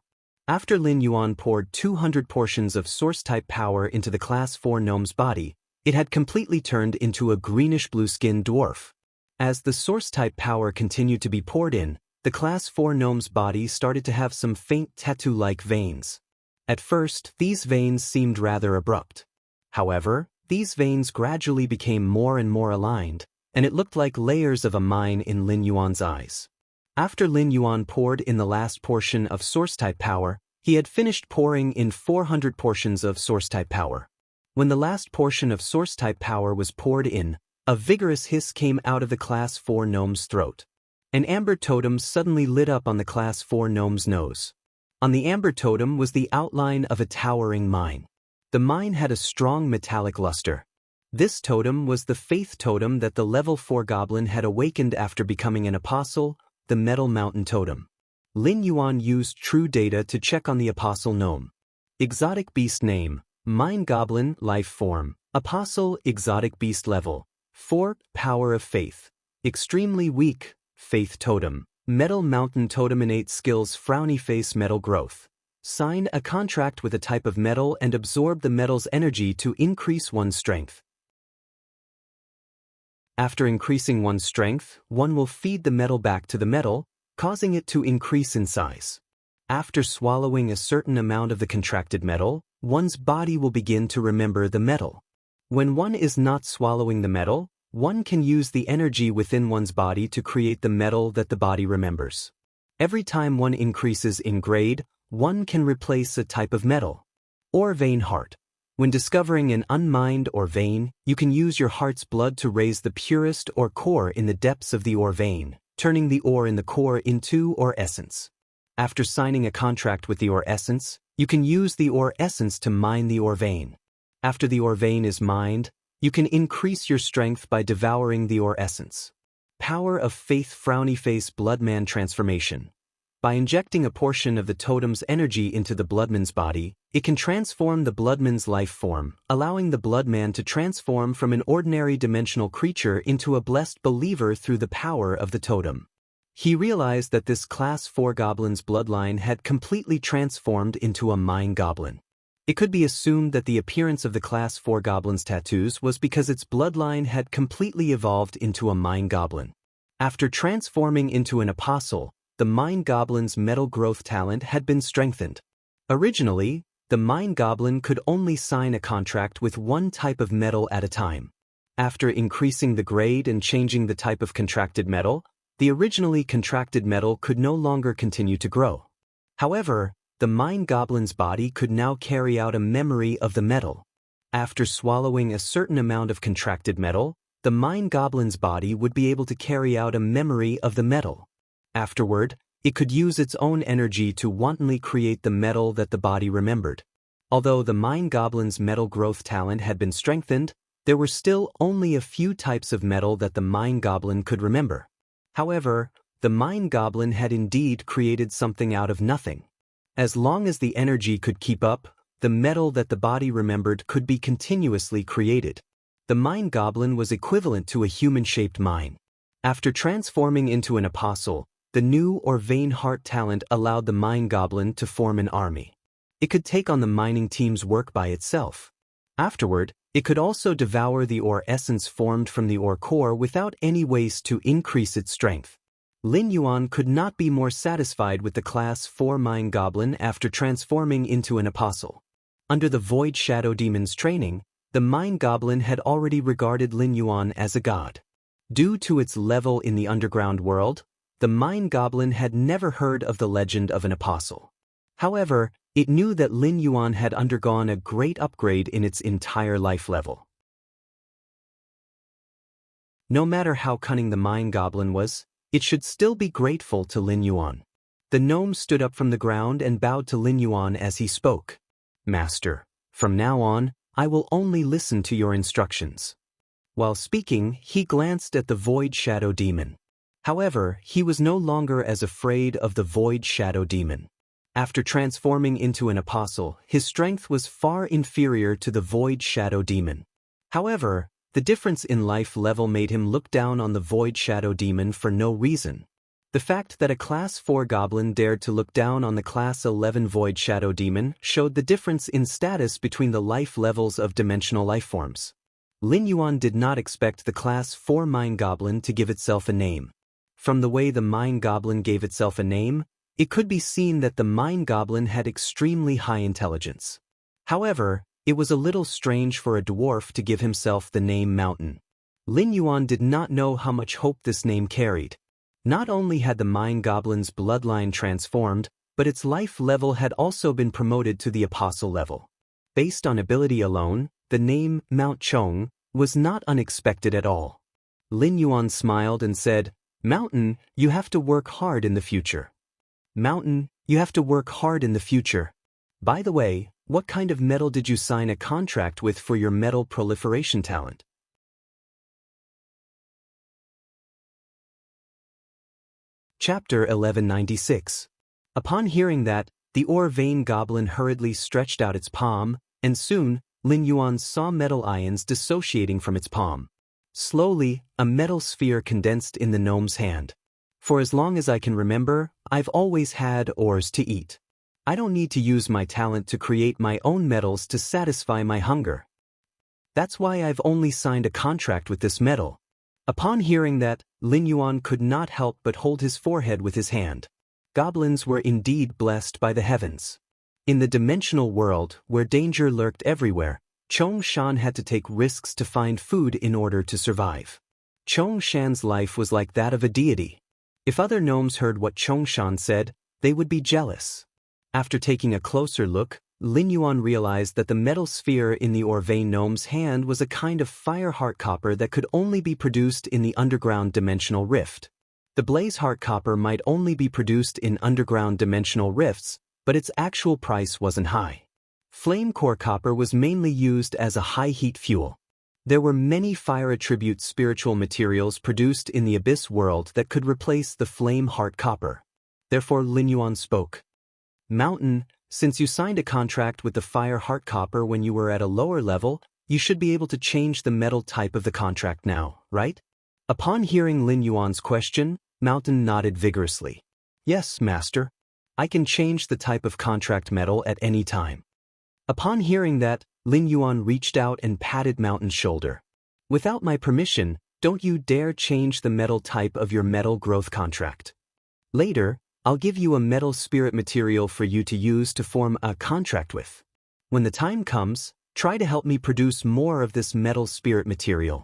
After Lin Yuan poured 200 portions of source-type power into the Class 4 gnome's body, it had completely turned into a greenish-blue-skinned dwarf. As the source-type power continued to be poured in, the Class 4 gnome's body started to have some faint tattoo-like veins. At first, these veins seemed rather abrupt. However, These veins gradually became more and more aligned, and it looked like layers of a mine in Lin Yuan's eyes. After Lin Yuan poured in the last portion of Source-type power, he had finished pouring in 400 portions of Source-type power. When the last portion of Source-type power was poured in, a vigorous hiss came out of the Class 4 gnome's throat. An amber totem suddenly lit up on the Class 4 gnome's nose. On the amber totem was the outline of a towering mine. The mine had a strong metallic luster. This totem was the faith totem that the level 4 goblin had awakened after becoming an apostle, the metal mountain totem. Lin Yuan used true data to check on the apostle gnome. Exotic beast name, mine goblin, life form, apostle, exotic beast level, 4, power of faith, extremely weak, faith totem, metal mountain totem innate skills frowny face metal growth. Sign a contract with a type of metal and absorb the metal's energy to increase one's strength. After increasing one's strength, one will feed the metal back to the metal, causing it to increase in size. After swallowing a certain amount of the contracted metal, one's body will begin to remember the metal. When one is not swallowing the metal, one can use the energy within one's body to create the metal that the body remembers. Every time one increases in grade, one can replace a type of metal. Or vein heart. When discovering an unmined ore vein, you can use your heart's blood to raise the purest ore core in the depths of the ore vein, turning the ore in the core into ore essence. After signing a contract with the ore essence, you can use the ore essence to mine the ore vein. After the ore vein is mined, you can increase your strength by devouring the ore essence. Power of Faith Frowny Face Bloodman Transformation. By injecting a portion of the totem's energy into the Bloodman's body, it can transform the Bloodman's life form, allowing the Bloodman to transform from an ordinary dimensional creature into a blessed believer through the power of the totem. He realized that this Class 4 goblin's bloodline had completely transformed into a mine goblin. It could be assumed that the appearance of the Class 4 goblin's tattoos was because its bloodline had completely evolved into a mine goblin. After transforming into an apostle, the mine goblin's metal growth talent had been strengthened. Originally, the mine goblin could only sign a contract with one type of metal at a time. After increasing the grade and changing the type of contracted metal, the originally contracted metal could no longer continue to grow. However, the mine goblin's body could now carry out a memory of the metal. After swallowing a certain amount of contracted metal, the mine goblin's body would be able to carry out a memory of the metal. Afterward, it could use its own energy to wantonly create the metal that the body remembered. Although the mine goblin's metal growth talent had been strengthened, there were still only a few types of metal that the mine goblin could remember. However, the mine goblin had indeed created something out of nothing. As long as the energy could keep up, the metal that the body remembered could be continuously created. The mine goblin was equivalent to a human-shaped mine. After transforming into an apostle, the new or vein heart talent allowed the mine goblin to form an army. It could take on the mining team's work by itself. Afterward, it could also devour the ore essence formed from the ore core without any waste to increase its strength. Lin Yuan could not be more satisfied with the Class 4 mine goblin after transforming into an apostle. Under the Void Shadow Demon's training, the mine goblin had already regarded Lin Yuan as a god. Due to its level in the underground world, the mine goblin had never heard of the legend of an apostle. However, it knew that Lin Yuan had undergone a great upgrade in its entire life level. No matter how cunning the mine goblin was, it should still be grateful to Lin Yuan. The gnome stood up from the ground and bowed to Lin Yuan as he spoke. "Master, from now on, I will only listen to your instructions." While speaking, he glanced at the Void Shadow Demon. However, he was no longer as afraid of the Void Shadow Demon. After transforming into an apostle, his strength was far inferior to the Void Shadow Demon. However, the difference in life level made him look down on the Void Shadow Demon for no reason. The fact that a Class 4 goblin dared to look down on the Class 11 Void Shadow Demon showed the difference in status between the life levels of dimensional life forms. Lin Yuan did not expect the Class 4 mine goblin to give itself a name. From the way the mine goblin gave itself a name, it could be seen that the mine goblin had extremely high intelligence. However, It was a little strange for a dwarf to give himself the name Mountain. Lin Yuan did not know how much hope this name carried. Not only had the Mine Goblin's bloodline transformed, but its life level had also been promoted to the apostle level. Based on ability alone, the name Mount Chong was not unexpected at all. Lin Yuan smiled and said, "Mountain, you have to work hard in the future. Mountain, you have to work hard in the future. By the way, what kind of metal did you sign a contract with for your metal proliferation talent?" Chapter 1196. Upon hearing that, the ore vein goblin hurriedly stretched out its palm, and soon, Lin Yuan saw metal ions dissociating from its palm. Slowly, a metal sphere condensed in the gnome's hand. "For as long as I can remember, I've always had ores to eat. I don't need to use my talent to create my own metals to satisfy my hunger. That's why I've only signed a contract with this metal." Upon hearing that, Lin Yuan could not help but hold his forehead with his hand. Goblins were indeed blessed by the heavens. In the dimensional world, where danger lurked everywhere, Chong Shan had to take risks to find food in order to survive. Chong Shan's life was like that of a deity. If other gnomes heard what Chong Shan said, they would be jealous. After taking a closer look, Lin Yuan realized that the metal sphere in the ore vein gnome's hand was a kind of fire heart copper that could only be produced in the underground dimensional rift. The blaze heart copper might only be produced in underground dimensional rifts, but its actual price wasn't high. Flame core copper was mainly used as a high-heat fuel. There were many fire attribute spiritual materials produced in the abyss world that could replace the flame heart copper. Therefore Lin Yuan spoke. "Mountain, since you signed a contract with the fire heart copper when you were at a lower level, you should be able to change the metal type of the contract now, right?" Upon hearing Lin Yuan's question, Mountain nodded vigorously. "Yes, master. I can change the type of contract metal at any time." Upon hearing that, Lin Yuan reached out and patted Mountain's shoulder. "Without my permission, don't you dare change the metal type of your metal growth contract. Later, I'll give you a metal spirit material for you to use to form a contract with. When the time comes, try to help me produce more of this metal spirit material."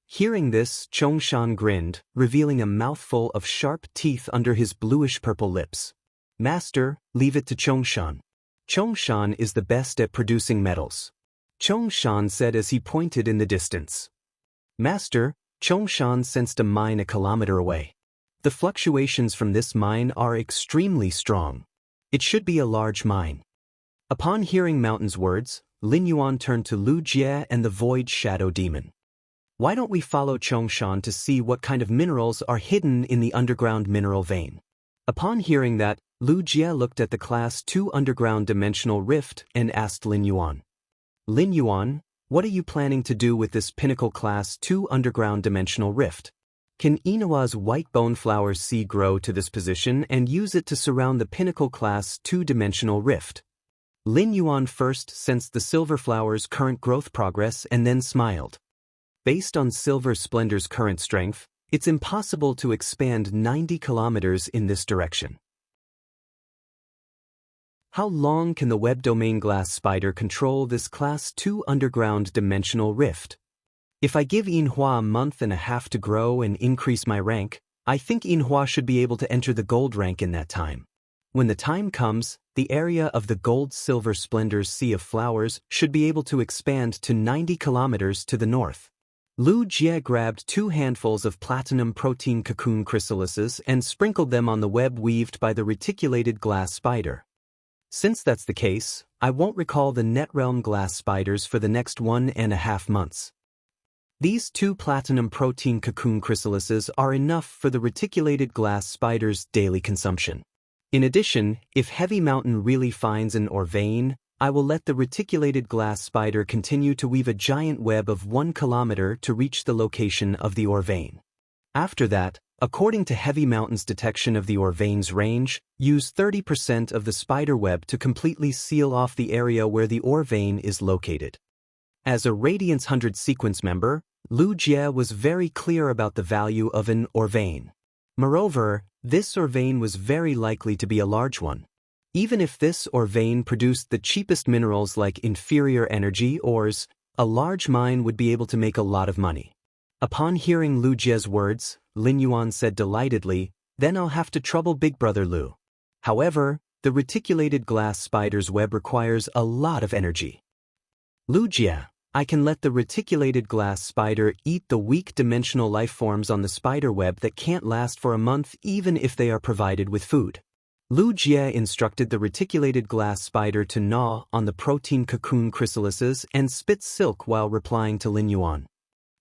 Hearing this, Chong Shan grinned, revealing a mouthful of sharp teeth under his bluish-purple lips. "Master, leave it to Chong Shan. Chong Shan is the best at producing metals," Chong Shan said as he pointed in the distance. "Master," Chong Shan sensed a mine a kilometer away. "The fluctuations from this mine are extremely strong. It should be a large mine." Upon hearing Mountain's words, Lin Yuan turned to Lu Jie and the Void Shadow Demon. "Why don't we follow Chong Shan to see what kind of minerals are hidden in the underground mineral vein?" Upon hearing that, Lu Jie looked at the Class 2 underground dimensional rift and asked Lin Yuan. "Lin Yuan, what are you planning to do with this pinnacle Class 2 underground dimensional rift? Can Inawa's white bone flower seed grow to this position and use it to surround the pinnacle Class 2 dimensional rift?" Lin Yuan first sensed the silver flower's current growth progress and then smiled. Based on Silver Splendor's current strength, it's impossible to expand 90 kilometers in this direction. How long can the web domain glass spider control this Class 2 underground dimensional rift? If I give Yinhua a month and a half to grow and increase my rank, I think Yinhua should be able to enter the gold rank in that time. When the time comes, the area of the gold-silver splendor's sea of flowers should be able to expand to 90 kilometers to the north. Lu Jie grabbed 2 handfuls of platinum protein cocoon chrysalises and sprinkled them on the web weaved by the reticulated glass spider. Since that's the case, I won't recall the Netrealm glass spiders for the next 1.5 months. These 2 platinum protein cocoon chrysalises are enough for the reticulated glass spider's daily consumption. In addition, if Heavy Mountain really finds an ore vein, I will let the reticulated glass spider continue to weave a giant web of 1 kilometer to reach the location of the ore vein. After that, according to Heavy Mountain's detection of the ore vein's range, use 30% of the spider web to completely seal off the area where the ore vein is located. As a Radiance 100 sequence member, Lu Jie was very clear about the value of an ore vein. Moreover, this ore vein was very likely to be a large one. Even if this ore vein produced the cheapest minerals like inferior energy ores, a large mine would be able to make a lot of money. Upon hearing Lu Jie's words, Lin Yuan said delightedly, "Then I'll have to trouble Big Brother Lu." However, the reticulated glass spider's web requires a lot of energy. Lu Jie, I can let the reticulated glass spider eat the weak dimensional life forms on the spider web that can't last for a month even if they are provided with food. Lu Jie instructed the reticulated glass spider to gnaw on the protein cocoon chrysalises and spit silk while replying to Lin Yuan.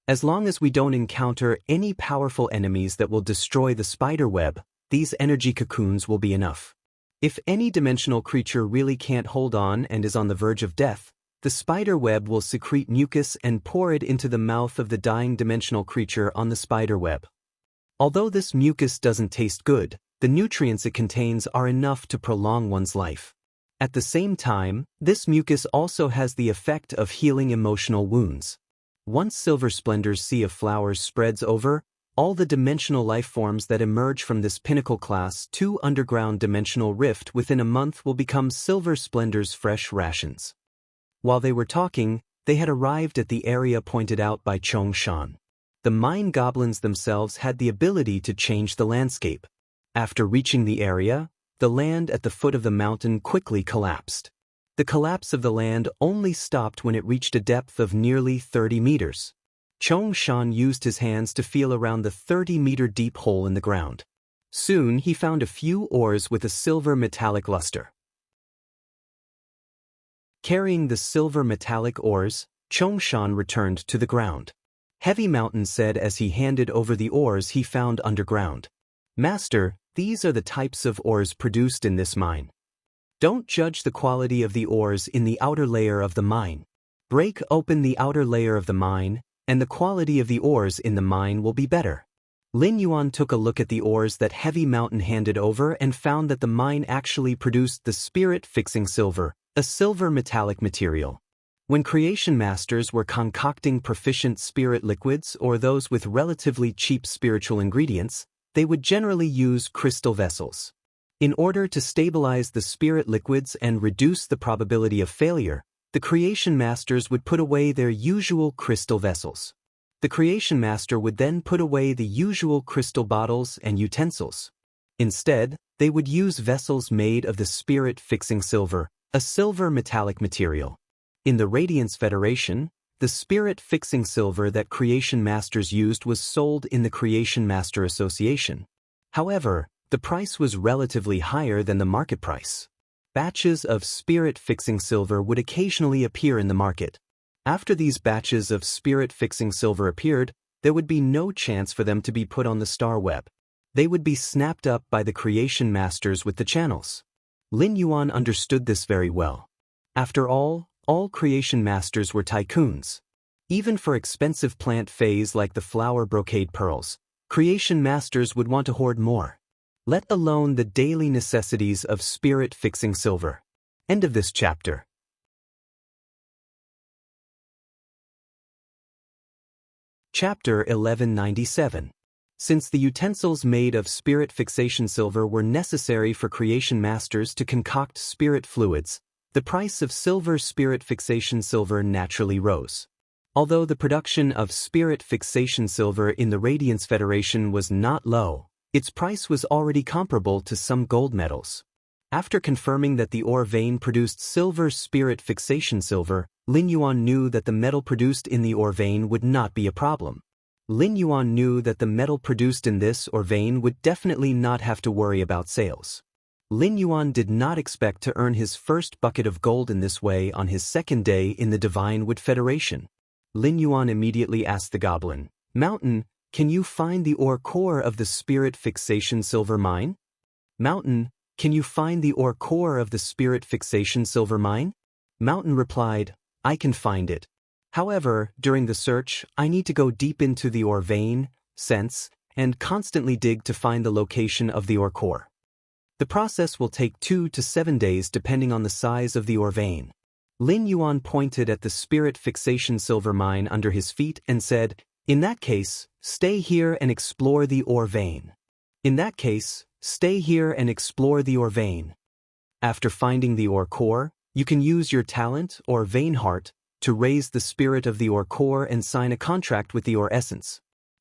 As long as we don't encounter any powerful enemies that will destroy the spider web, these energy cocoons will be enough. If any dimensional creature really can't hold on and is on the verge of death, the spider web will secrete mucus and pour it into the mouth of the dying dimensional creature on the spider web. Although this mucus doesn't taste good, the nutrients it contains are enough to prolong one's life. At the same time, this mucus also has the effect of healing emotional wounds. Once Silver Splendor's sea of flowers spreads over, all the dimensional life forms that emerge from this pinnacle class 2 underground dimensional rift within a month will become Silver Splendor's fresh rations. While they were talking, they had arrived at the area pointed out by Chong Shan. The mine goblins themselves had the ability to change the landscape. After reaching the area, the land at the foot of the mountain quickly collapsed. The collapse of the land only stopped when it reached a depth of nearly 30 meters. Chong Shan used his hands to feel around the 30-meter deep hole in the ground. Soon he found a few ores with a silver metallic luster. Carrying the silver metallic ores, Chong Shan returned to the ground. Heavy Mountain said as he handed over the ores he found underground. "Master, these are the types of ores produced in this mine. Don't judge the quality of the ores in the outer layer of the mine. Break open the outer layer of the mine, and the quality of the ores in the mine will be better." Lin Yuan took a look at the ores that Heavy Mountain handed over and found that the mine actually produced the spirit-fixing silver, a silver metallic material. When creation masters were concocting proficient spirit liquids or those with relatively cheap spiritual ingredients, they would generally use crystal vessels. In order to stabilize the spirit liquids and reduce the probability of failure, the creation masters would put away their usual crystal vessels. The creation master would then put away the usual crystal bottles and utensils. Instead, they would use vessels made of the spirit-fixing silver, a silver metallic material. In the Radiance Federation, the spirit-fixing silver that creation masters used was sold in the Creation Master Association. However, the price was relatively higher than the market price. Batches of spirit-fixing silver would occasionally appear in the market. After these batches of spirit-fixing silver appeared, there would be no chance for them to be put on the star web. They would be snapped up by the creation masters with the channels. Lin Yuan understood this very well. After all creation masters were tycoons. Even for expensive plant phase like the flower brocade pearls, creation masters would want to hoard more. Let alone the daily necessities of spirit-fixing silver. End of this chapter. Chapter 1197. Since the utensils made of spirit fixation silver were necessary for creation masters to concoct spirit fluids, the price of silver spirit fixation silver naturally rose. Although the production of spirit fixation silver in the Radiance Federation was not low, its price was already comparable to some gold metals. After confirming that the ore vein produced silver spirit fixation silver, Lin Yuan knew that the metal produced in the ore vein would not be a problem. Lin Yuan knew that the metal produced in this ore vein would definitely not have to worry about sales. Lin Yuan did not expect to earn his first bucket of gold in this way on his second day in the Divine Wood Federation. Lin Yuan immediately asked the goblin, "Mountain, can you find the ore core of the spirit fixation silver mine?" "Mountain, can you find the ore core of the spirit fixation silver mine?" Mountain replied, "I can find it. However, during the search, I need to go deep into the ore vein, sense, and constantly dig to find the location of the ore core. The process will take 2 to 7 days depending on the size of the ore vein." Lin Yuan pointed at the spirit fixation silver mine under his feet and said, "In that case, stay here and explore the ore vein. In that case, stay here and explore the ore vein." After finding the ore core, you can use your talent or vein heart to raise the spirit of the ore core and sign a contract with the ore essence.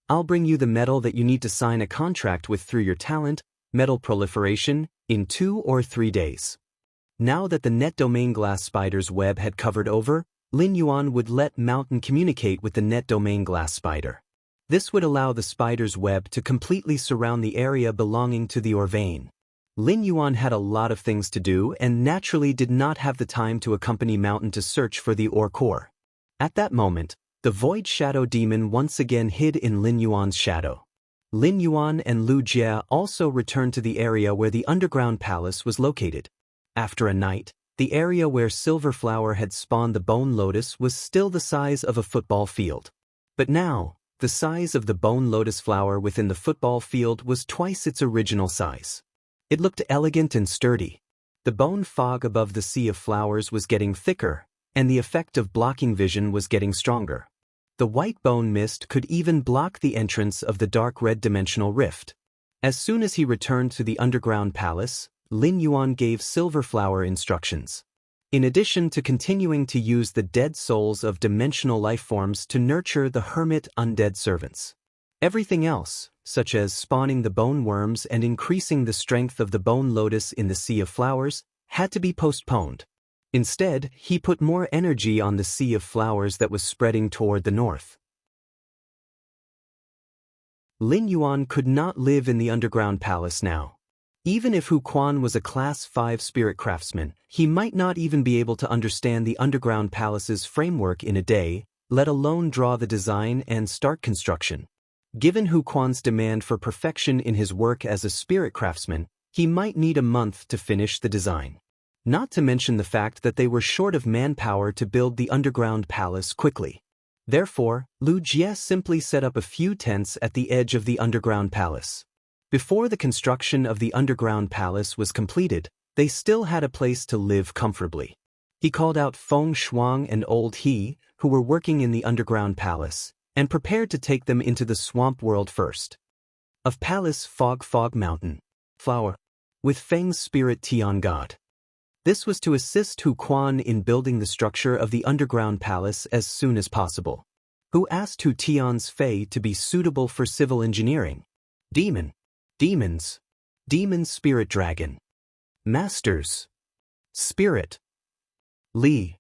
I'll bring you the metal that you need to sign a contract with through your talent, metal proliferation, in 2 or 3 days. Now that the net domain glass spider's web had covered over, Lin Yuan would let Mountain communicate with the net domain glass spider. This would allow the spider's web to completely surround the area belonging to the ore vein. Lin Yuan had a lot of things to do and naturally did not have the time to accompany Mountain to search for the ore core. At that moment, the Void Shadow Demon once again hid in Lin Yuan's shadow. Lin Yuan and Lu Jie also returned to the area where the underground palace was located. After a night, the area where Silver Flower had spawned the Bone Lotus was still the size of a football field. But now, the size of the Bone Lotus flower within the football field was twice its original size. It looked elegant and sturdy. The bone fog above the sea of flowers was getting thicker, and the effect of blocking vision was getting stronger. The white bone mist could even block the entrance of the dark red dimensional rift. As soon as he returned to the underground palace, Lin Yuan gave Silver Flower instructions. In addition to continuing to use the dead souls of dimensional life forms to nurture the hermit undead servants. Everything else, such as spawning the bone worms and increasing the strength of the bone lotus in the sea of flowers, had to be postponed. Instead, he put more energy on the sea of flowers that was spreading toward the north. Lin Yuan could not live in the underground palace now. Even if Hu Quan was a Class 5 spirit craftsman, he might not even be able to understand the underground palace's framework in a day, let alone draw the design and start construction. Given Hu Quan's demand for perfection in his work as a spirit craftsman, he might need a month to finish the design. Not to mention the fact that they were short of manpower to build the underground palace quickly. Therefore, Lu Jie simply set up a few tents at the edge of the underground palace. Before the construction of the underground palace was completed, they still had a place to live comfortably. He called out Feng Shuang and Old He, who were working in the underground palace, and prepared to take them into the swamp world first. Of Palace Fog Mountain, Flower, with Feng's spirit Tian God. This was to assist Hu Quan in building the structure of the underground palace as soon as possible. Hu asked Hu Tian's Fei to be suitable for civil engineering. Demons, Spirit Dragon, Masters, Spirit, Li.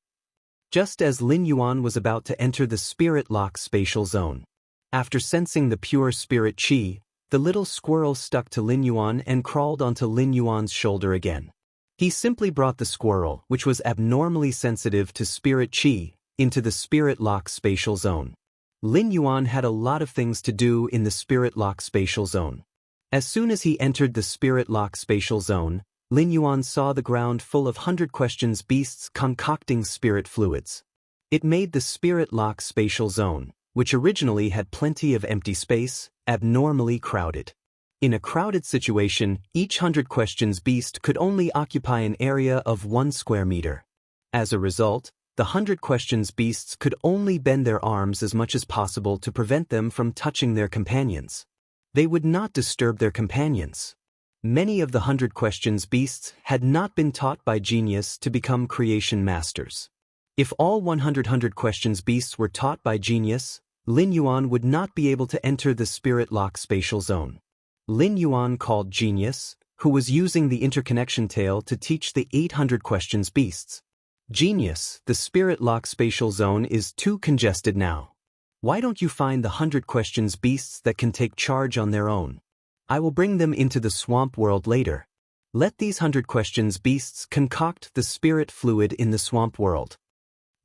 Just as Lin Yuan was about to enter the Spirit Lock spatial zone. After sensing the pure spirit qi, the little squirrel stuck to Lin Yuan and crawled onto Lin Yuan's shoulder again. He simply brought the squirrel, which was abnormally sensitive to spirit qi, into the Spirit Lock spatial zone. Lin Yuan had a lot of things to do in the Spirit Lock spatial zone. As soon as he entered the Spirit Lock spatial zone, Lin Yuan saw the ground full of 100 questions beasts concocting spirit fluids. It made the Spirit Lock spatial zone, which originally had plenty of empty space, abnormally crowded. In a crowded situation, each 100 questions beast could only occupy an area of 1 square meter. As a result, the 100 questions beasts could only bend their arms as much as possible to prevent them from touching their companions. They would not disturb their companions. Many of the 100 questions beasts had not been taught by genius to become creation masters. If all 100 questions beasts were taught by genius, Lin Yuan would not be able to enter the Spirit Lock spatial zone. Lin Yuan called Genius, who was using the interconnection tail to teach the 800 questions beasts. Genius, the Spirit Lock spatial zone is too congested now. Why don't you find the 100 questions beasts that can take charge on their own? I will bring them into the swamp world later. Let these 100 questions beasts concoct the spirit fluid in the swamp world.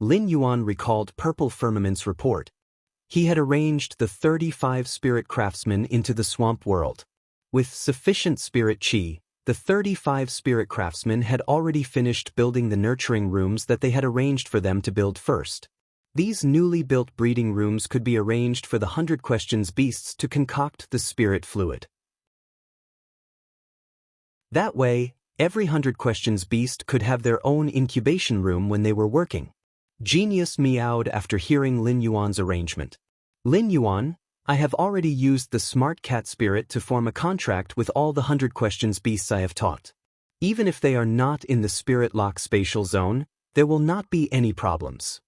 Lin Yuan recalled Purple Firmament's report. He had arranged the 35 spirit craftsmen into the swamp world. With sufficient spirit qi, the 35 spirit craftsmen had already finished building the nurturing rooms that they had arranged for them to build first. These newly built breeding rooms could be arranged for the 100 questions beasts to concoct the spirit fluid. That way, every 100 questions beast could have their own incubation room when they were working. Genius meowed after hearing Lin Yuan's arrangement. Lin Yuan, I have already used the smart cat spirit to form a contract with all the 100 questions beasts I have taught. Even if they are not in the spirit lock spatial zone, there will not be any problems.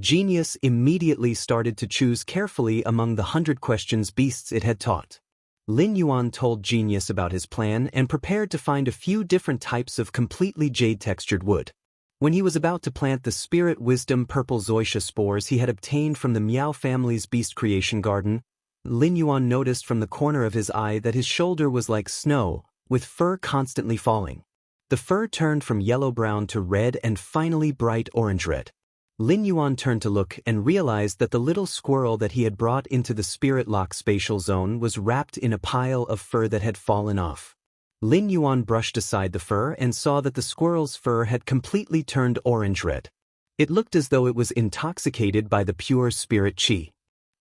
Genius immediately started to choose carefully among the 100 questions beasts it had taught. Lin Yuan told Genius about his plan and prepared to find a few different types of completely jade-textured wood. When he was about to plant the spirit wisdom purple zoysia spores he had obtained from the Miao family's beast creation garden, Lin Yuan noticed from the corner of his eye that his shoulder was like snow, with fur constantly falling. The fur turned from yellow-brown to red and finally bright orange-red. Lin Yuan turned to look and realized that the little squirrel that he had brought into the spirit lock spatial zone was wrapped in a pile of fur that had fallen off. Lin Yuan brushed aside the fur and saw that the squirrel's fur had completely turned orange-red. It looked as though it was intoxicated by the pure spirit qi.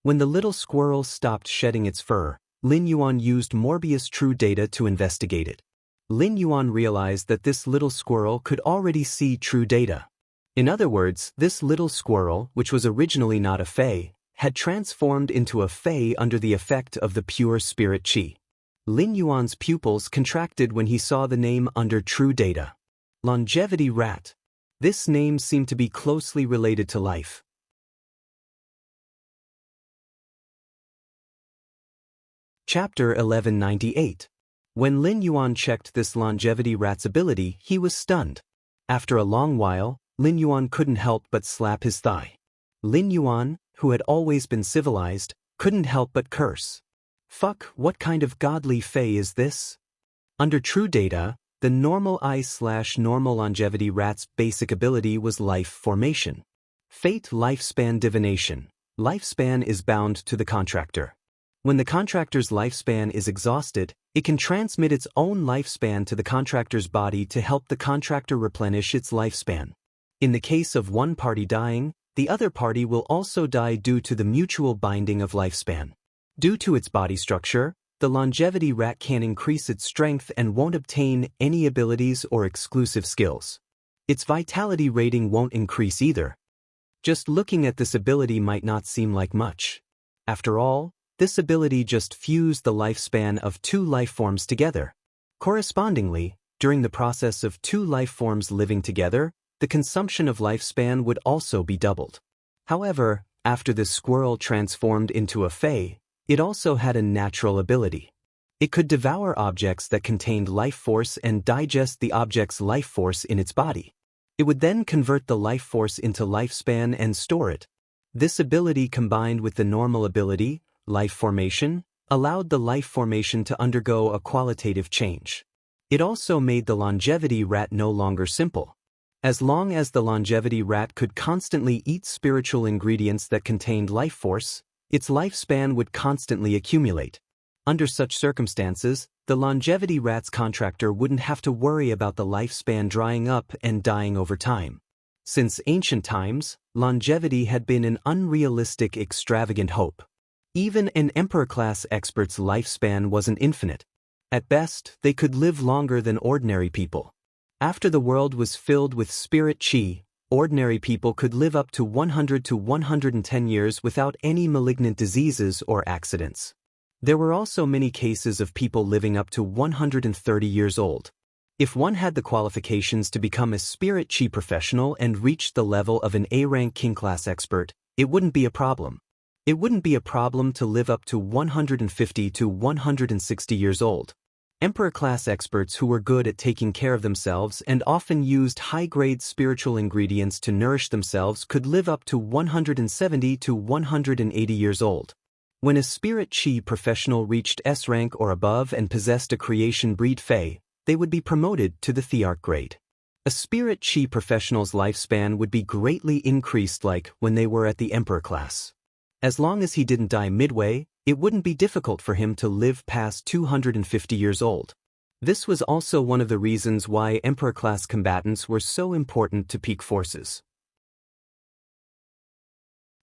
When the little squirrel stopped shedding its fur, Lin Yuan used Morbius True Data to investigate it. Lin Yuan realized that this little squirrel could already see true data. In other words, this little squirrel, which was originally not a fae, had transformed into a fae under the effect of the pure spirit qi. Lin Yuan's pupils contracted when he saw the name under true data. Longevity rat. This name seemed to be closely related to life. Chapter 1198. When Lin Yuan checked this longevity rat's ability, he was stunned. After a long while, Lin Yuan couldn't help but slap his thigh. Lin Yuan, who had always been civilized, couldn't help but curse. Fuck, what kind of godly fae is this? Under true data, the normal normal longevity rat's basic ability was life formation. Fate lifespan divination. Lifespan is bound to the contractor. When the contractor's lifespan is exhausted, it can transmit its own lifespan to the contractor's body to help the contractor replenish its lifespan. In the case of one party dying, the other party will also die due to the mutual binding of lifespan. Due to its body structure, the longevity rat can increase its strength and won't obtain any abilities or exclusive skills. Its vitality rating won't increase either. Just looking at this ability might not seem like much. After all, this ability just fused the lifespan of two life forms together. Correspondingly, during the process of two life forms living together, the consumption of lifespan would also be doubled. However, after the squirrel transformed into a fae, it also had a natural ability. It could devour objects that contained life force and digest the object's life force in its body. It would then convert the life force into lifespan and store it. This ability combined with the normal ability, life formation, allowed the life formation to undergo a qualitative change. It also made the longevity rat no longer simple. As long as the longevity rat could constantly eat spiritual ingredients that contained life force, its lifespan would constantly accumulate. Under such circumstances, the longevity rat's contractor wouldn't have to worry about the lifespan drying up and dying over time. Since ancient times, longevity had been an unrealistic, extravagant hope. Even an emperor-class expert's lifespan wasn't infinite. At best, they could live longer than ordinary people. After the world was filled with spirit qi, ordinary people could live up to 100 to 110 years without any malignant diseases or accidents. There were also many cases of people living up to 130 years old. If one had the qualifications to become a spirit qi professional and reach the level of an A-rank king-class expert, it wouldn't be a problem. It wouldn't be a problem to live up to 150 to 160 years old. Emperor-class experts who were good at taking care of themselves and often used high-grade spiritual ingredients to nourish themselves could live up to 170 to 180 years old. When a spirit qi professional reached S rank or above and possessed a creation breed fae, they would be promoted to the thearch grade. A spirit qi professional's lifespan would be greatly increased like when they were at the emperor class. As long as he didn't die midway, it wouldn't be difficult for him to live past 250 years old. This was also one of the reasons why Emperor-class combatants were so important to peak forces.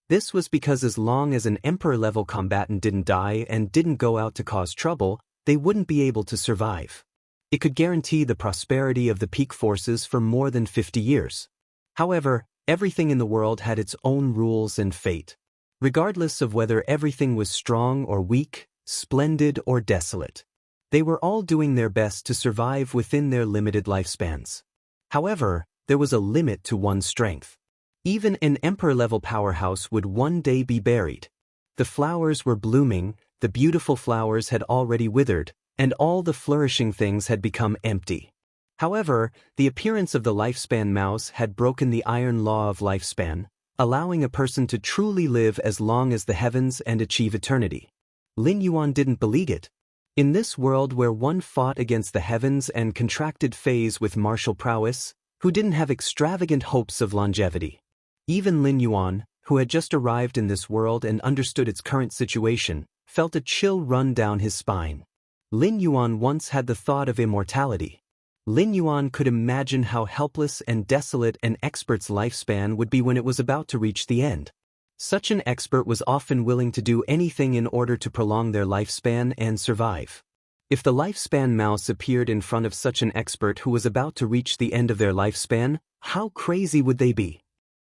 This was because as long as an Emperor-level combatant didn't die and didn't go out to cause trouble, they wouldn't be able to survive. It could guarantee the prosperity of the peak forces for more than 50 years. However, everything in the world had its own rules and fate. Regardless of whether everything was strong or weak, splendid or desolate. They were all doing their best to survive within their limited lifespans. However, there was a limit to one's strength. Even an emperor-level powerhouse would one day be buried. The flowers were blooming, the beautiful flowers had already withered, and all the flourishing things had become empty. However, the appearance of the lifespan mouse had broken the iron law of lifespan, allowing a person to truly live as long as the heavens and achieve eternity. Lin Yuan didn't believe it. In this world where one fought against the heavens and contracted phase with martial prowess, who didn't have extravagant hopes of longevity. Even Lin Yuan, who had just arrived in this world and understood its current situation, felt a chill run down his spine. Lin Yuan once had the thought of immortality. Lin Yuan could imagine how helpless and desolate an expert's lifespan would be when it was about to reach the end. Such an expert was often willing to do anything in order to prolong their lifespan and survive. If the lifespan mouse appeared in front of such an expert who was about to reach the end of their lifespan, how crazy would they be?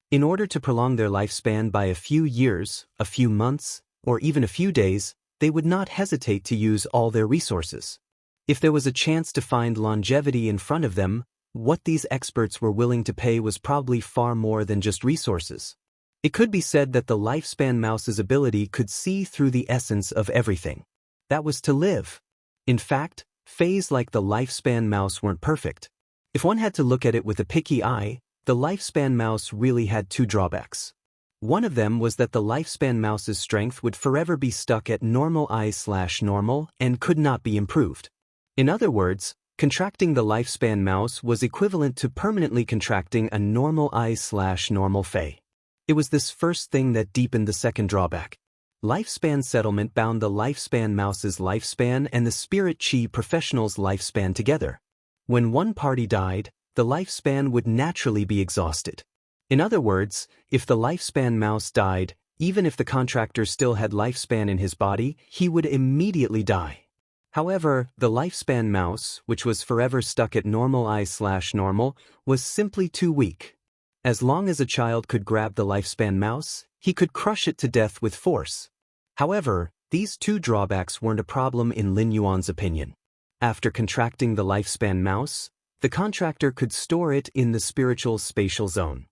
In order to prolong their lifespan by a few years, a few months, or even a few days, they would not hesitate to use all their resources. If there was a chance to find longevity in front of them, what these experts were willing to pay was probably far more than just resources. It could be said that the lifespan mouse's ability could see through the essence of everything. That was to live. In fact, phase like the lifespan mouse weren't perfect. If one had to look at it with a picky eye, the lifespan mouse really had two drawbacks. One of them was that the lifespan mouse's strength would forever be stuck at normal I/normal and could not be improved. In other words, contracting the lifespan mouse was equivalent to permanently contracting a normal I/normal Fey. It was this first thing that deepened the second drawback. Lifespan settlement bound the lifespan mouse's lifespan and the spirit chi professional's lifespan together. When one party died, the lifespan would naturally be exhausted. In other words, if the lifespan mouse died, even if the contractor still had lifespan in his body, he would immediately die. However, the lifespan mouse, which was forever stuck at normal I/normal, was simply too weak. As long as a child could grab the lifespan mouse, he could crush it to death with force. However, these two drawbacks weren't a problem in Lin Yuan's opinion. After contracting the lifespan mouse, the contractor could store it in the spiritual spatial zone.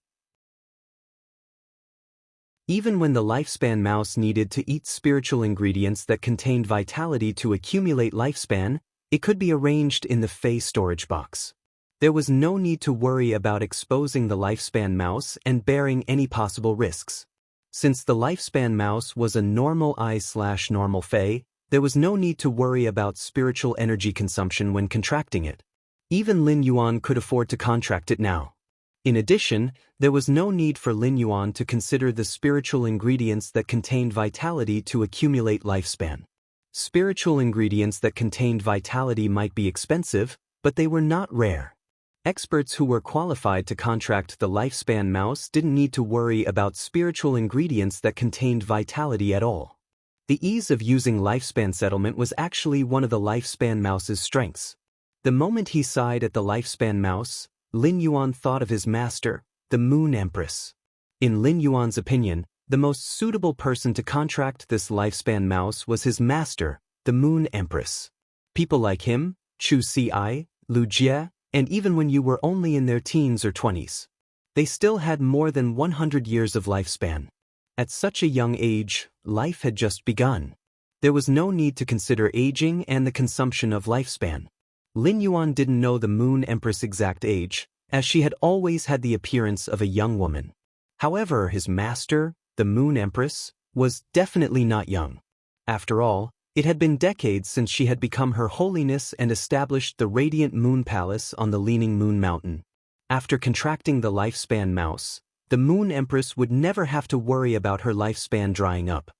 Even when the lifespan mouse needed to eat spiritual ingredients that contained vitality to accumulate lifespan, it could be arranged in the Fey storage box. There was no need to worry about exposing the lifespan mouse and bearing any possible risks. Since the lifespan mouse was a normal I/normal Fey, there was no need to worry about spiritual energy consumption when contracting it. Even Lin Yuan could afford to contract it now. In addition, there was no need for Lin Yuan to consider the spiritual ingredients that contained vitality to accumulate lifespan. Spiritual ingredients that contained vitality might be expensive, but they were not rare. Experts who were qualified to contract the lifespan mouse didn't need to worry about spiritual ingredients that contained vitality at all. The ease of using lifespan settlement was actually one of the lifespan mouse's strengths. The moment he sighed at the lifespan mouse, Lin Yuan thought of his master, the Moon Empress. In Lin Yuan's opinion, the most suitable person to contract this lifespan mouse was his master, the Moon Empress. People like him, Chu Si, Lu Jie, and even when you were only in their teens or 20s, they still had more than 100 years of lifespan. At such a young age, life had just begun. There was no need to consider aging and the consumption of lifespan. Lin Yuan didn't know the Moon Empress' exact age, as she had always had the appearance of a young woman. However, his master, the Moon Empress, was definitely not young. After all, it had been decades since she had become Her Holiness and established the Radiant Moon Palace on the Leaning Moon Mountain. After contracting the lifespan mouse, the Moon Empress would never have to worry about her lifespan drying up.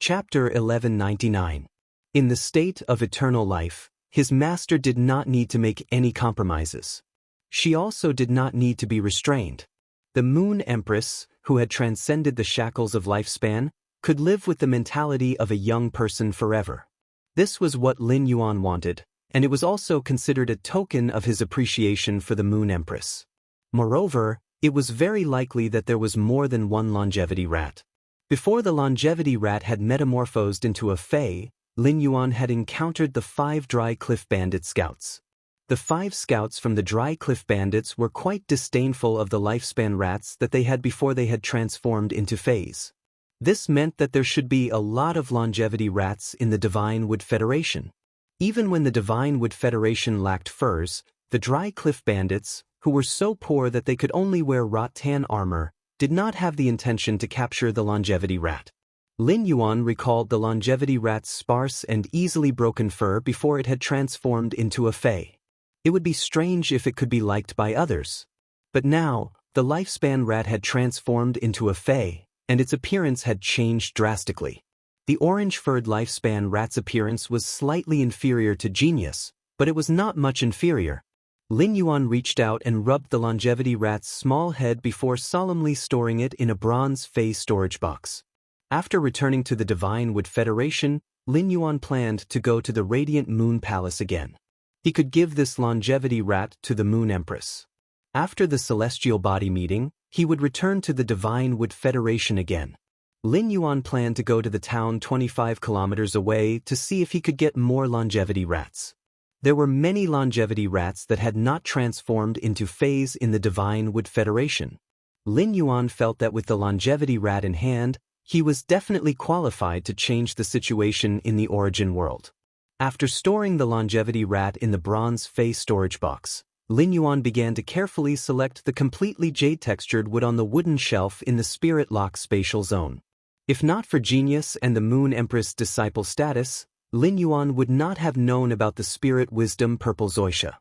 Chapter 1199. In the state of eternal life, his master did not need to make any compromises. She also did not need to be restrained. The Moon Empress, who had transcended the shackles of lifespan, could live with the mentality of a young person forever. This was what Lin Yuan wanted, and it was also considered a token of his appreciation for the Moon Empress. Moreover, it was very likely that there was more than one longevity rat. Before the longevity rat had metamorphosed into a fae, Lin Yuan had encountered the 5 Dry Cliff Bandit scouts. The 5 scouts from the Dry Cliff Bandits were quite disdainful of the lifespan rats that they had before they had transformed into fays. This meant that there should be a lot of longevity rats in the Divine Wood Federation. Even when the Divine Wood Federation lacked furs, the Dry Cliff Bandits, who were so poor that they could only wear rattan armor, did not have the intention to capture the longevity rat. Lin Yuan recalled the longevity rat's sparse and easily broken fur before it had transformed into a fae. It would be strange if it could be liked by others. But now, the lifespan rat had transformed into a fae, and its appearance had changed drastically. The orange-furred lifespan rat's appearance was slightly inferior to Genius, but it was not much inferior. Lin Yuan reached out and rubbed the longevity rat's small head before solemnly storing it in a bronze fae storage box. After returning to the Divine Wood Federation, Lin Yuan planned to go to the Radiant Moon Palace again. He could give this longevity rat to the Moon Empress. After the Celestial Body meeting, he would return to the Divine Wood Federation again. Lin Yuan planned to go to the town 25 kilometers away to see if he could get more longevity rats. There were many longevity rats that had not transformed into fays in the Divine Wood Federation. Lin Yuan felt that with the longevity rat in hand, he was definitely qualified to change the situation in the origin world. After storing the longevity rat in the bronze fae storage box, Lin Yuan began to carefully select the completely jade-textured wood on the wooden shelf in the Spirit Lock spatial zone. If not for Genius and the Moon Empress disciple status, Lin Yuan would not have known about the Spirit Wisdom Purple Zoysha.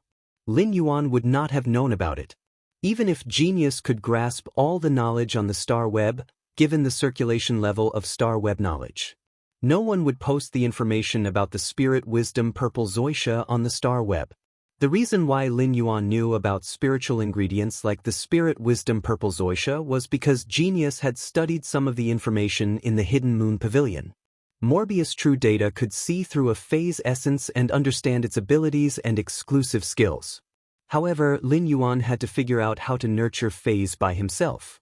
Lin Yuan would not have known about it. Even if Genius could grasp all the knowledge on the star web, given the circulation level of star web knowledge, no one would post the information about the Spirit Wisdom Purple Zoysha on the star web. The reason why Lin Yuan knew about spiritual ingredients like the Spirit Wisdom Purple Zoysha was because Genius had studied some of the information in the Hidden Moon Pavilion. Morbius True Data could see through a phase essence and understand its abilities and exclusive skills. However, Lin Yuan had to figure out how to nurture phase by himself.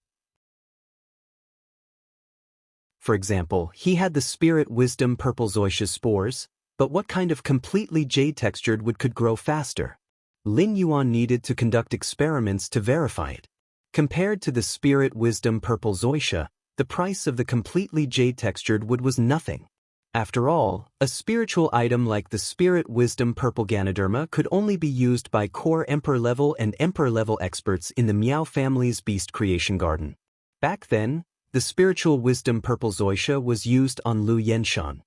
For example, he had the Spirit Wisdom Purple Zoysha spores, but what kind of completely jade-textured wood could grow faster? Lin Yuan needed to conduct experiments to verify it. Compared to the Spirit Wisdom Purple Zoysha, the price of the completely jade-textured wood was nothing. After all, a spiritual item like the Spirit Wisdom Purple Ganoderma could only be used by core Emperor-level and Emperor-level experts in the Miao family's Beast Creation Garden. Back then, the Spiritual Wisdom Purple Zoysha was used on Lu Yenshan.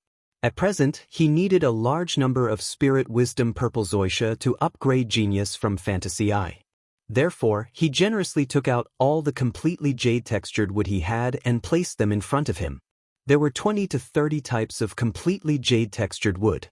At present, he needed a large number of Spirit Wisdom Purple Zoysha to upgrade Genius from Fantasy Eye. Therefore, he generously took out all the completely jade-textured wood he had and placed them in front of him. There were 20 to 30 types of completely jade-textured wood.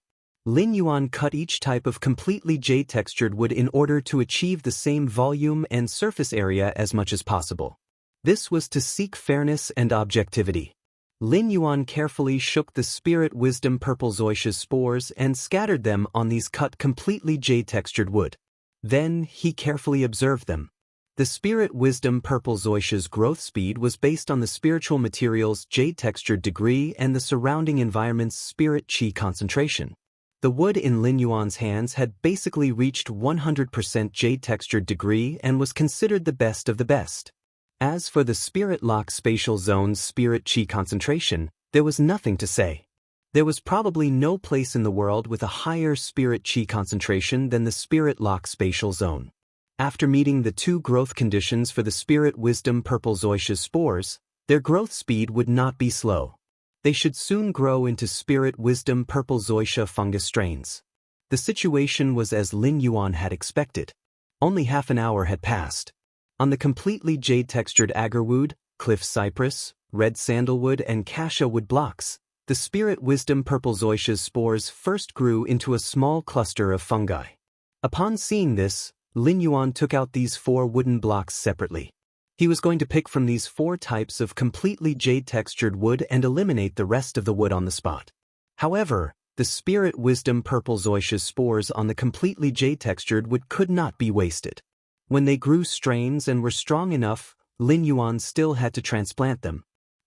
Lin Yuan cut each type of completely jade-textured wood in order to achieve the same volume and surface area as much as possible. This was to seek fairness and objectivity. Lin Yuan carefully shook the Spirit Wisdom Purple Zoysha's spores and scattered them on these cut completely jade-textured wood. Then, he carefully observed them. The Spirit Wisdom Purple Zoysha's growth speed was based on the spiritual material's jade-textured degree and the surrounding environment's spirit chi concentration. The wood in Lin Yuan's hands had basically reached 100% jade-textured degree and was considered the best of the best. As for the Spirit Lock spatial zone's spirit chi concentration, there was nothing to say. There was probably no place in the world with a higher spirit chi concentration than the Spirit Lock spatial zone. After meeting the 2 growth conditions for the Spirit Wisdom Purple Zoysha's spores, their growth speed would not be slow. They should soon grow into Spirit Wisdom Purple Zoysha fungus strains. The situation was as Lin Yuan had expected. Only half an hour had passed. On the completely jade-textured agarwood, cliff cypress, red sandalwood and cassia wood blocks, the Spirit Wisdom Purple Zoysha's spores first grew into a small cluster of fungi. Upon seeing this, Lin Yuan took out these 4 wooden blocks separately. He was going to pick from these 4 types of completely jade-textured wood and eliminate the rest of the wood on the spot. However, the Spirit Wisdom Purple Zoysha's spores on the completely jade-textured wood could not be wasted. When they grew strains and were strong enough, Lin Yuan still had to transplant them.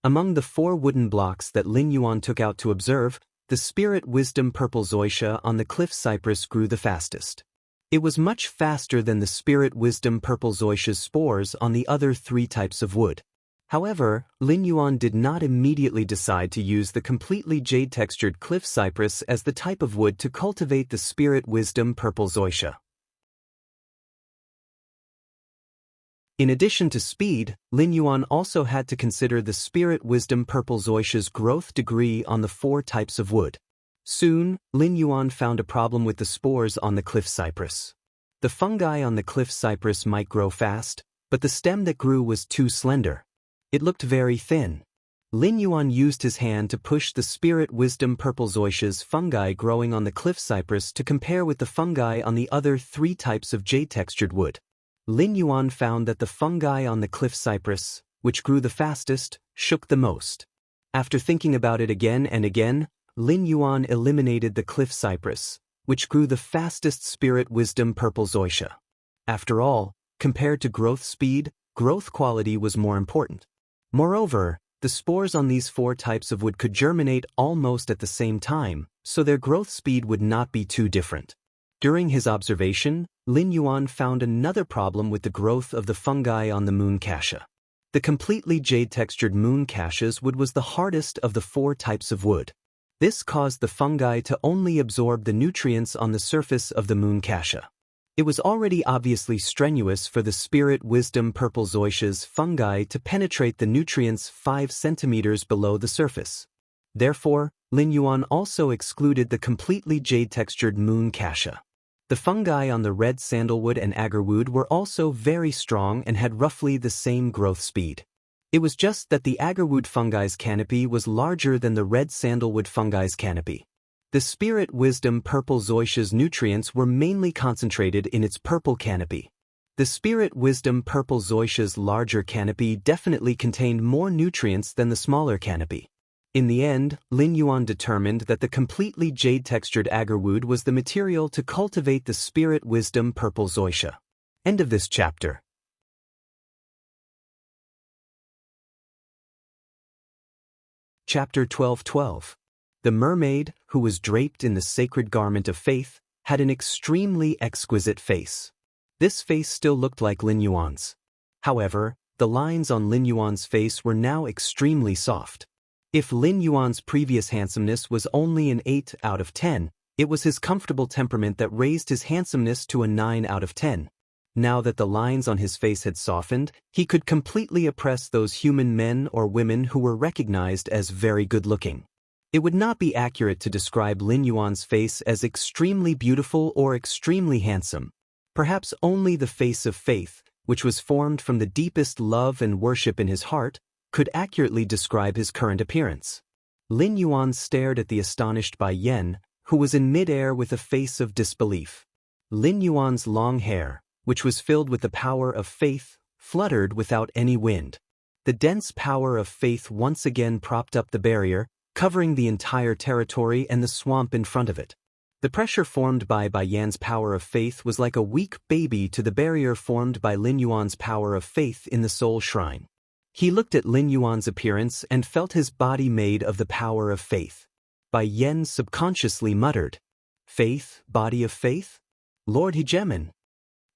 Among the 4 wooden blocks that Lin Yuan took out to observe, the spirit wisdom purple zoysia on the cliff cypress grew the fastest. It was much faster than the spirit wisdom purple zoysia's spores on the other 3 types of wood. However, Lin Yuan did not immediately decide to use the completely jade-textured cliff cypress as the type of wood to cultivate the spirit wisdom purple zoysia. In addition to speed, Lin Yuan also had to consider the spirit wisdom purple zoysia's growth degree on the 4 types of wood. Soon, Lin Yuan found a problem with the spores on the cliff cypress. The fungi on the cliff cypress might grow fast, but the stem that grew was too slender. It looked very thin. Lin Yuan used his hand to push the spirit wisdom purple zoysia's fungi growing on the cliff cypress to compare with the fungi on the other 3 types of jade-textured wood. Lin Yuan found that the fungi on the cliff cypress, which grew the fastest, shook the most. After thinking about it again and again, Lin Yuan eliminated the cliff cypress, which grew the fastest spirit wisdom purple zoysia. After all, compared to growth speed, growth quality was more important. Moreover, the spores on these 4 types of wood could germinate almost at the same time, so their growth speed would not be too different. During his observation, Lin Yuan found another problem with the growth of the fungi on the moon cassia. The completely jade-textured moon cassia's wood was the hardest of the 4 types of wood. This caused the fungi to only absorb the nutrients on the surface of the moon cassia. It was already obviously strenuous for the spirit wisdom purple zoysia's fungi to penetrate the nutrients 5 centimeters below the surface. Therefore, Lin Yuan also excluded the completely jade-textured moon cassia. The fungi on the red sandalwood and agarwood were also very strong and had roughly the same growth speed. It was just that the agarwood fungi's canopy was larger than the red sandalwood fungi's canopy. The spirit wisdom purple zoysia's nutrients were mainly concentrated in its purple canopy. The spirit wisdom purple zoysia's larger canopy definitely contained more nutrients than the smaller canopy. In the end, Lin Yuan determined that the completely jade-textured agarwood was the material to cultivate the spirit wisdom purple zoysia. End of this chapter. Chapter 12:12. The mermaid, who was draped in the sacred garment of faith, had an extremely exquisite face. This face still looked like Lin Yuan's. However, the lines on Lin Yuan's face were now extremely soft. If Lin Yuan's previous handsomeness was only an 8 out of 10, it was his comfortable temperament that raised his handsomeness to a 9 out of 10. Now that the lines on his face had softened, he could completely oppress those human men or women who were recognized as very good-looking. It would not be accurate to describe Lin Yuan's face as extremely beautiful or extremely handsome. Perhaps only the face of faith, which was formed from the deepest love and worship in his heart, could accurately describe his current appearance. Lin Yuan stared at the astonished Bai Yan, who was in mid-air with a face of disbelief. Lin Yuan's long hair, which was filled with the power of faith, fluttered without any wind. The dense power of faith once again propped up the barrier, covering the entire territory and the swamp in front of it. The pressure formed by Bai Yan's power of faith was like a weak baby to the barrier formed by Lin Yuan's power of faith in the soul shrine. He looked at Lin Yuan's appearance and felt his body made of the power of faith. Bai Yan subconsciously muttered, "Faith, body of faith? Lord Hegemon."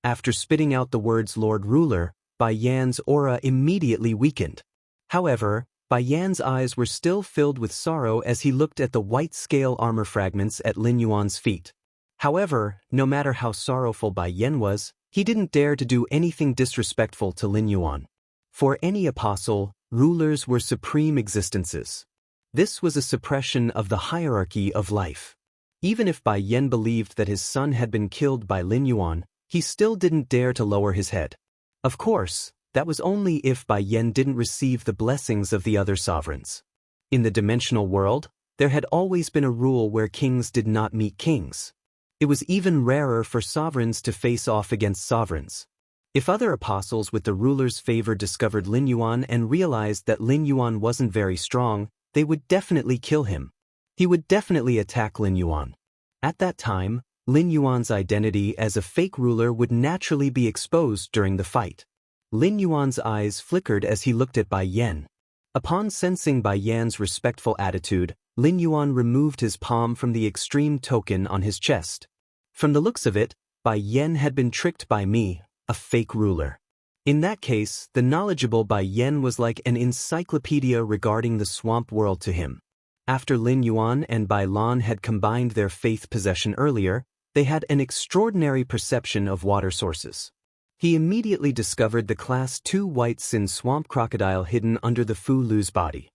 After spitting out the words Lord Ruler, Bai Yan's aura immediately weakened. However, Bai Yan's eyes were still filled with sorrow as he looked at the white scale armor fragments at Lin Yuan's feet. However, no matter how sorrowful Bai Yan was, he didn't dare to do anything disrespectful to Lin Yuan. For any apostle, rulers were supreme existences. This was a suppression of the hierarchy of life. Even if Bai Yan believed that his son had been killed by Lin Yuan, he still didn't dare to lower his head. Of course, that was only if Bai Yan didn't receive the blessings of the other sovereigns. In the dimensional world, there had always been a rule where kings did not meet kings. It was even rarer for sovereigns to face off against sovereigns. If other apostles with the ruler's favor discovered Lin Yuan and realized that Lin Yuan wasn't very strong, they would definitely kill him. He would definitely attack Lin Yuan. At that time, Lin Yuan's identity as a fake ruler would naturally be exposed during the fight. Lin Yuan's eyes flickered as he looked at Bai Yan. Upon sensing Bai Yan's respectful attitude, Lin Yuan removed his palm from the extreme token on his chest. From the looks of it, Bai Yan had been tricked by me, a fake ruler. In that case, the knowledgeable Bai Yan was like an encyclopedia regarding the swamp world to him. After Lin Yuan and Bai Lan had combined their faith possession earlier, they had an extraordinary perception of water sources. He immediately discovered the Class 2 white sin swamp crocodile hidden under the Fu Lu's body.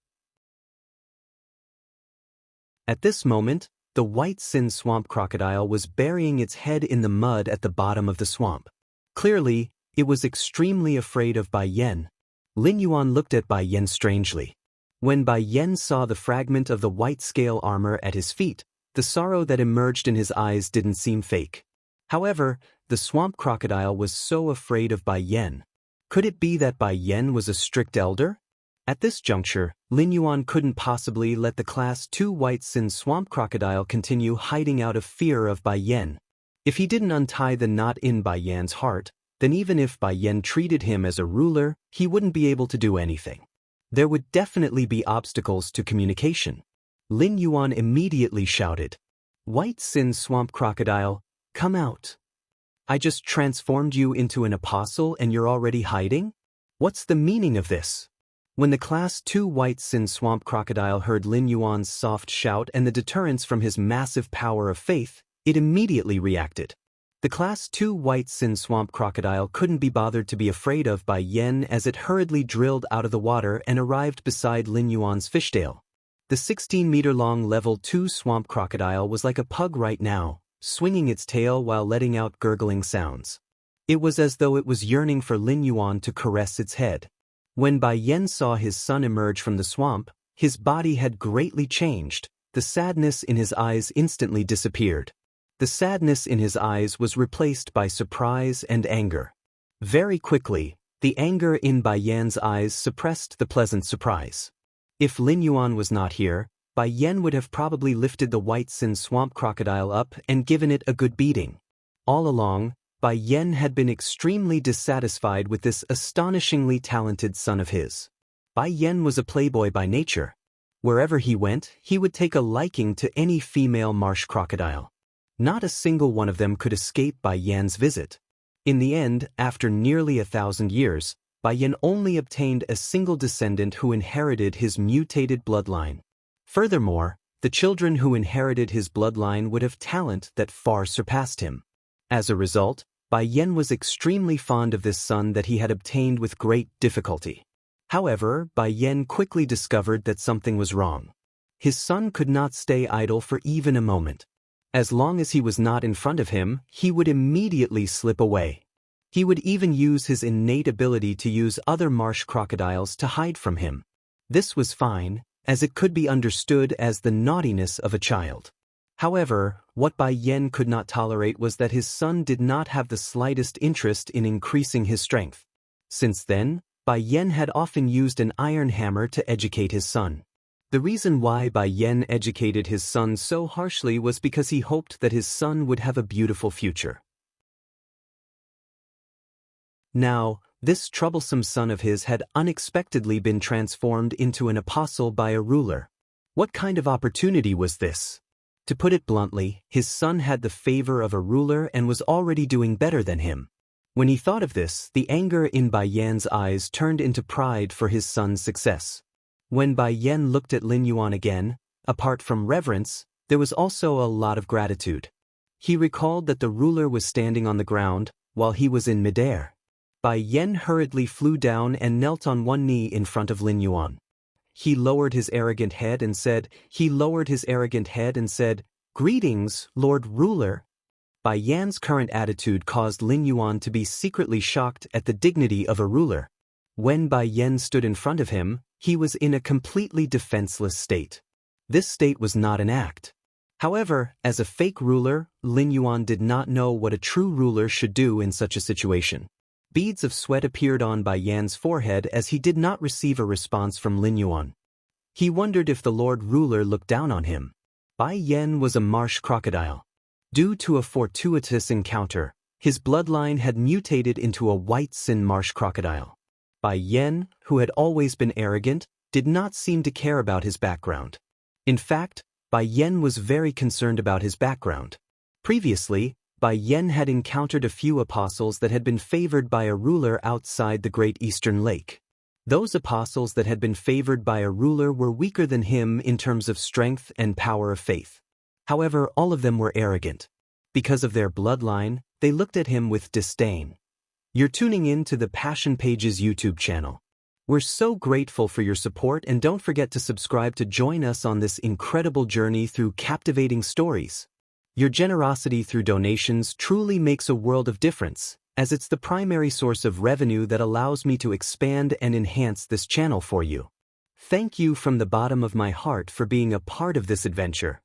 At this moment, the white sin swamp crocodile was burying its head in the mud at the bottom of the swamp. Clearly, it was extremely afraid of Bai Yan. Lin Yuan looked at Bai Yan strangely. When Bai Yan saw the fragment of the white scale armor at his feet, the sorrow that emerged in his eyes didn't seem fake. However, the swamp crocodile was so afraid of Bai Yan. Could it be that Bai Yan was a strict elder? At this juncture, Lin Yuan couldn't possibly let the Class 2 white sin swamp crocodile continue hiding out of fear of Bai Yan. If he didn't untie the knot in Bai Yan's heart, then even if Bai Yan treated him as a ruler, he wouldn't be able to do anything. There would definitely be obstacles to communication. Lin Yuan immediately shouted, "White sin swamp crocodile, come out. I just transformed you into an apostle and you're already hiding? What's the meaning of this?" When the Class 2 white sin swamp crocodile heard Lin Yuan's soft shout and the deterrence from his massive power of faith, it immediately reacted. The Class 2 white sin swamp crocodile couldn't be bothered to be afraid of Bai Yan as it hurriedly drilled out of the water and arrived beside Lin Yuan's fishtail. The 16-meter-long level 2 swamp crocodile was like a pug right now, swinging its tail while letting out gurgling sounds. It was as though it was yearning for Lin Yuan to caress its head. When Bai Yan saw his son emerge from the swamp, his body had greatly changed. The sadness in his eyes instantly disappeared. The sadness in his eyes was replaced by surprise and anger. Very quickly, the anger in Bai Yan's eyes suppressed the pleasant surprise. If Lin Yuan was not here, Bai Yan would have probably lifted the white sin swamp crocodile up and given it a good beating. All along, Bai Yan had been extremely dissatisfied with this astonishingly talented son of his. Bai Yan was a playboy by nature. Wherever he went, he would take a liking to any female marsh crocodile. Not a single one of them could escape Bai Yan's visit. In the end, after nearly 1,000 years, Bai Yan only obtained a single descendant who inherited his mutated bloodline. Furthermore, the children who inherited his bloodline would have talent that far surpassed him. As a result, Bai Yan was extremely fond of this son that he had obtained with great difficulty. However, Bai Yan quickly discovered that something was wrong. His son could not stay idle for even a moment. As long as he was not in front of him, he would immediately slip away. He would even use his innate ability to use other marsh crocodiles to hide from him. This was fine, as it could be understood as the naughtiness of a child. However, what Bai Yan could not tolerate was that his son did not have the slightest interest in increasing his strength. Since then, Bai Yan had often used an iron hammer to educate his son. The reason why Bai Yan educated his son so harshly was because he hoped that his son would have a beautiful future. Now, this troublesome son of his had unexpectedly been transformed into an apostle by a ruler. What kind of opportunity was this? To put it bluntly, his son had the favor of a ruler and was already doing better than him. When he thought of this, the anger in Bai Yan's eyes turned into pride for his son's success. When Bai Yan looked at Lin Yuan again, apart from reverence, there was also a lot of gratitude. He recalled that the ruler was standing on the ground, while he was in midair. Bai Yan hurriedly flew down and knelt on one knee in front of Lin Yuan. He lowered his arrogant head and said, "Greetings, Lord Ruler." Bai Yan's current attitude caused Lin Yuan to be secretly shocked at the dignity of a ruler. When Bai Yan stood in front of him, he was in a completely defenseless state. This state was not an act. However, as a fake ruler, Lin Yuan did not know what a true ruler should do in such a situation. Beads of sweat appeared on Bai Yan's forehead as he did not receive a response from Lin Yuan. He wondered if the Lord Ruler looked down on him. Bai Yan was a marsh crocodile. Due to a fortuitous encounter, his bloodline had mutated into a white sin marsh crocodile. Bai Yan, who had always been arrogant, did not seem to care about his background. In fact, Bai Yen was very concerned about his background. Previously, Bai Yen had encountered a few apostles that had been favored by a ruler outside the Great Eastern Lake. Those apostles that had been favored by a ruler were weaker than him in terms of strength and power of faith. However, all of them were arrogant. Because of their bloodline, they looked at him with disdain. You're tuning in to the Passion Pages YouTube channel. We're so grateful for your support, and don't forget to subscribe to join us on this incredible journey through captivating stories. Your generosity through donations truly makes a world of difference, as it's the primary source of revenue that allows me to expand and enhance this channel for you. Thank you from the bottom of my heart for being a part of this adventure.